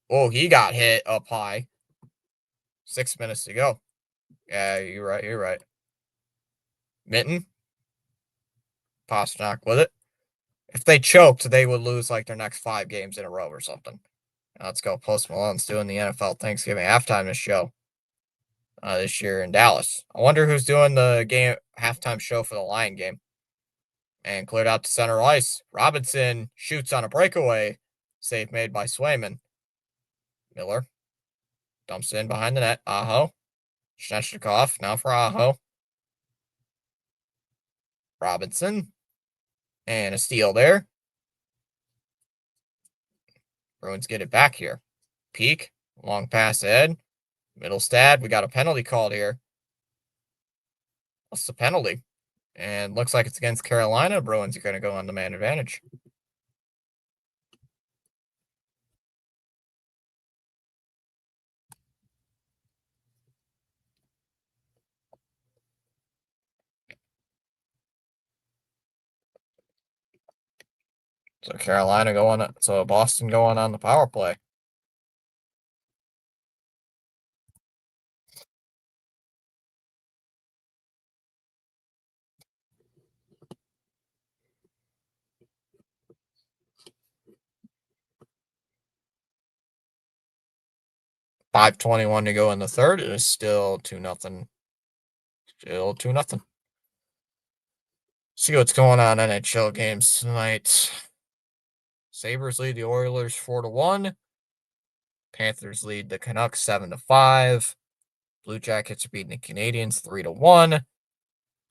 Oh, he got hit up high. 6 minutes to go. Yeah, you're right. Mitten. Pastrnak with it. If they choked, they would lose like their next 5 games in a row or something. Now let's go. Post Malone's doing the NFL Thanksgiving halftime show this year in Dallas. I wonder who's doing the game halftime show for the Lion game. And cleared out to center ice. Robinson shoots on a breakaway. Save made by Swayman. Miller dumps it in behind the net. Aho. Svechnikov now for Aho. Robinson. And a steal there. Bruins get it back here. Peak. Long pass ahead. Middlestad. We got a penalty called here. What's the penalty? And looks like it's against Carolina. Bruins are going to go on the man advantage. So Carolina going, so Boston going on the power play. .521 to go in the third. It is still 2-0. Still 2-0. See what's going on in NHL games tonight. Sabres lead the Oilers 4-1. Panthers lead the Canucks 7-5. Blue Jackets are beating the Canadiens 3-1.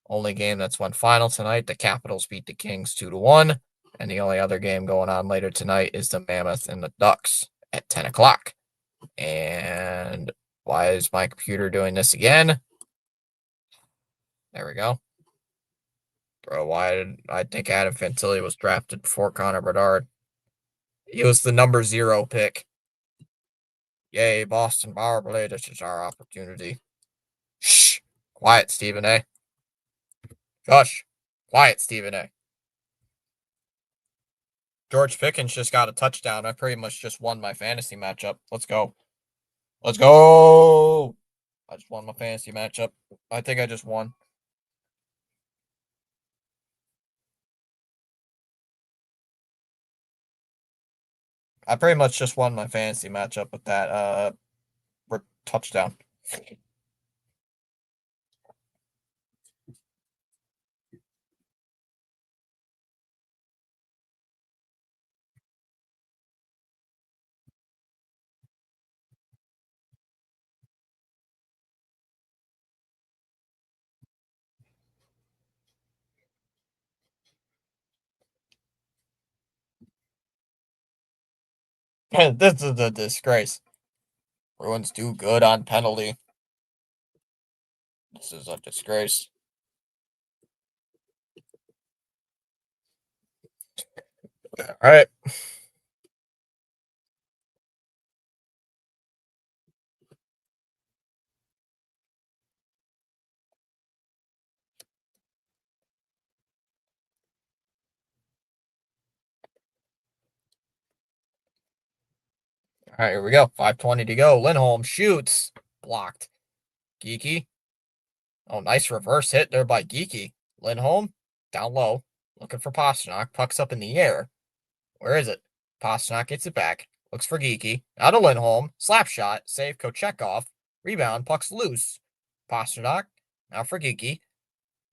Only game that's won final tonight. The Capitals beat the Kings 2-1. And the only other game going on later tonight is the Mammoth and the Ducks at 10 o'clock. And why is my computer doing this again? There we go. Bro, why did I think Adam Fantilli was drafted before Connor Bedard? He was the number 0 pick. Yay, Boston power play. This is our opportunity. Shh. Quiet, Stephen A. Gosh. Quiet, Stephen A. George Pickens just got a touchdown. I pretty much just won my fantasy matchup. Let's go. Let's go. I just won my fantasy matchup. I think I just won. I pretty much just won my fantasy matchup with that touchdown. This is a disgrace. Bruins do good on penalty. This is a disgrace. All right. All right, here we go. 5:20 to go. Lindholm shoots. Blocked. Geeky. Oh, nice reverse hit there by Geeky. Lindholm, down low. Looking for Pastrnak. Puck's up in the air. Where is it? Pastrnak gets it back. Looks for Geeky. Out of Lindholm. Slap shot. Save Kochekov. Rebound. Puck's loose. Pastrnak. Now for Geeky.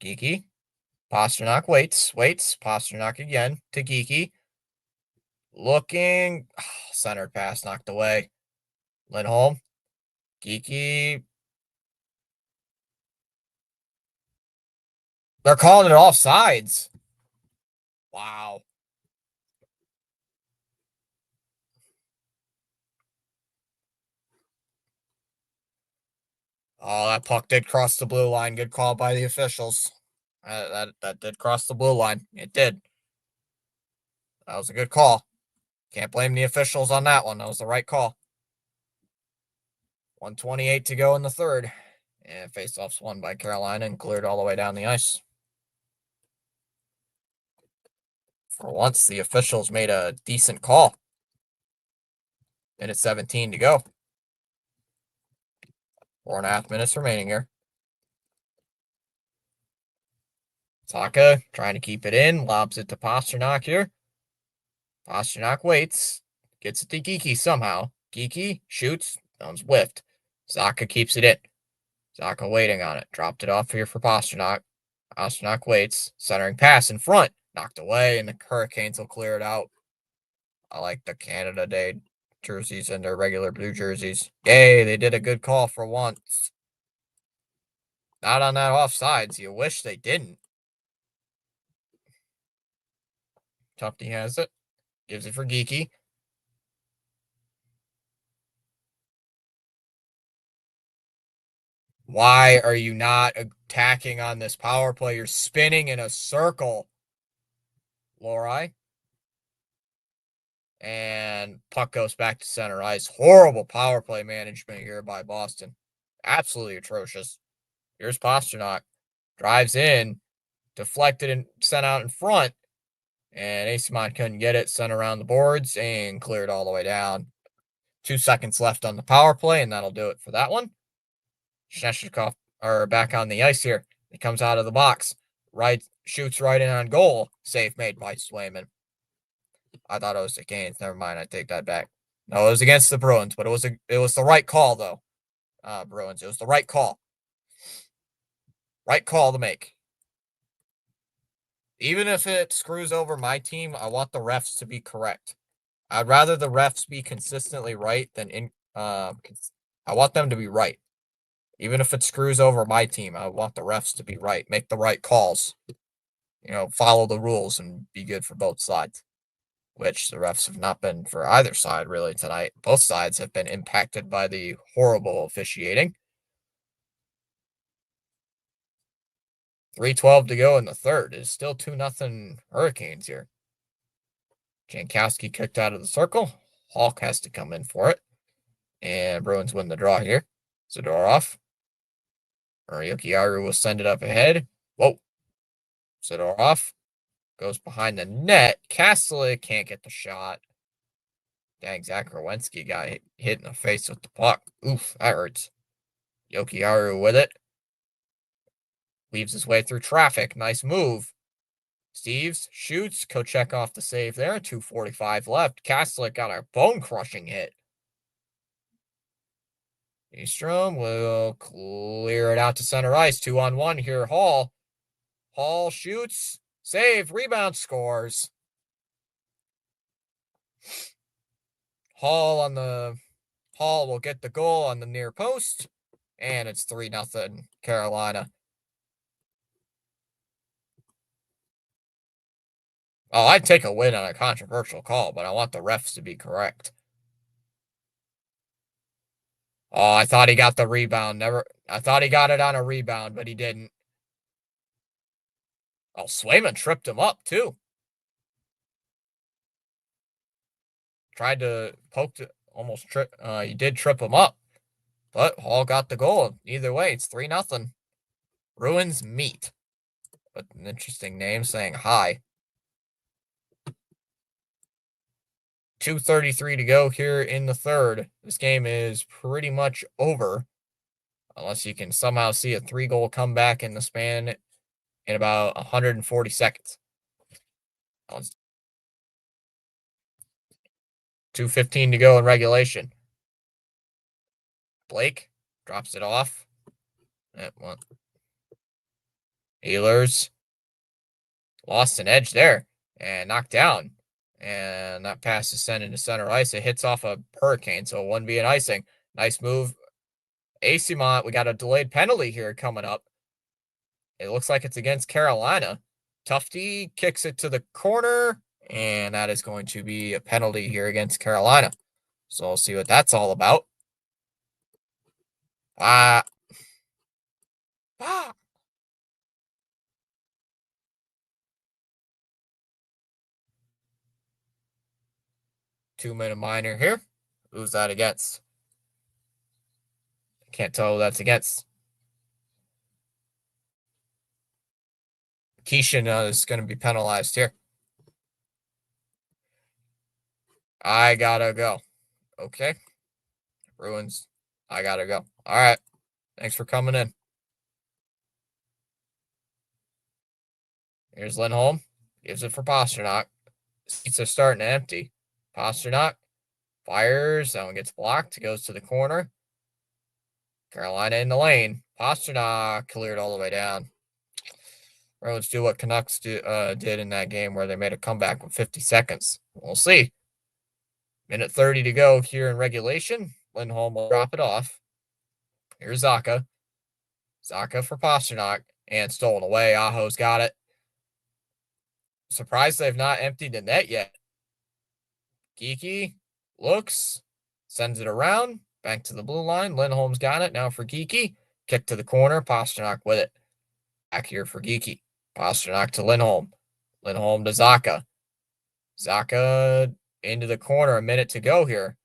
Geeky. Pasternak waits. Pasternak again to Geeky. Looking. Oh, centered pass knocked away. Lindholm. Geeky. They're calling it offsides. Wow. Oh, that puck did cross the blue line. Good call by the officials. That did cross the blue line. It did. That was a good call. Can't blame the officials on that one. That was the right call. 1:28 to go in the third. And faceoffs won by Carolina and cleared all the way down the ice. For once, the officials made a decent call. Minute 17 to go. 4.5 minutes remaining here. Saka trying to keep it in. Lobs it to Pasternak here. Pasternak waits. Gets it to Geeky somehow. Geeky shoots. Comes whiffed. Saka keeps it in. Saka waiting on it. Dropped it off here for Pasternak. Pasternak waits. Centering pass in front. Knocked away, and the Hurricanes will clear it out. I like the Canada Day jerseys and their regular blue jerseys. Yay, they did a good call for once. Not on that offsides. You wish they didn't. Tufty has it. Gives it for Geeky. Why are you not attacking on this power play? You're spinning in a circle. Lori. And puck goes back to center ice. Horrible power play management here by Boston. Absolutely atrocious. Here's Pasternak. Drives in. Deflected and sent out in front. And Acemont couldn't get it. Sent around the boards and cleared all the way down. 2 seconds left on the power play, and that'll do it for that one. Svechnikov are back on the ice here. He comes out of the box. Right, shoots right in on goal. Save made by Swayman. I thought it was the Canes. Never mind. I take that back. No, it was against the Bruins, but it was the right call though. Bruins. It was the right call. Right call to make. Even if it screws over my team, I want the refs to be correct. I'd rather the refs be consistently right than I want them to be right. Even if it screws over my team, I want the refs to be right. Make the right calls. Follow the rules and be good for both sides. Which the refs have not been for either side really tonight. Both sides have been impacted by the horrible officiating. 3:12 to go in the third. It's still 2-0 Hurricanes here. Jankowski kicked out of the circle. Hawk has to come in for it. And Bruins win the draw here. Zadorov. Yokiaru will send it up ahead. Whoa. Zadorov goes behind the net. Kastelic can't get the shot. Dang, Zach Rowensky got hit in the face with the puck. Oof, that hurts. Yokiaru with it. Weaves his way through traffic. Nice move. Steves shoots. Kochek off the save there. 2:45 left. Kastelic got a bone-crushing hit. Eastrom will clear it out to center ice. 2-on-1 here. Hall. Hall shoots. Save. Rebound. Scores. Hall will get the goal on the near post. And it's 3-0 Carolina. Oh, I'd take a win on a controversial call, but I want the refs to be correct. Oh, I thought he got the rebound. I thought he got it on a rebound, but he didn't. Oh, Swayman tripped him up, too. Tried to poke to almost trip. He did trip him up, but Hall got the goal. Either way, it's 3-0. Bruins meet. But an interesting name saying hi. 2:33 to go here in the third. This game is pretty much over. Unless you can somehow see a 3-goal comeback in the span in about 140 seconds. 2:15 to go in regulation. Blake drops it off. Ehlers Lost an edge there and knocked down. And that pass is sent into center ice. It hits off a hurricane, so 1B and icing. Nice move. Acimont, we got a delayed penalty here coming up. It looks like it's against Carolina. Tufty kicks it to the corner, and that is going to be a penalty here against Carolina. So we'll see what that's all about. Ah. 2-minute minor here. Who's that against? Can't tell who that's against. Keishan is going to be penalized here. I gotta go. Okay. Bruins, I gotta go. All right. Thanks for coming in. Here's Lindholm. Gives it for Pasternak. Seats are starting to empty. Pasternak fires. That one gets blocked. Goes to the corner. Carolina in the lane. Pasternak cleared all the way down. Bruins do what Canucks did in that game where they made a comeback with 50 seconds. We'll see. Minute 30 to go here in regulation. Lindholm will drop it off. Here's Zacha. Zacha for Pasternak. And stolen away. Aho's got it. Surprised they've not emptied the net yet. Geeky looks. Sends it around. Back to the blue line. Lindholm's got it. Now for Geeky. Kick to the corner. Pasternak with it. Back here for Geeky. Pasternak to Lindholm. Lindholm to Zacha. Zacha into the corner. A minute to go here.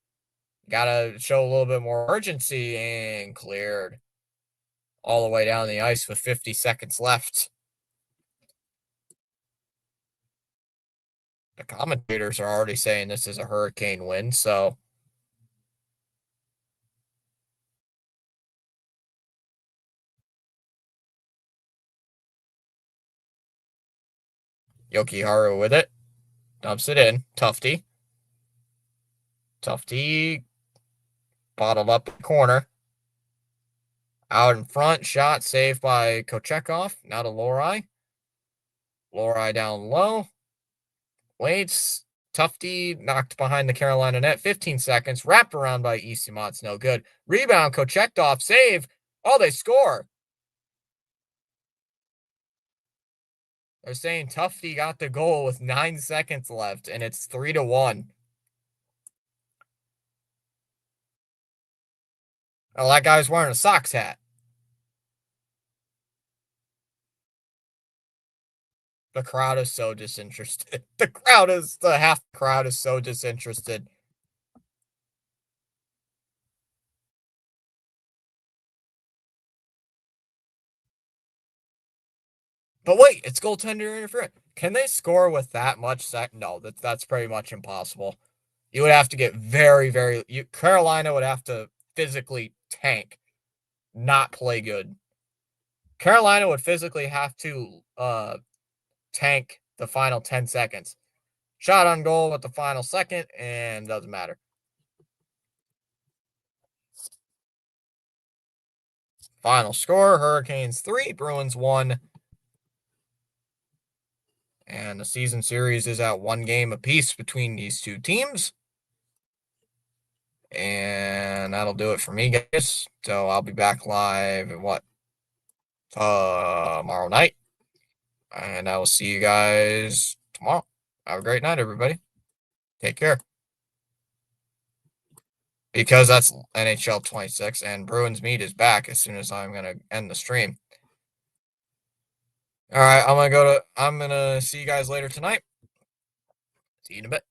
Gotta show a little bit more urgency, and cleared all the way down the ice with 50 seconds left. The commentators are already saying this is a hurricane win, so Yokiharu with it. Dumps it in. Tufty. Tufty bottled up in the corner. Out in front. Shot saved by Kochekov. Now to Lohrei. Lohrei down low. Waits. Tufty knocked behind the Carolina net. 15 seconds. Wrapped around by Eastimot's no good. Rebound. Kochekov. Save. Oh, they score. They're saying Tufty got the goal with 9 seconds left, and it's 3-1. Oh, that guy's wearing a Sox hat. The crowd is so disinterested. The half crowd is so disinterested. But wait, it's goaltender interference. Can they score with that much? No, that's pretty much impossible. You would have to get Carolina would have to physically tank, not play good. Carolina would physically have to tank the final 10 seconds. Shot on goal with the final second, and doesn't matter. Final score, Hurricanes 3, Bruins 1. And the season series is at 1 game apiece between these two teams. And that'll do it for me, guys. So I'll be back live at tomorrow night. And I will see you guys tomorrow. Have a great night, everybody. Take care. Because that's NHL 26 and Bruins Meet is back as soon as I'm going to end the stream. All right, I'm going to see you guys later tonight. See you in a bit.